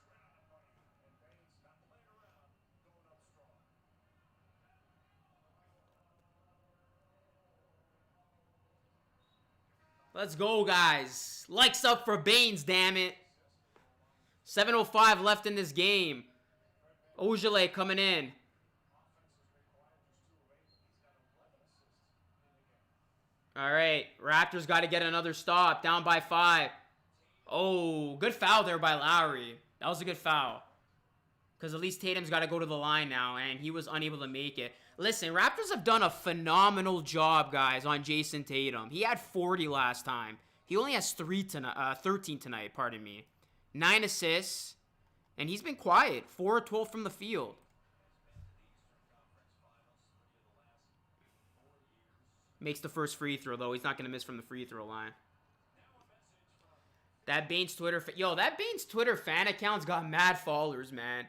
Let's go, guys. Likes up for Baines, damn it. 7:05 left in this game. Ojale coming in. All right, Raptors got to get another stop. Down by 5. Oh, good foul there by Lowry. That was a good foul. Because at least Tatum's got to go to the line now, and he was unable to make it. Listen, Raptors have done a phenomenal job, guys, on Jason Tatum. He had 40 last time. He only has 13 tonight, pardon me. 9 assists, and he's been quiet. 4-12 from the field. Makes the first free throw, though. He's not going to miss from the free throw line. That Baines Twitter... that Baines Twitter fan account's got mad followers, man.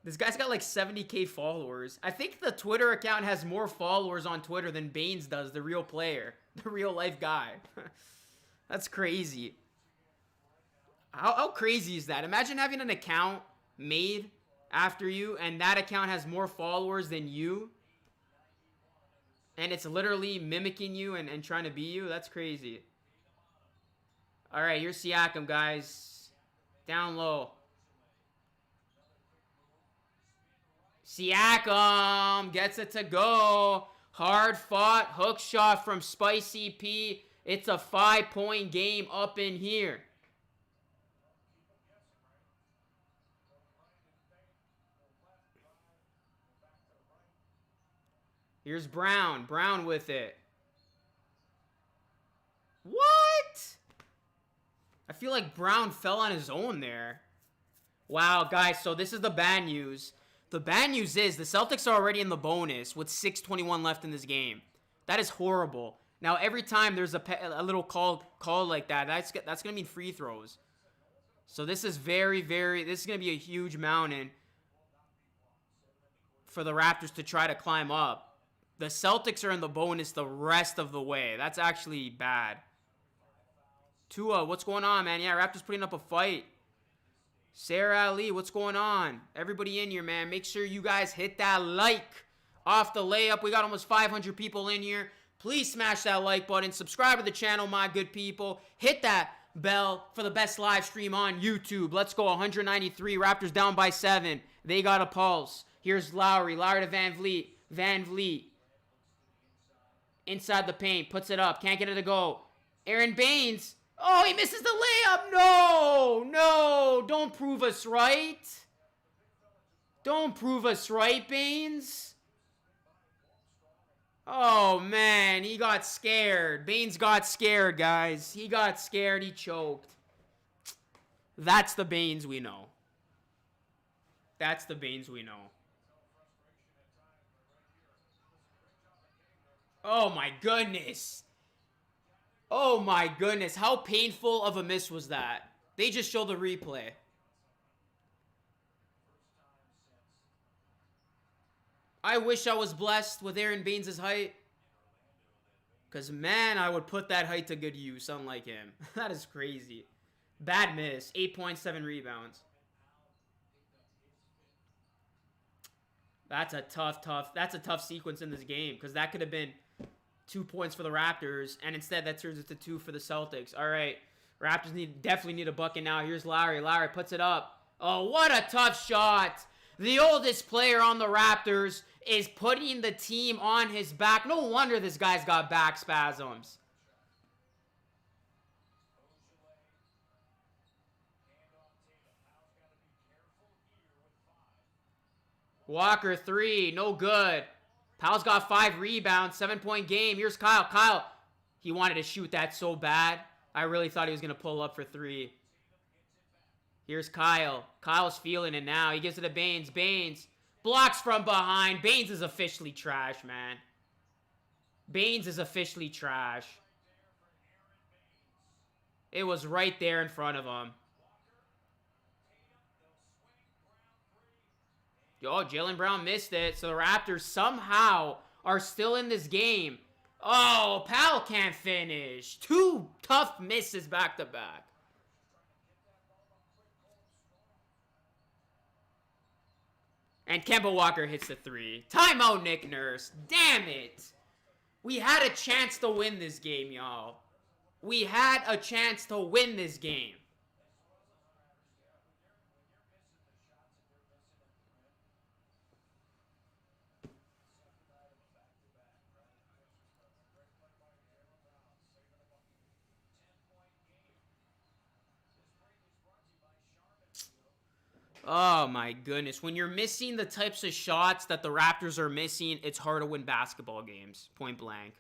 This guy's got like 70K followers. I think the Twitter account has more followers on Twitter than Baines does, the real player. The real life guy. That's crazy. How crazy is that? Imagine having an account made after you, and that account has more followers than you. And it's literally mimicking you and trying to be you. That's crazy. All right, here's Siakam, guys. Down low. Siakam gets it to go. Hard fought hook shot from Spicy P. It's a 5-point game up in here. Here's Brown. Brown with it. What? I feel like Brown fell on his own there. Wow, guys, so this is the bad news. The bad news is the Celtics are already in the bonus with 6:21 left in this game. That is horrible. Now, every time there's a little call like that, that's going to mean free throws. So this is this is going to be a huge mountain for the Raptors to try to climb up. The Celtics are in the bonus the rest of the way. That's actually bad. Tua, what's going on, man? Yeah, Raptors putting up a fight. Sarah Ali, what's going on? Everybody in here, man. Make sure you guys hit that like off the layup. We got almost 500 people in here. Please smash that like button. Subscribe to the channel, my good people. Hit that bell for the best live stream on YouTube. Let's go, 193. Raptors down by 7. They got a pulse. Here's Lowry. Lowry to Van Vliet. Van Vliet. Inside the paint. Puts it up. Can't get it to go. Aaron Baines. Oh, he misses the layup. No. Don't prove us right. Don't prove us right, Baines. Oh, man. He got scared. Baines got scared, guys. He got scared. He choked. That's the Baines we know. That's the Baines we know. Oh my goodness. Oh my goodness. How painful of a miss was that? They just showed the replay. I wish I was blessed with Aaron Baines' height. Because, man, I would put that height to good use, unlike him. That is crazy. Bad miss. 8.7 rebounds. That's a tough sequence in this game. Because that could have been 2 points for the Raptors. And instead, that turns into 2 for the Celtics. All right. Raptors definitely need a bucket now. Here's Lowry. Lowry puts it up. Oh, what a tough shot. The oldest player on the Raptors is putting the team on his back. No wonder this guy's got back spasms. Walker, 3. No good. Powell's got 5 rebounds. 7-point game. Here's Kyle. Kyle, he wanted to shoot that so bad. I really thought he was going to pull up for 3. Here's Kyle. Kyle's feeling it now. He gives it to Baines. Baines blocks from behind. Baines is officially trash, man. Baines is officially trash. It was right there in front of him. Yo, Jaylen Brown missed it. So the Raptors somehow are still in this game. Oh, Powell can't finish. 2 tough misses back to back. And Kemba Walker hits the 3. Timeout, Nick Nurse. Damn it. We had a chance to win this game, y'all. We had a chance to win this game. Oh my goodness. When you're missing the types of shots that the Raptors are missing, it's hard to win basketball games. Point blank.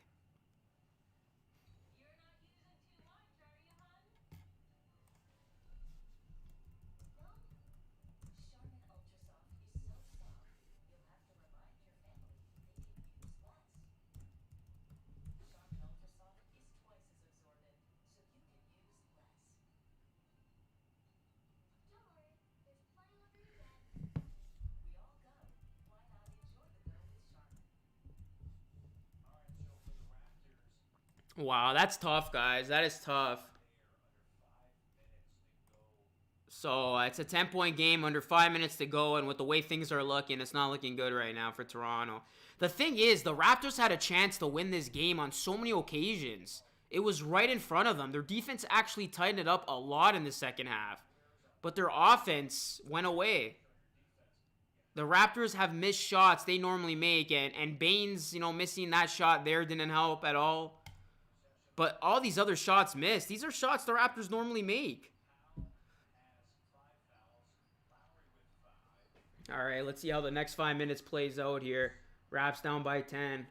Wow, that's tough, guys. That is tough. So, it's a 10-point game under 5 minutes to go, and with the way things are looking, it's not looking good right now for Toronto. The thing is, the Raptors had a chance to win this game on so many occasions. It was right in front of them. Their defense actually tightened it up a lot in the second half. But their offense went away. The Raptors have missed shots they normally make, and Baines, missing that shot there didn't help at all. But all these other shots missed. These are shots the Raptors normally make. All right, let's see how the next 5 minutes plays out here. Raps down by 10.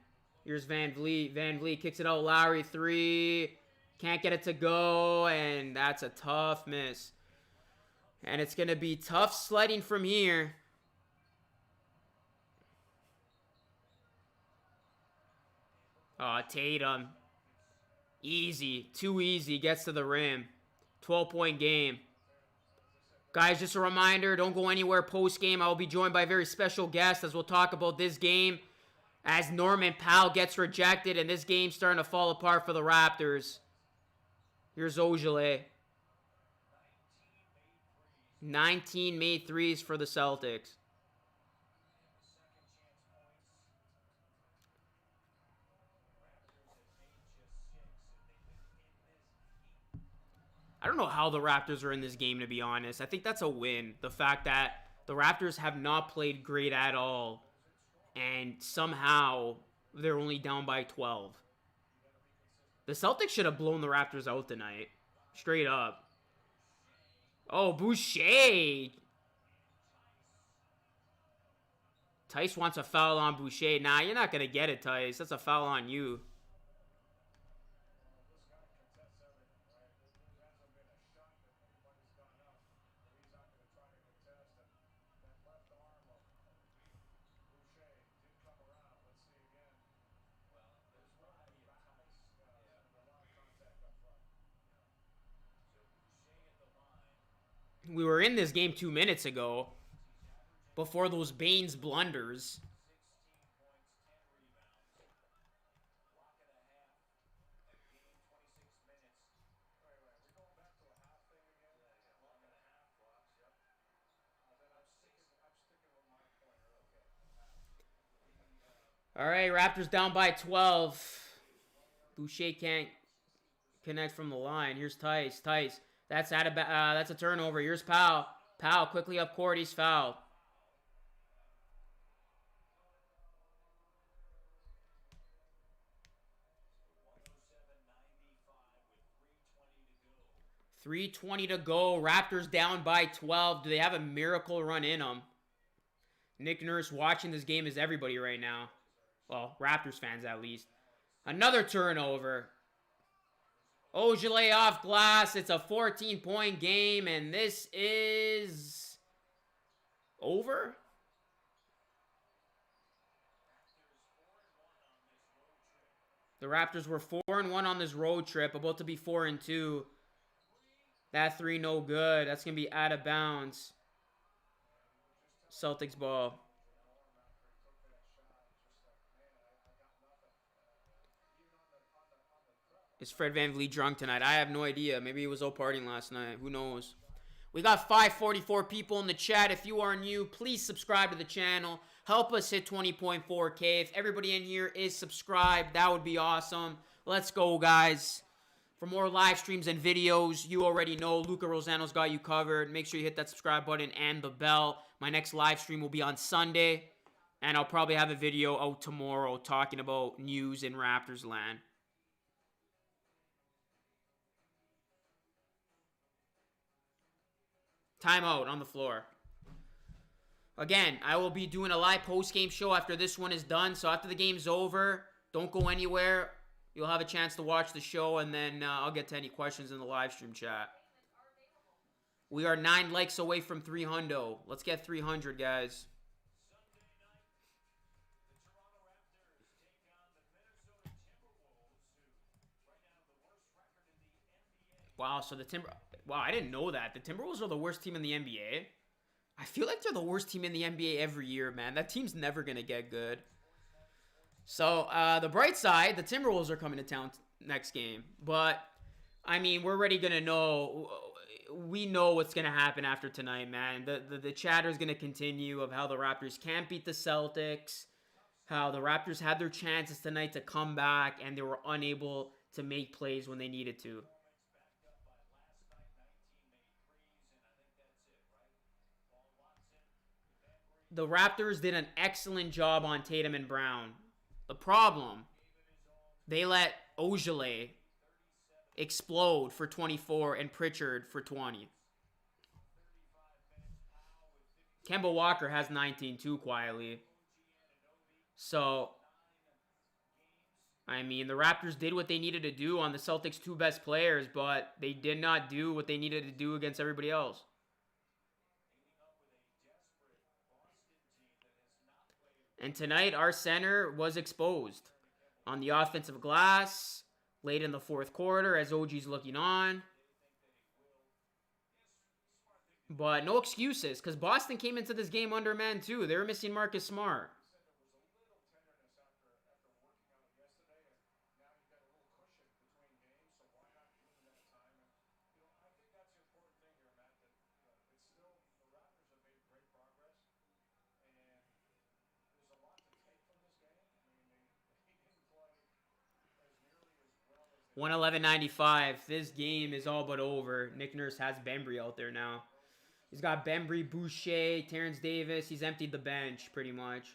Here's Van Vliet. Van Vliet kicks it out. Lowry, 3. Can't get it to go, and that's a tough miss. And it's going to be tough sledding from here. Oh, Tatum. Easy. Too easy. Gets to the rim. 12-point game. Guys, just a reminder, don't go anywhere post-game. I will be joined by a very special guest as we'll talk about this game as Norman Powell gets rejected and this game's starting to fall apart for the Raptors. Here's Ogilvy. 19 made threes for the Celtics. I don't know how the Raptors are in this game, to be honest. I think that's a win. The fact that the Raptors have not played great at all, and somehow they're only down by 12. The Celtics should have blown the Raptors out tonight. Straight up. Oh, Boucher. Tice wants a foul on Boucher. Nah, you're not going to get it, Tice. That's a foul on you. We were in this game 2 minutes ago before those Baines blunders. All right, Raptors down by 12. Boucher can't connect from the line. Here's Tice. Tice. That's a turnover. Here's Powell. Powell quickly up court. He's fouled. .320 to go. Raptors down by 12. Do they have a miracle run in them? Nick Nurse watching this game is everybody right now. Well, Raptors fans at least. Another turnover. Ogilvy off glass. It's a 14-point game, and this is over? The Raptors were 4-1 on this road trip, about to be 4-2. That 3 no good. That's going to be out of bounds. Celtics ball. Is Fred VanVleet drunk tonight? I have no idea. Maybe he was out partying last night. Who knows? We got 544 people in the chat. If you are new, please subscribe to the channel. Help us hit 20.4K. If everybody in here is subscribed, that would be awesome. Let's go, guys. For more live streams and videos, you already know Luca Rosano's got you covered. Make sure you hit that subscribe button and the bell. My next live stream will be on Sunday. And I'll probably have a video out tomorrow talking about news in Raptors land. Timeout on the floor. Again, I will be doing a live post-game show after this one is done. So after the game's over, don't go anywhere. You'll have a chance to watch the show, and then I'll get to any questions in the live stream chat. We are 9 likes away from 300. Let's get 300, guys. Wow, so wow, I didn't know that. The Timberwolves are the worst team in the NBA. I feel like they're the worst team in the NBA every year, man. That team's never going to get good. So, the bright side, the Timberwolves are coming to town next game. But, I mean, we're already going to know. We know what's going to happen after tonight, man. The chatter is going to continue of how the Raptors can't beat the Celtics. How the Raptors had their chances tonight to come back, and they were unable to make plays when they needed to. The Raptors did an excellent job on Tatum and Brown. The problem, they let Ogilvy explode for 24 and Pritchard for 20. Kemba Walker has 19 too, quietly. So, I mean, the Raptors did what they needed to do on the Celtics' 2 best players, but they did not do what they needed to do against everybody else. And tonight, our center was exposed on the offensive glass, late in the 4th quarter, as OG's looking on. But no excuses, because Boston came into this game undermanned too. They were missing Marcus Smart. $111.95. This game is all but over. Nick Nurse has Bembry out there now. He's got Bembry, Boucher, Terrence Davis. He's emptied the bench pretty much.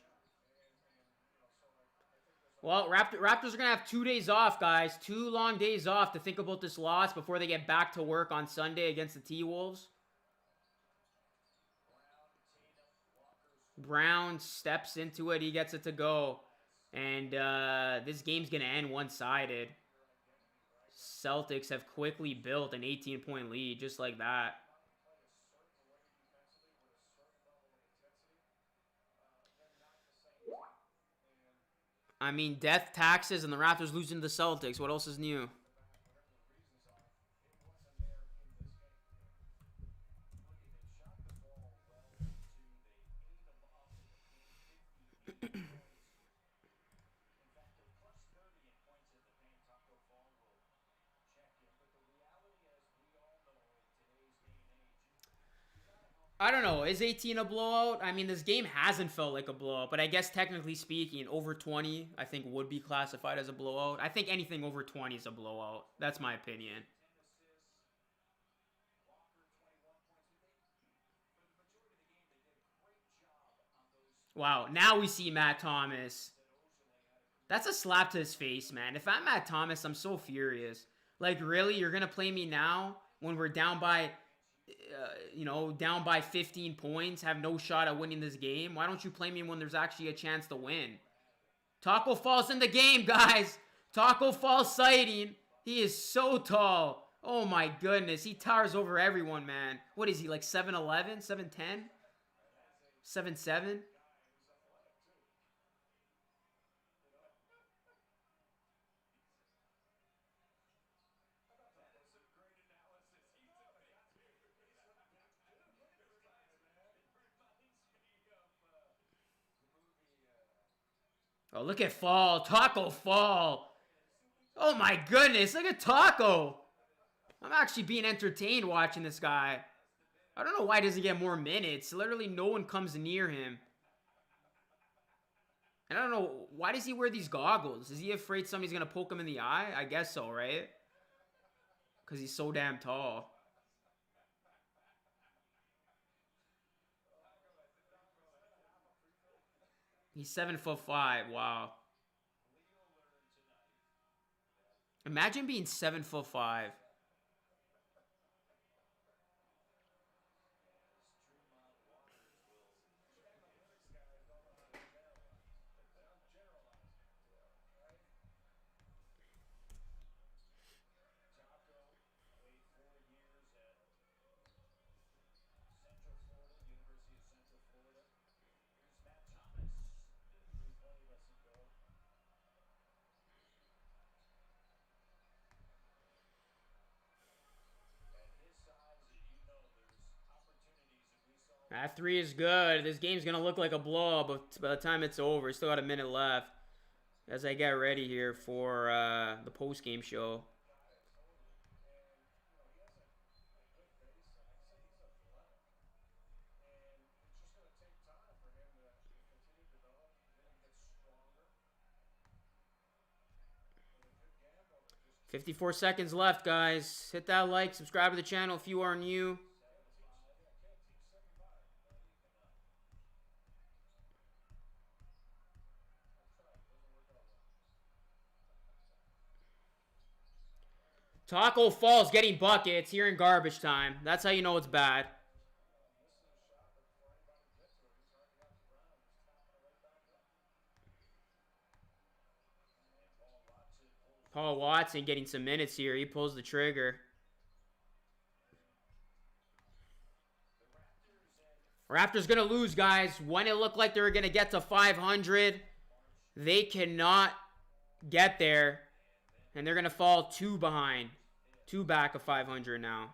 Well, Raptors are going to have 2 days off, guys. 2 long days off to think about this loss before they get back to work on Sunday against the T-Wolves. Brown steps into it. He gets it to go. And this game's going to end one-sided. Celtics have quickly built an 18-point lead just like that. I mean, death taxes and the Raptors losing to the Celtics. What else is new? I don't know. Is 18 a blowout? I mean, this game hasn't felt like a blowout, but I guess technically speaking, over 20, I think would be classified as a blowout. I think anything over 20 is a blowout. That's my opinion. Wow, now we see Matt Thomas. That's a slap to his face, man. If I'm Matt Thomas, I'm so furious. Like, really? You're going to play me now when we're down by... down by 15 points, have no shot at winning this game? Why don't you play me when there's actually a chance to win? Taco Fall's in the game, guys. Taco Fall sighting. He is so tall. Oh my goodness. He towers over everyone, man. What is he, like 7'11", 7'10"? 7'7"? Oh, look at Fall. Taco Fall. Oh, my goodness. Look at Taco. I'm actually being entertained watching this guy. I don't know why he doesn't get more minutes. Literally, no one comes near him. And I don't know, why does he wear these goggles? Is he afraid somebody's going to poke him in the eye? I guess so, right? Because he's so damn tall. He's 7'5". Wow. Imagine being 7'5". That three is good. This game's going to look like a blowout, but by the time it's over, still got a minute left as I get ready here for the post-game show. $54 seconds left, guys. Hit that like, subscribe to the channel if you are new. Taco Fall's getting buckets here in garbage time. That's how you know it's bad. Paul Watson getting some minutes here. He pulls the trigger. Raptors going to lose, guys. When it looked like they were going to get to 500, they cannot get there. And they're going to fall 2 behind. 2 back of 500 now.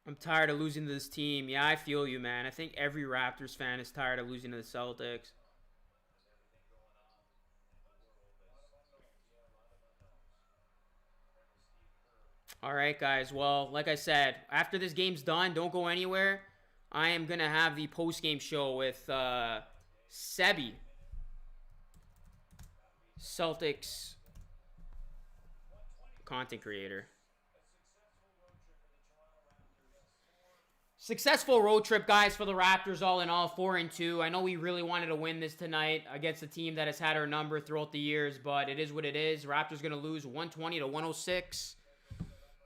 I'm tired of losing to this team. Yeah, I feel you, man. I think every Raptors fan is tired of losing to the Celtics. All right, guys. Well, like I said, after this game's done, don't go anywhere. I am going to have the post-game show with Sebi, Celtics content creator. Successful road trip, guys, for the Raptors all in all, 4-2. I know we really wanted to win this tonight against a team that has had our number throughout the years, but it is what it is. Raptors going to lose 120 to 106.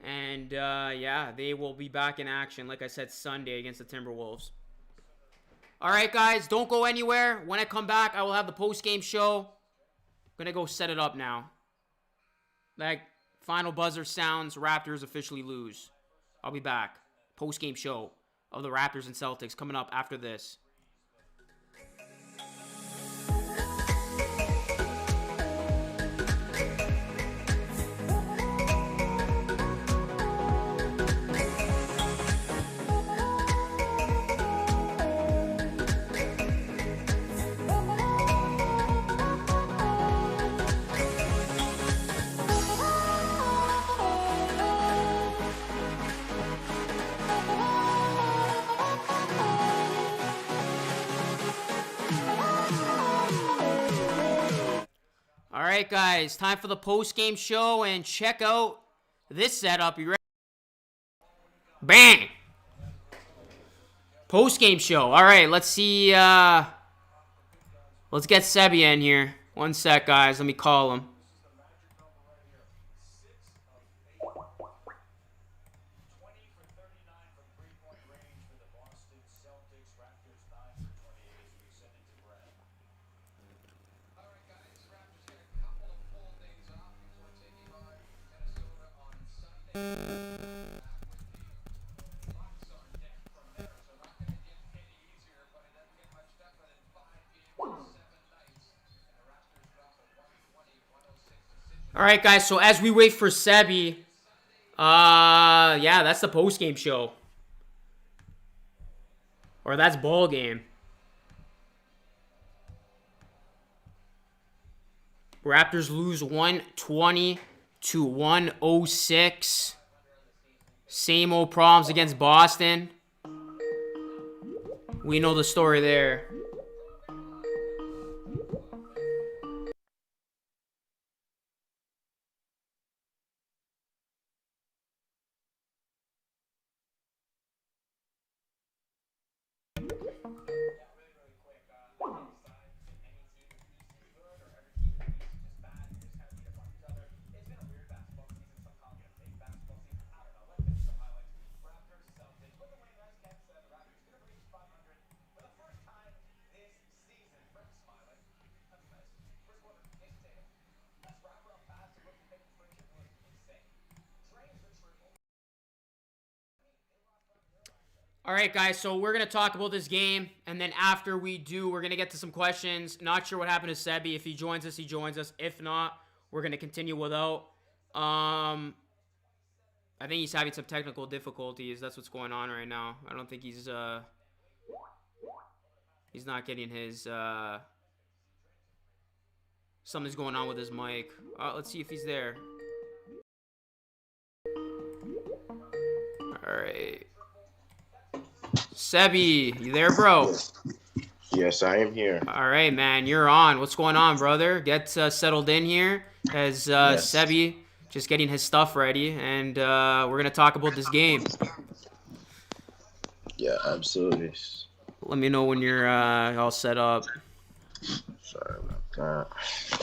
And, yeah, they will be back in action, like I said, Sunday against the Timberwolves. All right, guys, don't go anywhere. When I come back, I will have the post-game show. I'm going to go set it up now. Like, final buzzer sounds, Raptors officially lose. I'll be back. Post-game show of the Raptors and Celtics coming up after this. right, guys, time for the post-game show, and check out this setup. You ready? Bang! Post-game show. All right, let's see. Let's get Sebi in here. One sec, guys. Let me call him. All right, guys, so as we wait for Sebi, yeah, that's the post-game show. Or that's ball game. Raptors lose 120 to 106. Same old problems against Boston. We know the story there. All right, guys, so we're going to talk about this game, and then after we do, we're going to get to some questions. Not sure what happened to Sebi. If he joins us, he joins us. If not, we're going to continue without. I think he's having some technical difficulties. That's what's going on right now. I don't think he's not getting his, something's going on with his mic. Let's see if he's there. All right. Sebi, you there, bro? Yes, I am here. All right, man, you're on. What's going on, brother? Get settled in here as Yes. Sebi just getting his stuff ready, and we're going to talk about this game. Yeah, absolutely. Let me know when you're all set up. Sorry about that.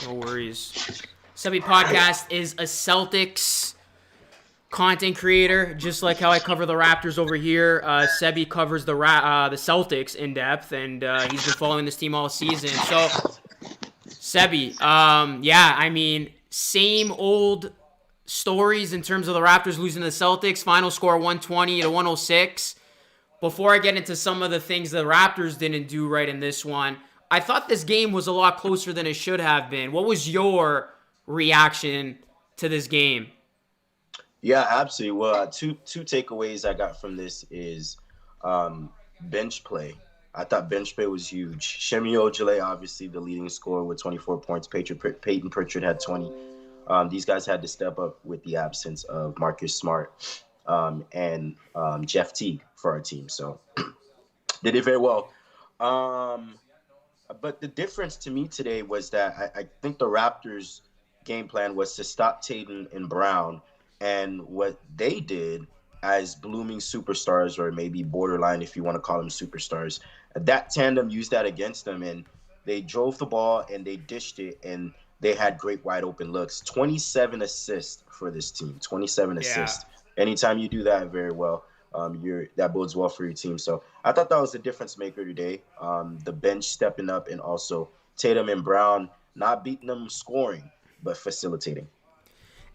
No worries. Sebi Podcast is a Celtics content creator, just like how I cover the Raptors over here. Sebi covers the Celtics in depth, and he's been following this team all season. So, Sebi, yeah, I mean, same old stories in terms of the Raptors losing to the Celtics. Final score 120 to 106. Before I get into some of the things the Raptors didn't do right in this one, I thought this game was a lot closer than it should have been. What was your reaction to this game? Yeah, absolutely. Well, two takeaways I got from this is bench play. I thought bench play was huge. Shemi Ojale, obviously the leading scorer with 24 points. Peyton Pritchard had 20. These guys had to step up with the absence of Marcus Smart and Jeff Teague for our team. So they did very well. But the difference to me today was that I think the Raptors' game plan was to stop Tatum and Brown. And what they did as blooming superstars, or maybe borderline if you want to call them superstars, that tandem used that against them, and they drove the ball and they dished it, and they had great wide open looks. 27 assists for this team. 27 assists. Anytime you do that very well, that bodes well for your team. So I thought that was a difference maker today. The bench stepping up, and also Tatum and Brown not beating them scoring, but facilitating.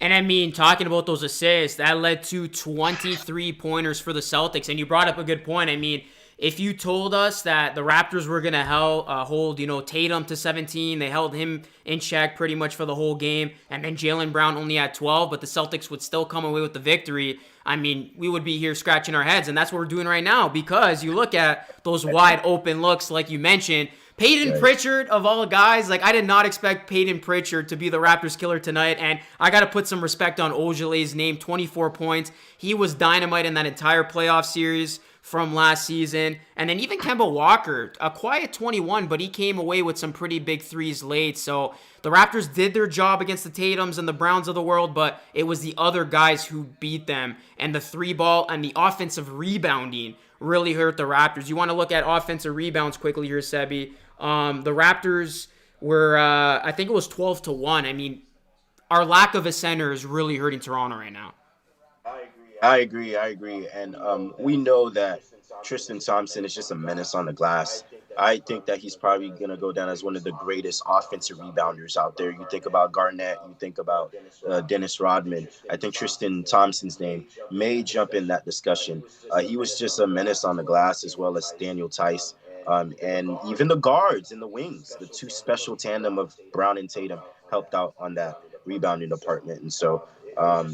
And I mean, talking about those assists, that led to 23 pointers for the Celtics. And you brought up a good point. I mean, if you told us that the Raptors were going to hold, Tatum to 17, they held him in check pretty much for the whole game, and then Jaylen Brown only had 12, but the Celtics would still come away with the victory, I mean, we would be here scratching our heads, and that's what we're doing right now, because you look at those wide open looks, like you mentioned. Peyton Pritchard, of all guys, I did not expect Peyton Pritchard to be the Raptors killer tonight, and I got to put some respect on Ojale's name, 24 points. He was dynamite in that entire playoff series. from last season. And then even Kemba Walker, a quiet 21, but he came away with some pretty big threes late. So the Raptors did their job against the Tatums and the Browns of the world, but it was the other guys who beat them. And the three ball and the offensive rebounding really hurt the Raptors. You want to look at offensive rebounds quickly here, Sebi. The Raptors were, I think it was 12-1. I mean, our lack of a center is really hurting Toronto right now. I agree. And we know that Tristan Thompson is just a menace on the glass. I think that he's probably going to go down as one of the greatest offensive rebounders out there. You think about Garnett, you think about Dennis Rodman. I think Tristan Thompson's name may jump in that discussion. He was just a menace on the glass, as well as Daniel Tice. And even the guards and the wings, the two special tandem of Brown and Tatum helped out on that rebounding department. And so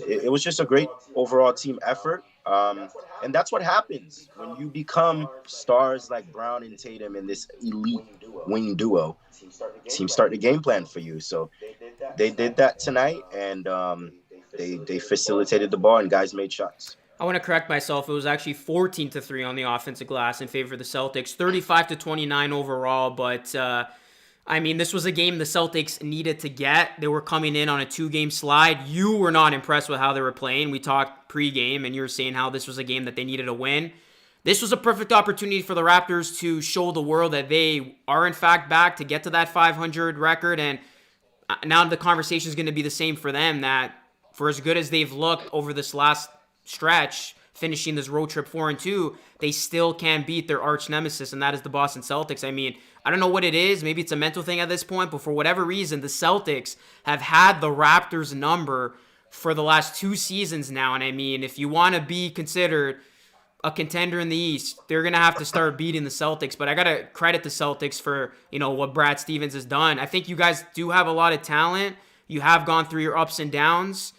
it was just a great overall team effort. And that's what happens when you become stars like Brown and Tatum in this elite wing duo. Teams start to game plan for you. So they did that tonight, and they facilitated the ball, and guys made shots. I want to correct myself. It was actually 14-3 on the offensive glass in favor of the Celtics, 35-29 overall. But I mean, this was a game the Celtics needed to get. They were coming in on a 2-game slide. You were not impressed with how they were playing. We talked pregame, and you were saying how this was a game that they needed to win. This was a perfect opportunity for the Raptors to show the world that they are, in fact, back to get to that 500 record. And now the conversation is going to be the same for them, that for as good as they've looked over this last stretch, finishing this road trip 4-2, they still can't beat their arch nemesis, and that is the Boston Celtics. I mean, I don't know what it is. Maybe it's a mental thing at this point, but for whatever reason, the Celtics have had the Raptors' number for the last 2 seasons now. And I mean, if you want to be considered a contender in the East, they're going to have to start beating the Celtics. But I got to credit the Celtics for, what Brad Stevens has done. I think you guys do have a lot of talent. You have gone through your ups and downs.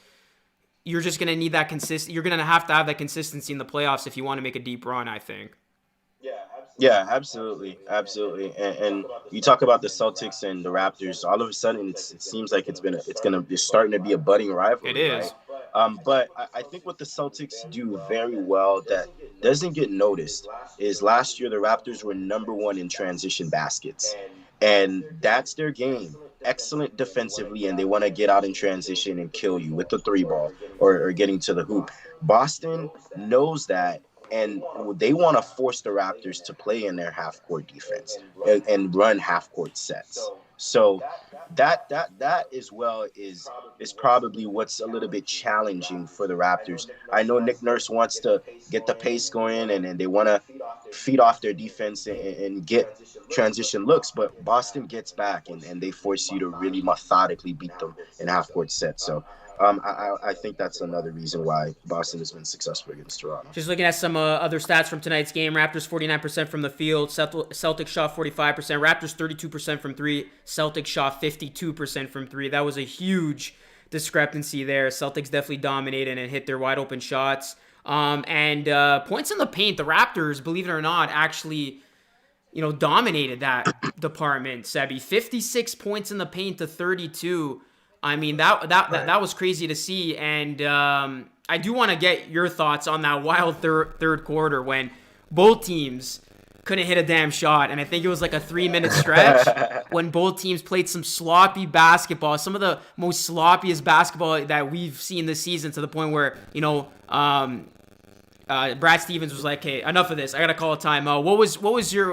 You're just going to need that you're going to have that consistency in the playoffs if you want to make a deep run, I think. Yeah, absolutely. And you talk about the Celtics and the Raptors. All of a sudden, it seems like it's starting to be a budding rivalry. It is. Right? But I think what the Celtics do very well that doesn't get noticed is last year the Raptors were number 1 in transition baskets, and that's their game. Excellent defensively, and they want to get out in transition and kill you with the 3-ball or getting to the hoop. Boston knows that, and they want to force the Raptors to play in their half-court defense and run half-court sets. So that as well is probably what's a little bit challenging for the Raptors. I know Nick Nurse wants to get the pace going, and they want to feed off their defense and get transition looks, but Boston gets back and they force you to really methodically beat them in half-court sets. So I think that's another reason why Boston has been successful against Toronto. Just looking at some other stats from tonight's game, Raptors 49% from the field, Celtics shot 45%, Raptors 32% from 3, Celtics shot 52% from 3. That was a huge discrepancy there. Celtics definitely dominated and hit their wide open shots. And points in the paint, the Raptors, believe it or not, actually dominated that department, Sebi. 56 points in the paint to 32. I mean, that was crazy to see. And I do want to get your thoughts on that wild third quarter when both teams couldn't hit a damn shot. And I think it was like a 3-minute stretch when both teams played some sloppy basketball, some of the most sloppiest basketball that we've seen this season, to the point where, Brad Stevens was like, "Hey, enough of this. I gotta call a timeout." What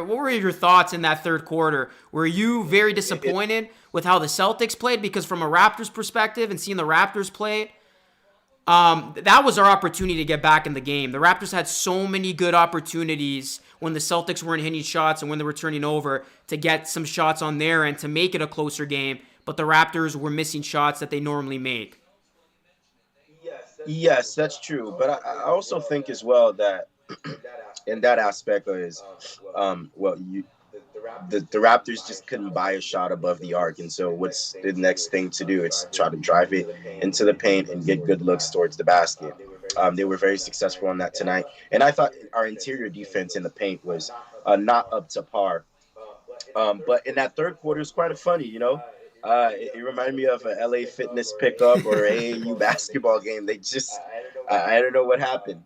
were your thoughts in that third quarter? Were you very disappointed with how the Celtics played? Because from a Raptors perspective and seeing the Raptors play, that was our opportunity to get back in the game. The Raptors had so many good opportunities when the Celtics weren't hitting shots and when they were turning over to get some shots on their end to make it a closer game. But the Raptors were missing shots that they normally make. Yes, that's true. But I also think as well that in that aspect is, the Raptors just couldn't buy a shot above the arc. And so what's the next thing to do? It's try to drive it into the paint and get good looks towards the basket. They were very successful on that tonight. And I thought our interior defense in the paint was not up to par. But in that third quarter, it's quite funny, It reminded me of an LA Fitness pickup or AAU basketball game. They just, I don't know what happened.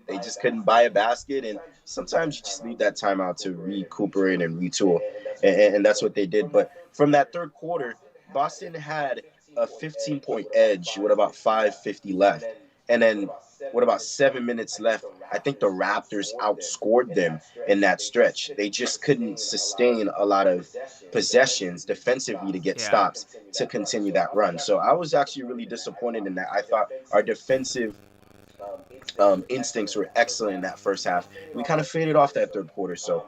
They just couldn't buy a basket, and sometimes you just need that timeout to recuperate and retool, and that's what they did. But from that third quarter, Boston had a 15-point edge with about 5:50 left, and then with about 7 minutes left, I think the Raptors outscored them in that stretch. They just couldn't sustain a lot of possessions defensively to get stops to continue that run. So I was actually really disappointed in that. I thought our defensive instincts were excellent in that first half. We kind of faded off that third quarter. So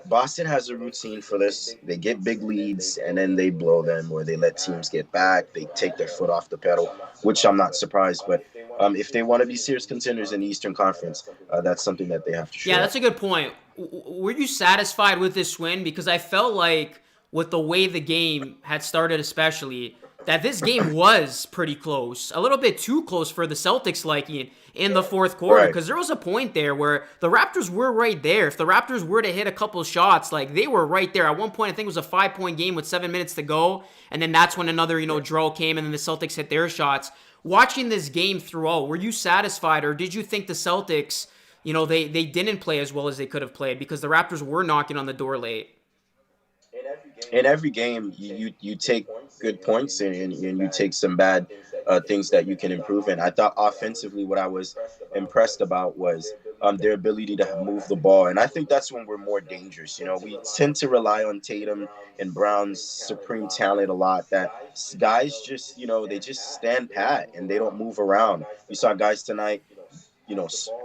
Boston has a routine for this. They get big leads and then they blow them, or they let teams get back. They take their foot off the pedal, which I'm not surprised. But if they want to be serious contenders in the Eastern Conference, that's something that they have to show. Yeah, that's a good point. Were you satisfied with this win? Because I felt like with the way the game had started, especially, that this game was pretty close. A little bit too close for the Celtics liking in the fourth quarter, because there was a point there where the Raptors were right there. If the Raptors were to hit a couple shots, like, they were right there. At one point, I think it was a 5-point game with 7 minutes to go, and then that's when another, draw came, and then the Celtics hit their shots. Watching this game throughout, were you satisfied, or did you think the Celtics, they didn't play as well as they could have played because the Raptors were knocking on the door late? In every game, you take good points and you take some bad things that you can improve in. I thought offensively what I was impressed about was their ability to move the ball. And I think that's when we're more dangerous. We tend to rely on Tatum and Brown's supreme talent a lot, that guys just, they just stand pat and they don't move around. You saw guys tonight,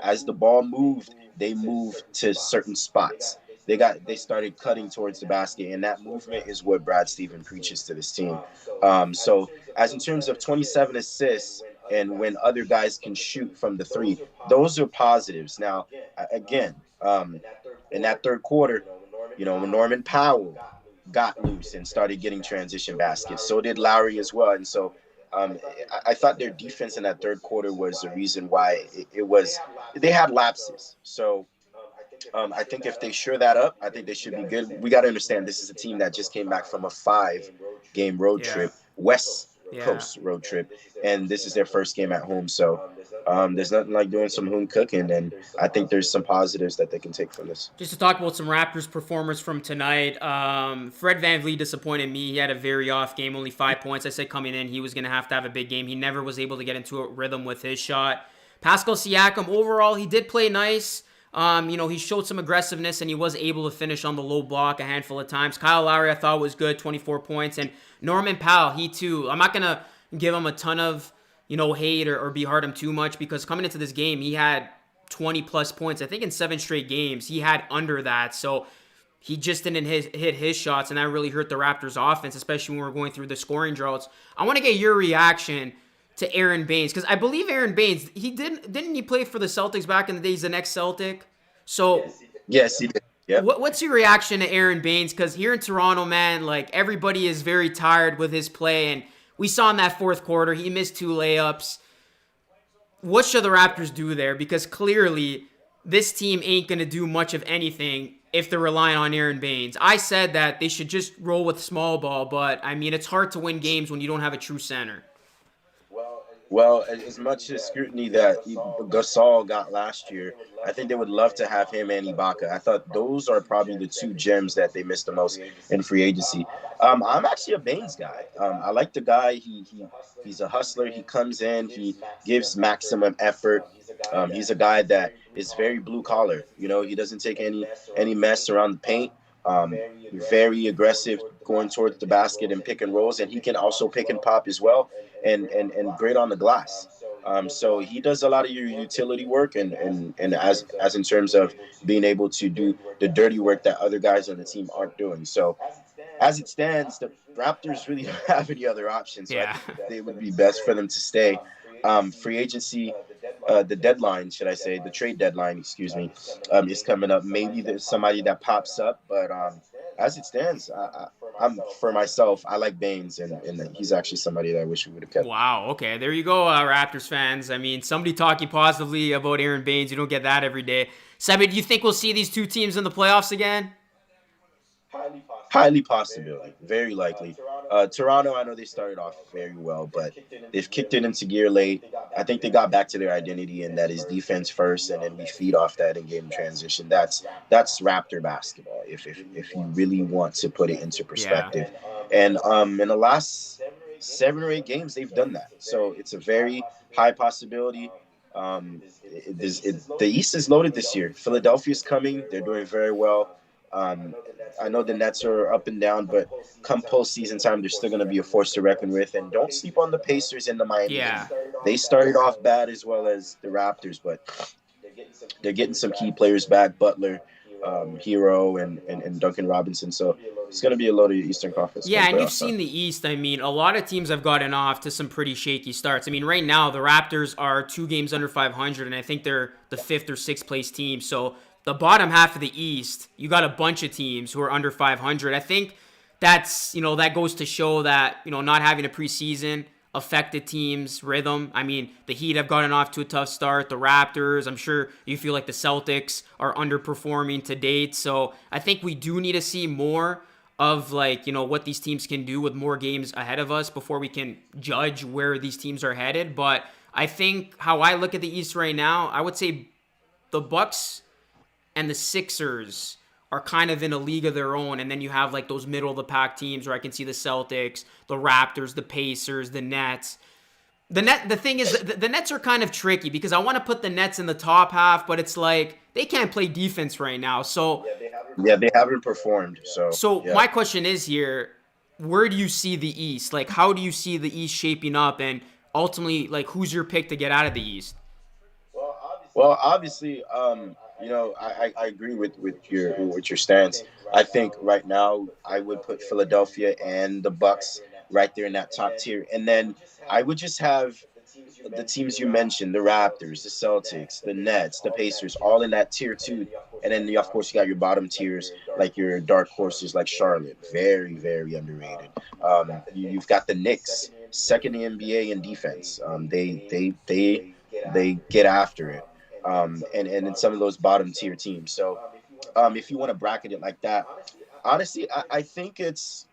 as the ball moved, they moved to certain spots. They started cutting towards the basket, and that movement is what Brad Stevens preaches to this team. So as in terms of 27 assists and when other guys can shoot from the three, those are positives. Now, again, in that third quarter, Norman Powell got loose and started getting transition baskets. So did Lowry as well. And so I thought their defense in that third quarter was the reason why they had lapses. So I think if they shore that up, I think they should be good. We got to understand this is a team that just came back from a 5-game road trip, West Coast road trip, and this is their first game at home. So there's nothing like doing some home cooking, and I think there's some positives that they can take from this. Just to talk about some Raptors performers from tonight, Fred VanVleet disappointed me. He had a very off game, only 5 points. I said coming in he was going to have a big game. He never was able to get into a rhythm with his shot. Pascal Siakam, overall, he did play nice. He showed some aggressiveness and he was able to finish on the low block a handful of times. Kyle Lowry, I thought, was good, 24 points. And Norman Powell, he too, I'm not going to give him a ton of, hate or be hard on him too much, because coming into this game, he had 20 plus points. I think in 7 straight games, he had under that. So he just didn't hit his shots, and that really hurt the Raptors offense, especially when we're going through the scoring droughts. I want to get your reaction to Aaron Baines, because I believe Aaron Baines, didn't he play for the Celtics back in the days, the next Celtic? So yes, he did. Yep. What's your reaction to Aaron Baines? Because here in Toronto, man, like, everybody is very tired with his play, and we saw in that fourth quarter he missed 2 layups. What should the Raptors do there? Because clearly this team ain't gonna do much of anything if they're relying on Aaron Baines. I said that they should just roll with small ball, but I mean, it's hard to win games when you don't have a true center. Well, as much as scrutiny that Gasol got last year, I think they would love to have him and Ibaka. I thought those are probably the 2 gems that they missed the most in free agency. I'm actually a Baines guy. I like the guy. He's a hustler. He comes in. He gives maximum effort. He's a guy that is very blue collar. He doesn't take any mess around the paint. Very aggressive going towards the basket and pick and rolls, and he can also pick and pop as well, and great on the glass. So he does a lot of your utility work and as in terms of being able to do the dirty work that other guys on the team aren't doing. So as it stands, the Raptors really don't have any other options. So I think it would be best for them to stay. Free agency, the deadline, should I say, the trade deadline, is coming up. Maybe there's somebody that pops up, but as it stands, I'm for myself, I like Baines, and he's actually somebody that I wish we would have kept. Wow, okay, there you go, Raptors fans. I mean, somebody talking positively about Aaron Baines, you don't get that every day. Sebi, do you think we'll see these 2 teams in the playoffs again? Highly possibility, very likely. Toronto, I know they started off very well, but they've kicked it into gear late. I think they got back to their identity, and that is defense first, and then we feed off that in game transition. That's Raptor basketball, if you really want to put it into Yeah. perspective. And in the last 7 or 8 games, they've done that. So it's a very high possibility. The East is loaded this year. Philadelphia's coming; they're doing very well. Um, I know the Nets are up and down, but come postseason time, they're still going to be a force to reckon with. And don't sleep on the Pacers and the Miami Yeah. Heat. They started off bad as well as the Raptors, but they're getting some key players back, Butler, Hero, and Duncan Robinson. So it's going to be a loaded Eastern Conference. Yeah, and you've seen the East. I mean, a lot of teams have gotten off to some pretty shaky starts. I mean, right now, the Raptors are 2 games under 500, and I think they're the 5th or 6th place team. So the bottom half of the East, you got a bunch of teams who are under 500. I think that's, that goes to show that, not having a preseason affected teams' rhythm. I mean, the Heat have gotten off to a tough start. The Raptors, I'm sure you feel like the Celtics are underperforming to date. So I think we do need to see more of what these teams can do with more games ahead of us before we can judge where these teams are headed. But I think how I look at the East right now, I would say the Bucks and the Sixers are kind of in a league of their own. And then you have those middle of the pack teams where I can see the Celtics, the Raptors, the Pacers, the Nets. The thing is, the Nets are kind of tricky because I want to put the Nets in the top half, but it's they can't play defense right now. So they haven't performed. So my question is here, where do you see the East? How do you see the East shaping up? And ultimately, who's your pick to get out of the East? Well, obviously, I agree with your stance. I think right now I would put Philadelphia and the Bucks right there in that top tier, and then I would just have the teams you mentioned, the Raptors, the Celtics, the Nets, the Pacers, all in that tier 2. And then, of course, you got your bottom tiers, like your dark horses like Charlotte. Very, very underrated. You've got the Knicks, second in the NBA in defense. They get after it. And in some of those bottom tier teams. So if you want to bracket it like that, honestly, I think it's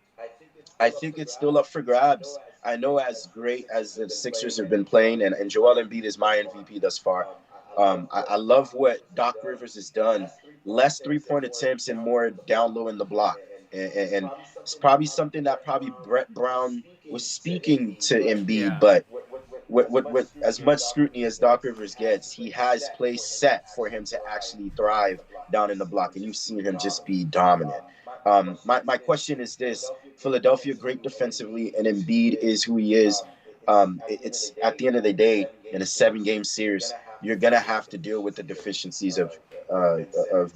still up for grabs. I know as great as the Sixers have been playing, and Joel Embiid is my MVP thus far. I love what Doc Rivers has done. Less 3-point attempts and more down low in the block. And it's probably something that Brett Brown was speaking to Embiid, but with as much scrutiny as Doc Rivers gets, he has plays set for him to actually thrive down in the block, and you've seen him just be dominant. My question is this: Philadelphia great defensively, and Embiid is who he is. It's at the end of the day, in a 7-game series, you're gonna have to deal with the deficiencies of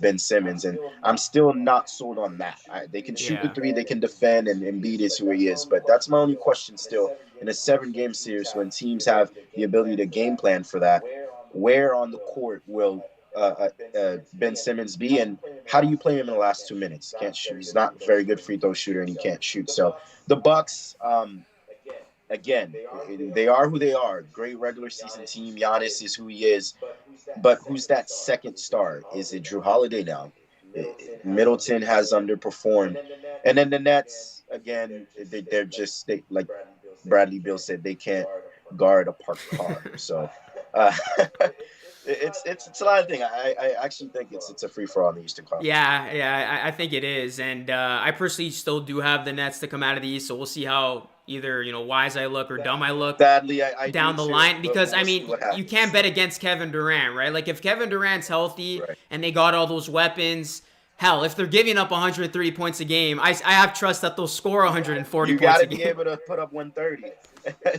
Ben Simmons, and I'm still not sold on that. They can shoot the 3, they can defend, and Embiid is who he is. But that's my only question still. In a 7-game series, when teams have the ability to game plan for that, where on the court will Ben Simmons be, and how do you play him in the last 2 minutes? Can't shoot. He's not a very good free throw shooter, and he can't shoot. So the Bucks, again, they are who they are. Great regular season team. Giannis is who he is. But who's that second star? Is it Drew Holiday now? Middleton has underperformed. And then the Nets, again, they're just like Bradley Beal said, they can't guard a parked car. So it's a lot of things. I actually think it's a free for all in the Eastern Conference. Yeah, I think it is, and I personally still do have the Nets to come out of the East. So we'll see how either wise I look or dumb I look. Sadly, I down the too, line because we'll you can't bet against Kevin Durant, right? If Kevin Durant's healthy and they got all those weapons. Hell, if they're giving up 130 points a game, I have trust that they'll score 140 points a game. You got to be able to put up 130.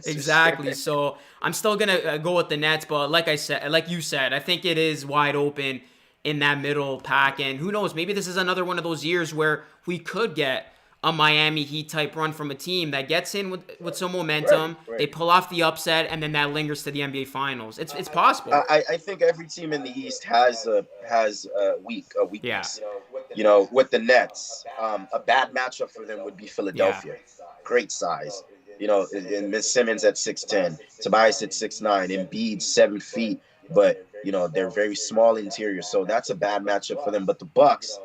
Exactly. So I'm still gonna go with the Nets, but like you said, I think it is wide open in that middle pack, and who knows? Maybe this is another one of those years where we could get a Miami Heat type run from a team that gets in with some momentum. Right. They pull off the upset, and then that lingers to the NBA Finals. It's possible. I think every team in the East has a weakness. Yeah. With the Nets, a bad matchup for them would be Philadelphia. Yeah. Great size. And Simmons at 6'10", Tobias at 6'9", Embiid 7 feet, but they're very small interior, so that's a bad matchup for them. But the Bucks,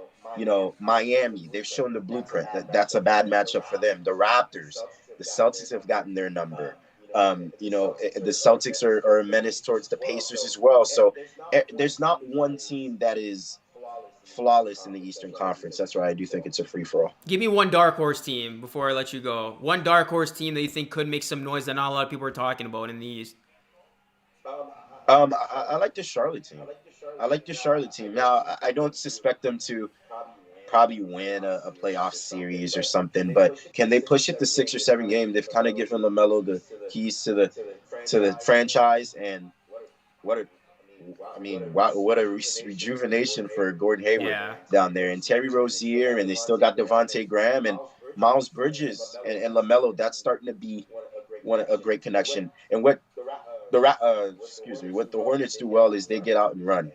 Miami, they've shown the blueprint that's a bad matchup for them. The Raptors, the Celtics have gotten their number. The Celtics are a menace towards the Pacers as well. So there's not one team that is flawless in the Eastern Conference. That's why I do think it's a free-for-all. Give me one dark horse team before I let you go. One dark horse team that you think could make some noise that not a lot of people are talking about in the East. I like the Charlotte team. Now, I don't suspect them to probably win a playoff series or something, but can they push it to 6 or 7 games? They've kind of given LaMelo the keys to the franchise, and what a rejuvenation for Gordon Hayward down there, and Terry Rozier, and they still got Devontae Graham and Miles Bridges and LaMelo. That's starting to be a great connection. And what the Hornets do well is they get out and run,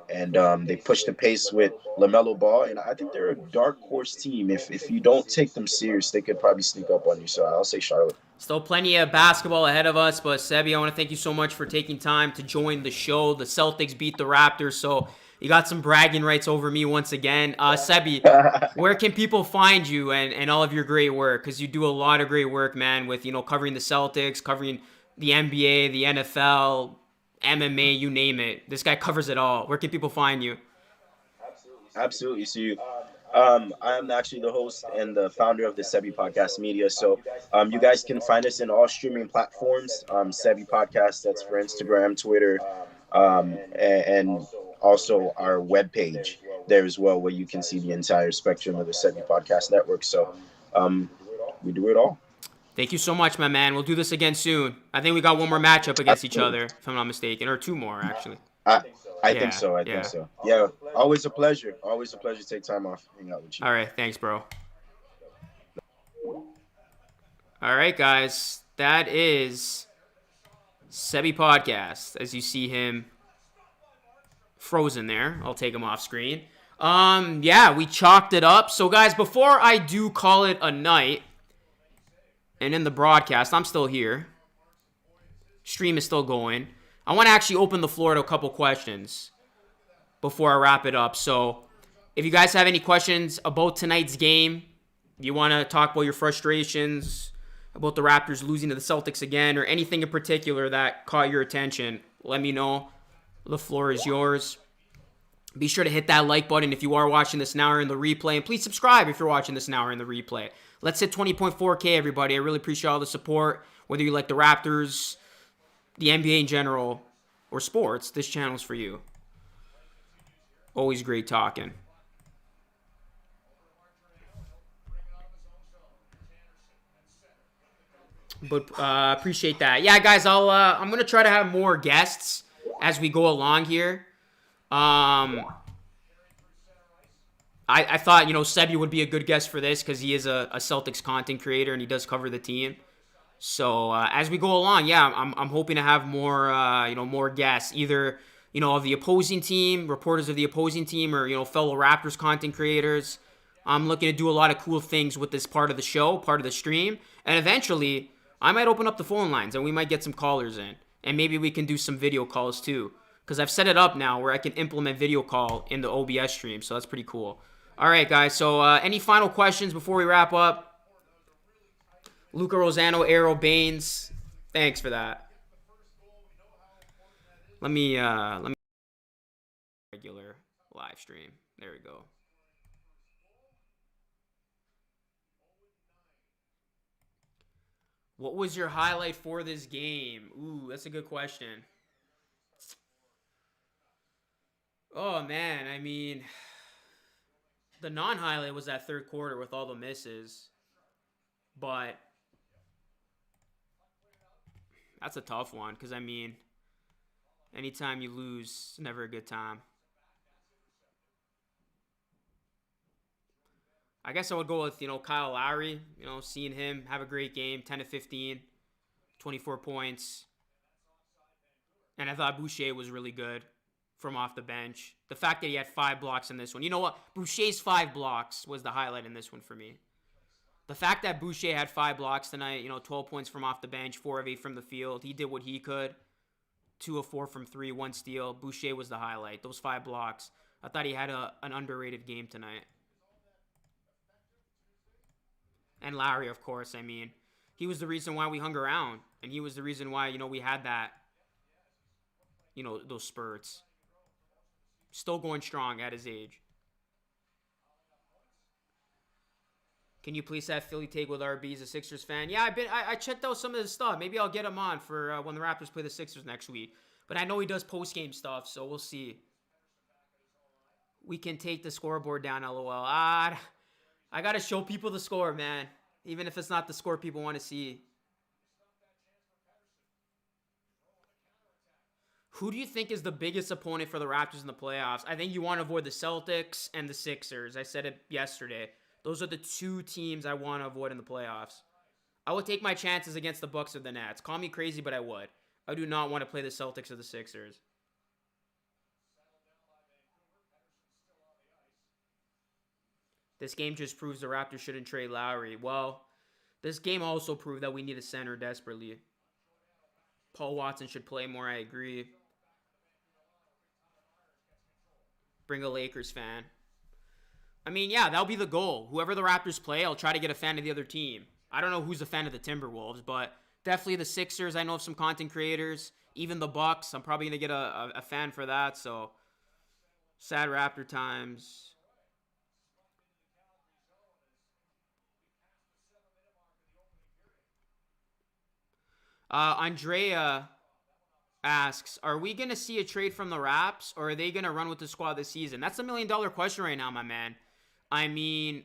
and they push the pace with LaMelo Ball, and I think they're a dark horse team. If you don't take them serious, they could probably sneak up on you. So I'll say Charlotte. Still plenty of basketball ahead of us, but Sebi, I want to thank you so much for taking time to join the show. The Celtics beat the Raptors, so you got some bragging rights over me once again. Sebi, where can people find you and all of your great work? Because you do a lot of great work, man, with covering the Celtics, covering the NBA, the NFL, MMA, you name it. This guy covers it all. Where can people find you? Absolutely. So I'm actually the host and the founder of the Sebi Podcast Media. So you guys can find us in all streaming platforms. Sebi Podcast, that's for Instagram, Twitter, and also our webpage there as well, where you can see the entire spectrum of the Sebi Podcast Network. So we do it all. Thank you so much, my man. We'll do this again soon. I think we got one more matchup against each other, if I'm not mistaken, or 2 more, actually. I think so. I think so. Yeah, always a pleasure. Always a pleasure to take time off, hang out with you. All right, thanks, bro. All right, guys. That is Sebi Podcast. As you see him frozen there. I'll take him off screen. We chalked it up. So, guys, before I do call it a night, and in the broadcast, I'm still here. Stream is still going. I want to actually open the floor to a couple questions before I wrap it up. So if you guys have any questions about tonight's game, you want to talk about your frustrations about the Raptors losing to the Celtics again, or anything in particular that caught your attention, let me know. The floor is yours. Be sure to hit that like button if you are watching this now or in the replay. And please subscribe if you're watching this now or in the replay. Let's hit 20.4K, everybody. I really appreciate all the support. Whether you like the Raptors, the NBA in general, or sports, this channel's for you. Always great talking. But appreciate that. Yeah, guys, I'm gonna try to have more guests as we go along here. I thought, Sebi would be a good guest for this because he is a Celtics content creator and he does cover the team. So as we go along, I'm hoping to have more, more guests, either, of the opposing team, reporters of the opposing team, or, fellow Raptors content creators. I'm looking to do a lot of cool things with this part of the show, part of the stream. And eventually, I might open up the phone lines and we might get some callers in. And maybe we can do some video calls too. Because I've set it up now where I can implement video call in the OBS stream. So that's pretty cool. All right, guys. So any final questions before we wrap up? Luca Rosano, Arrow Baines. Thanks for that. Let me regular live stream. There we go. What was your highlight for this game? Ooh, that's a good question. Oh, man. I mean, the non-highlight was that third quarter with all the misses. But that's a tough one because, I mean, anytime you lose, it's never a good time. I guess I would go with, Kyle Lowry. Seeing him have a great game, 10 to 15, 24 points. And I thought Boucher was really good from off the bench. The fact that he had 5 blocks in this one. You know what? Boucher's 5 blocks was the highlight in this one for me. The fact that Boucher had 5 blocks tonight, 12 points from off the bench, 4 of 8 from the field. He did what he could. 2 of 4 from 3, 1 steal. Boucher was the highlight. Those 5 blocks. I thought he had an underrated game tonight. And Lowry, of course. I mean, he was the reason why we hung around. And he was the reason why, you know, we had that, you know, those spurts. Still going strong at his age. Can you please have Philly take with RB as a Sixers fan? Yeah, I checked out some of his stuff. Maybe I'll get him on for when the Raptors play the Sixers next week. But I know he does post-game stuff, so we'll see. We can take the scoreboard down, LOL. I got to show people the score, man. Even if it's not the score people want to see. Who do you think is the biggest opponent for the Raptors in the playoffs? I think you want to avoid the Celtics and the Sixers. I said it yesterday. Those are the two teams I want to avoid in the playoffs. I would take my chances against the Bucks or the Nets. Call me crazy, but I would. I do not want to play the Celtics or the Sixers. This game just proves the Raptors shouldn't trade Lowry. Well, this game also proved that we need a center desperately. Paul Watson should play more, I agree. Bring a Lakers fan. I mean, yeah, that'll be the goal. Whoever the Raptors play, I'll try to get a fan of the other team. I don't know who's a fan of the Timberwolves, but definitely the Sixers. I know of some content creators. Even the Bucks. I'm probably going to get a fan for that. So, sad Raptor times. Andrea asks, are we going to see a trade from the Raps, or are they going to run with the squad this season? That's $1 million question right now, my man. I mean,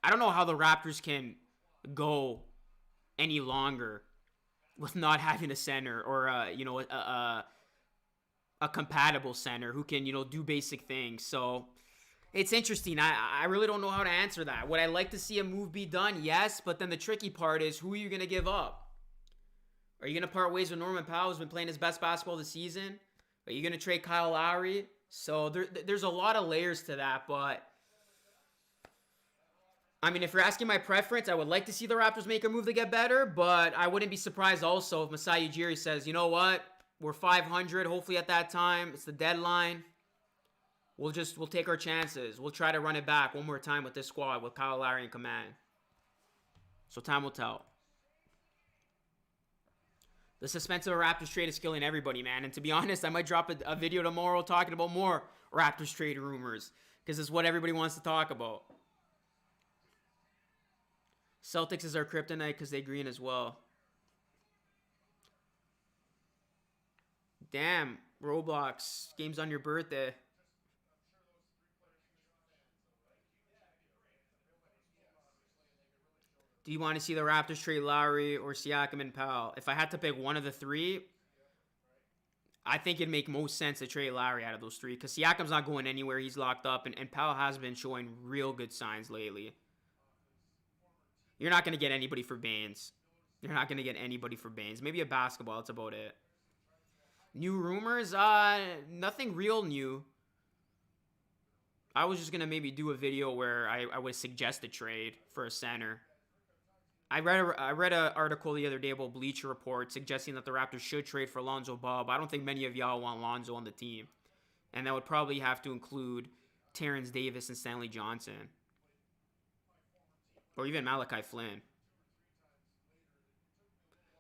I don't know how the Raptors can go any longer with not having a center or, a compatible center who can, do basic things. So it's interesting. I really don't know how to answer that. Would I like to see a move be done? Yes, but then the tricky part is, who are you going to give up? Are you going to part ways with Norman Powell, who's been playing his best basketball this season? Are you going to trade Kyle Lowry? So there's a lot of layers to that, but I mean, if you're asking my preference, I would like to see the Raptors make a move to get better, but I wouldn't be surprised also if Masai Ujiri says, you know what, we're 500, hopefully at that time, it's the deadline. We'll take our chances. We'll try to run it back one more time with this squad with Kyle Lowry in command. So time will tell. The suspense of a Raptors trade is killing everybody, man. And to be honest, I might drop a video tomorrow talking about more Raptors trade rumors because it's what everybody wants to talk about. Celtics is our kryptonite because they green as well. Damn, Roblox, game's on your birthday. Do you want to see the Raptors trade Lowry or Siakam and Powell? If I had to pick one of the three, I think it'd make most sense to trade Lowry out of those three because Siakam's not going anywhere. He's locked up, and Powell has been showing real good signs lately. You're not going to get anybody for Baines. You're not going to get anybody for Baines. Maybe a basketball. That's about it. New rumors? Nothing real new. I was just going to maybe do a video where I would suggest a trade for a center. I read an article the other day about Bleacher Report suggesting that the Raptors should trade for Lonzo Ball, but I don't think many of y'all want Lonzo on the team. And that would probably have to include Terrence Davis and Stanley Johnson. Or even Malachi Flynn.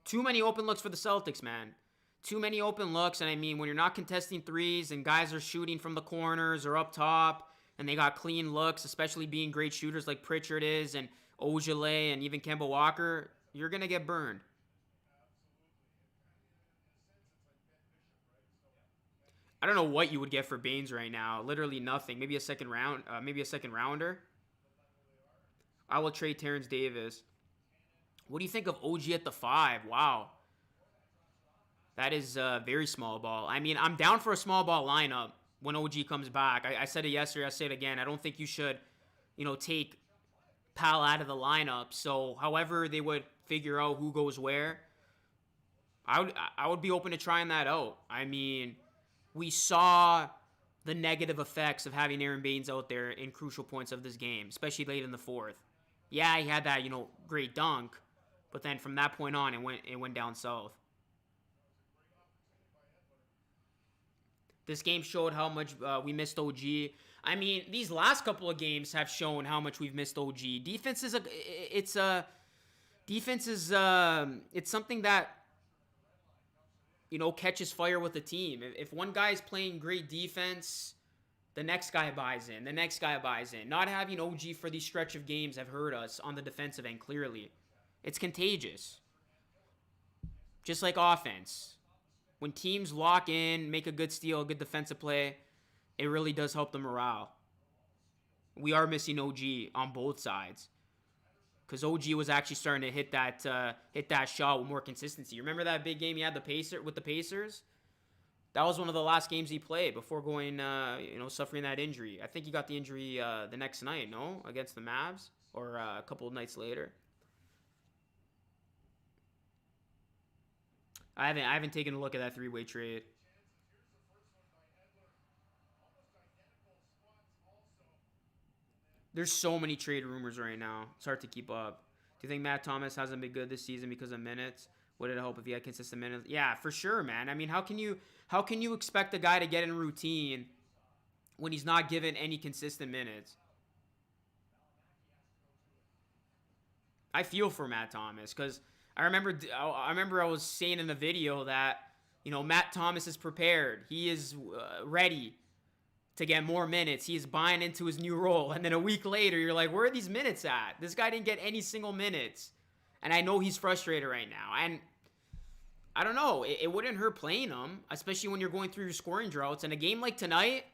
Too many open looks for the Celtics, man. Too many open looks, and I mean, when you're not contesting threes and guys are shooting from the corners or up top, and they got clean looks, especially being great shooters like Pritchard is, and Ojale, and even Kemba Walker, you're going to get burned. I don't know what you would get for Baines right now. Literally nothing. Maybe a second rounder. I will trade Terrence Davis. What do you think of OG at the 5? Wow. That is very small ball. I mean, I'm down for a small ball lineup when OG comes back. I said it yesterday. I say it again. I don't think you should, take Powell out of the lineup. So, however they would figure out who goes where, I would be open to trying that out. I mean, we saw the negative effects of having Aaron Baines out there in crucial points of this game, especially late in the fourth. Yeah, he had that, great dunk, but then from that point on, it went down south. This game showed how much we missed OG. I mean, these last couple of games have shown how much we've missed OG. Defense is it's something that, you know, catches fire with the team. If one guy is playing great defense, the next guy buys in. The next guy buys in. Not having OG for these stretch of games have hurt us on the defensive end, clearly. It's contagious. Just like offense. When teams lock in, make a good steal, a good defensive play, it really does help the morale. We are missing OG on both sides. Because OG was actually starting to hit that shot with more consistency. Remember that big game he had with the Pacers? That was one of the last games he played before going, suffering that injury. I think he got the injury the next night, no? Against the Mavs? Or a couple of nights later. I haven't taken a look at that three-way trade. There's so many trade rumors right now. It's hard to keep up. Do you think Matt Thomas hasn't been good this season because of minutes? Would it help if he had consistent minutes? Yeah, for sure, man. I mean, how can you expect a guy to get in routine when he's not given any consistent minutes? I feel for Matt Thomas because I remember I was saying in the video that, you know, Matt Thomas is prepared. He is ready to get more minutes. He is buying into his new role. And then a week later, you're like, where are these minutes at? This guy didn't get any single minutes. And I know he's frustrated right now. And I don't know. It wouldn't hurt playing him, especially when you're going through your scoring droughts. And a game like tonight,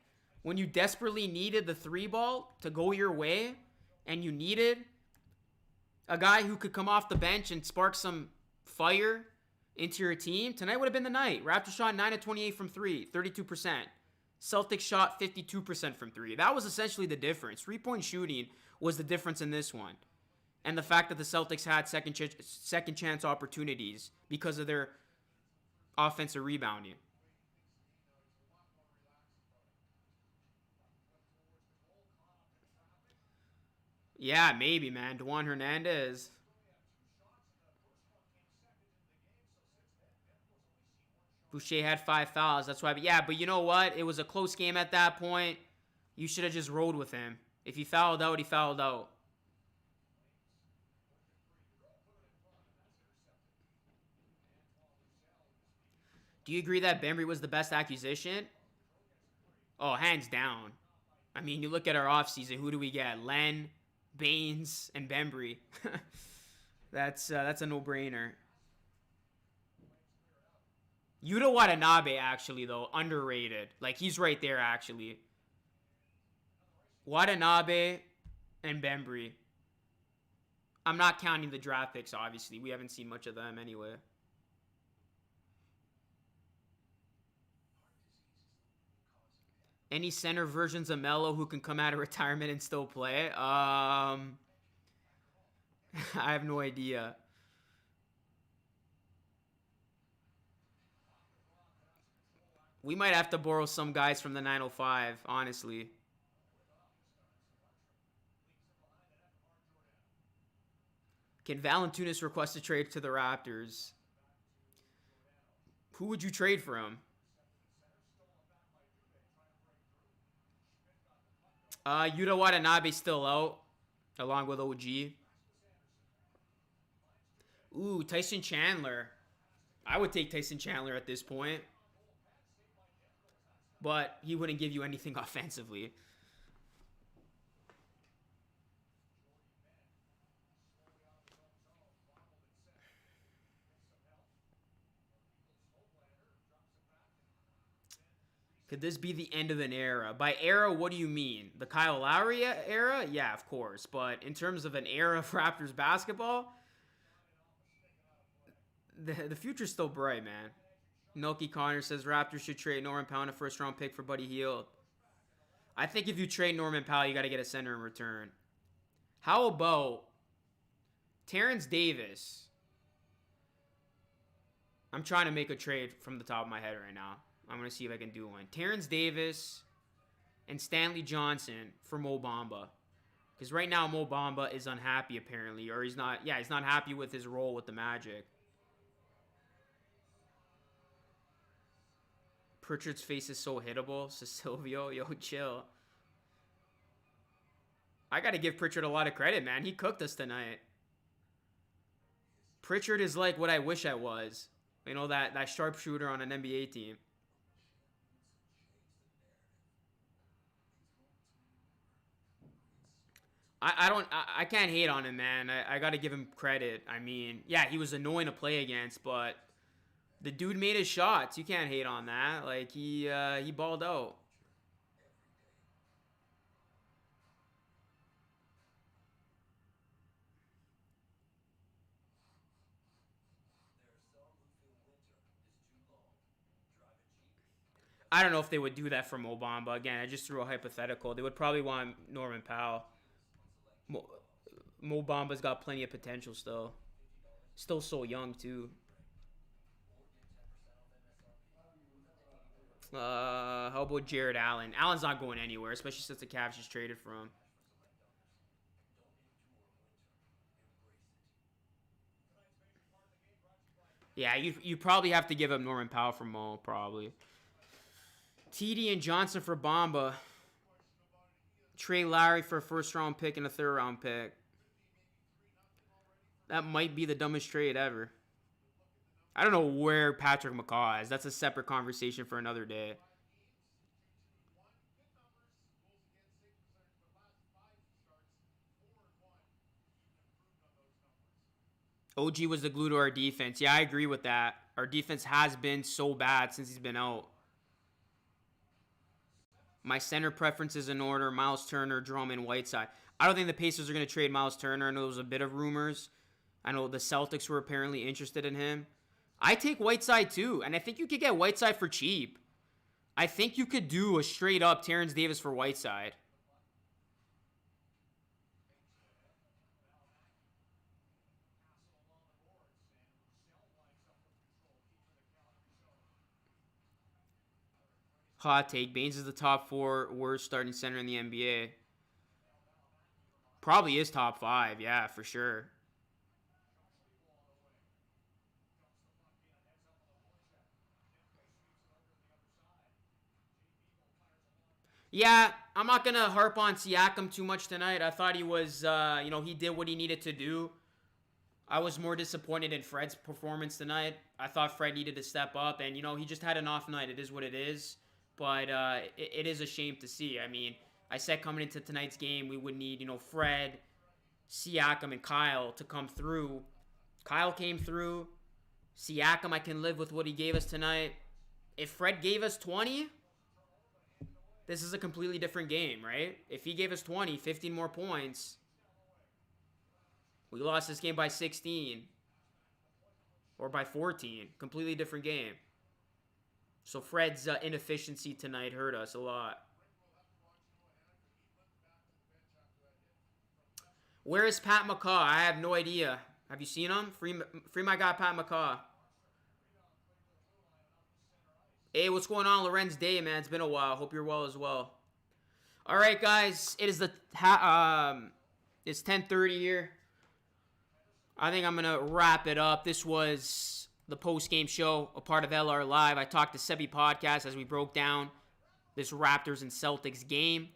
when you desperately needed the 3-ball to go your way, and you needed a guy who could come off the bench and spark some fire into your team, tonight would have been the night. Raptors shot 9 of 28 from 3, 32%. Celtics shot 52% from 3. That was essentially the difference. 3-point shooting was the difference in this one. And the fact that the Celtics had second chance opportunities because of their offensive rebounding. Yeah, maybe, man. Juan Hernandez. Boucher had 5 fouls. That's why. But you know what? It was a close game at that point. You should have just rolled with him. If he fouled out, he fouled out. Do you agree that Bembry was the best acquisition? Oh, hands down. I mean, you look at our offseason. Who do we get? Len, Baines, and Bembry. That's a no-brainer. Yuta Watanabe, actually, though, underrated. Like, he's right there, actually. Watanabe and Bembry. I'm not counting the draft picks, obviously. We haven't seen much of them anyway. Any center versions of Melo who can come out of retirement and still play? I have no idea. We might have to borrow some guys from the 905, honestly. Can Valanciunas request a trade to the Raptors? Who would you trade for him? Yuta Watanabe still out, along with OG. Ooh, Tyson Chandler. I would take Tyson Chandler at this point. But he wouldn't give you anything offensively. Could this be the end of an era? By era, what do you mean? The Kyle Lowry era? Yeah, of course. But in terms of an era of Raptors basketball, the future's still bright, man. Milky Connor says Raptors should trade Norman Powell and a first-round pick for Buddy Hield. I think if you trade Norman Powell, you got to get a center in return. How about Terrence Davis? I'm trying to make a trade from the top of my head right now. I'm going to see if I can do one. Terrence Davis and Stanley Johnson for Mo Bamba. Because right now Mo Bamba is unhappy apparently. Or he's not happy with his role with the Magic. Pritchard's face is so hittable. So Silvio, yo, chill. I got to give Pritchard a lot of credit, man. He cooked us tonight. Pritchard is like what I wish I was. You know, that sharpshooter on an NBA team. I can't hate on him, man. I got to give him credit. I mean, yeah, he was annoying to play against, but the dude made his shots. You can't hate on that. Like, he balled out. I don't know if they would do that for Mo Bamba. Again, I just threw a hypothetical. They would probably want Norman Powell. Mo Bamba's got plenty of potential still. Still so young, too. How about Jared Allen? Allen's not going anywhere, especially since the Cavs just traded for him. Yeah, you probably have to give up Norman Powell for Mo, probably. TD and Johnson for Bamba. Trey Lowry for a first-round pick and a third-round pick. That might be the dumbest trade ever. I don't know where Patrick McCaw is. That's a separate conversation for another day. OG was the glue to our defense. Yeah, I agree with that. Our defense has been so bad since he's been out. My center preference is in order: Miles Turner, Drummond, Whiteside. I don't think the Pacers are going to trade Miles Turner. I know there was a bit of rumors. I know the Celtics were apparently interested in him. I take Whiteside too, and I think you could get Whiteside for cheap. I think you could do a straight-up Terrence Davis for Whiteside. Hot take. Baines is the top 4 worst starting center in the NBA. Probably is top 5, yeah, for sure. Yeah, I'm not going to harp on Siakam too much tonight. I thought he was, he did what he needed to do. I was more disappointed in Fred's performance tonight. I thought Fred needed to step up, and, he just had an off night. It is what it is. But it is a shame to see. I mean, I said coming into tonight's game, we would need, Fred, Siakam, and Kyle to come through. Kyle came through. Siakam, I can live with what he gave us tonight. If Fred gave us 20, this is a completely different game, right? If he gave us 20, 15 more points, we lost this game by 16 or by 14. Completely different game. So Fred's inefficiency tonight hurt us a lot. Where is Pat McCaw? I have no idea. Have you seen him? Free my guy Pat McCaw. Hey, what's going on, Lorenz Day, man? It's been a while. Hope you're well as well. All right, guys. It is it's 10:30 here. I think I'm gonna wrap it up. This was the post-game show, a part of LR Live. I talked to Sebi Podcast as we broke down this Raptors and Celtics game.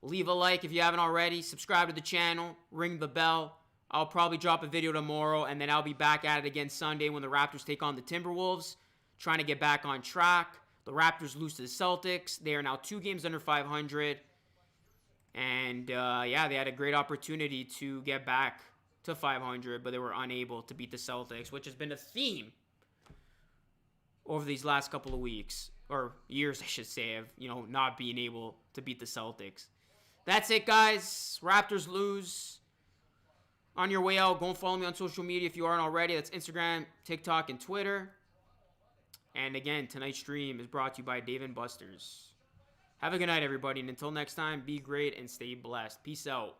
Leave a like if you haven't already. Subscribe to the channel. Ring the bell. I'll probably drop a video tomorrow, and then I'll be back at it again Sunday when the Raptors take on the Timberwolves. Trying to get back on track. The Raptors lose to the Celtics. They are now 2 games under 500. And, they had a great opportunity to get back to 500, but they were unable to beat the Celtics, which has been a theme over these last couple of weeks, or years, I should say, of, not being able to beat the Celtics. That's it, guys. Raptors lose. On your way out, go and follow me on social media if you aren't already. That's Instagram, TikTok, and Twitter. And again, tonight's stream is brought to you by Dave & Buster's. Have a good night, everybody. And until next time, be great and stay blessed. Peace out.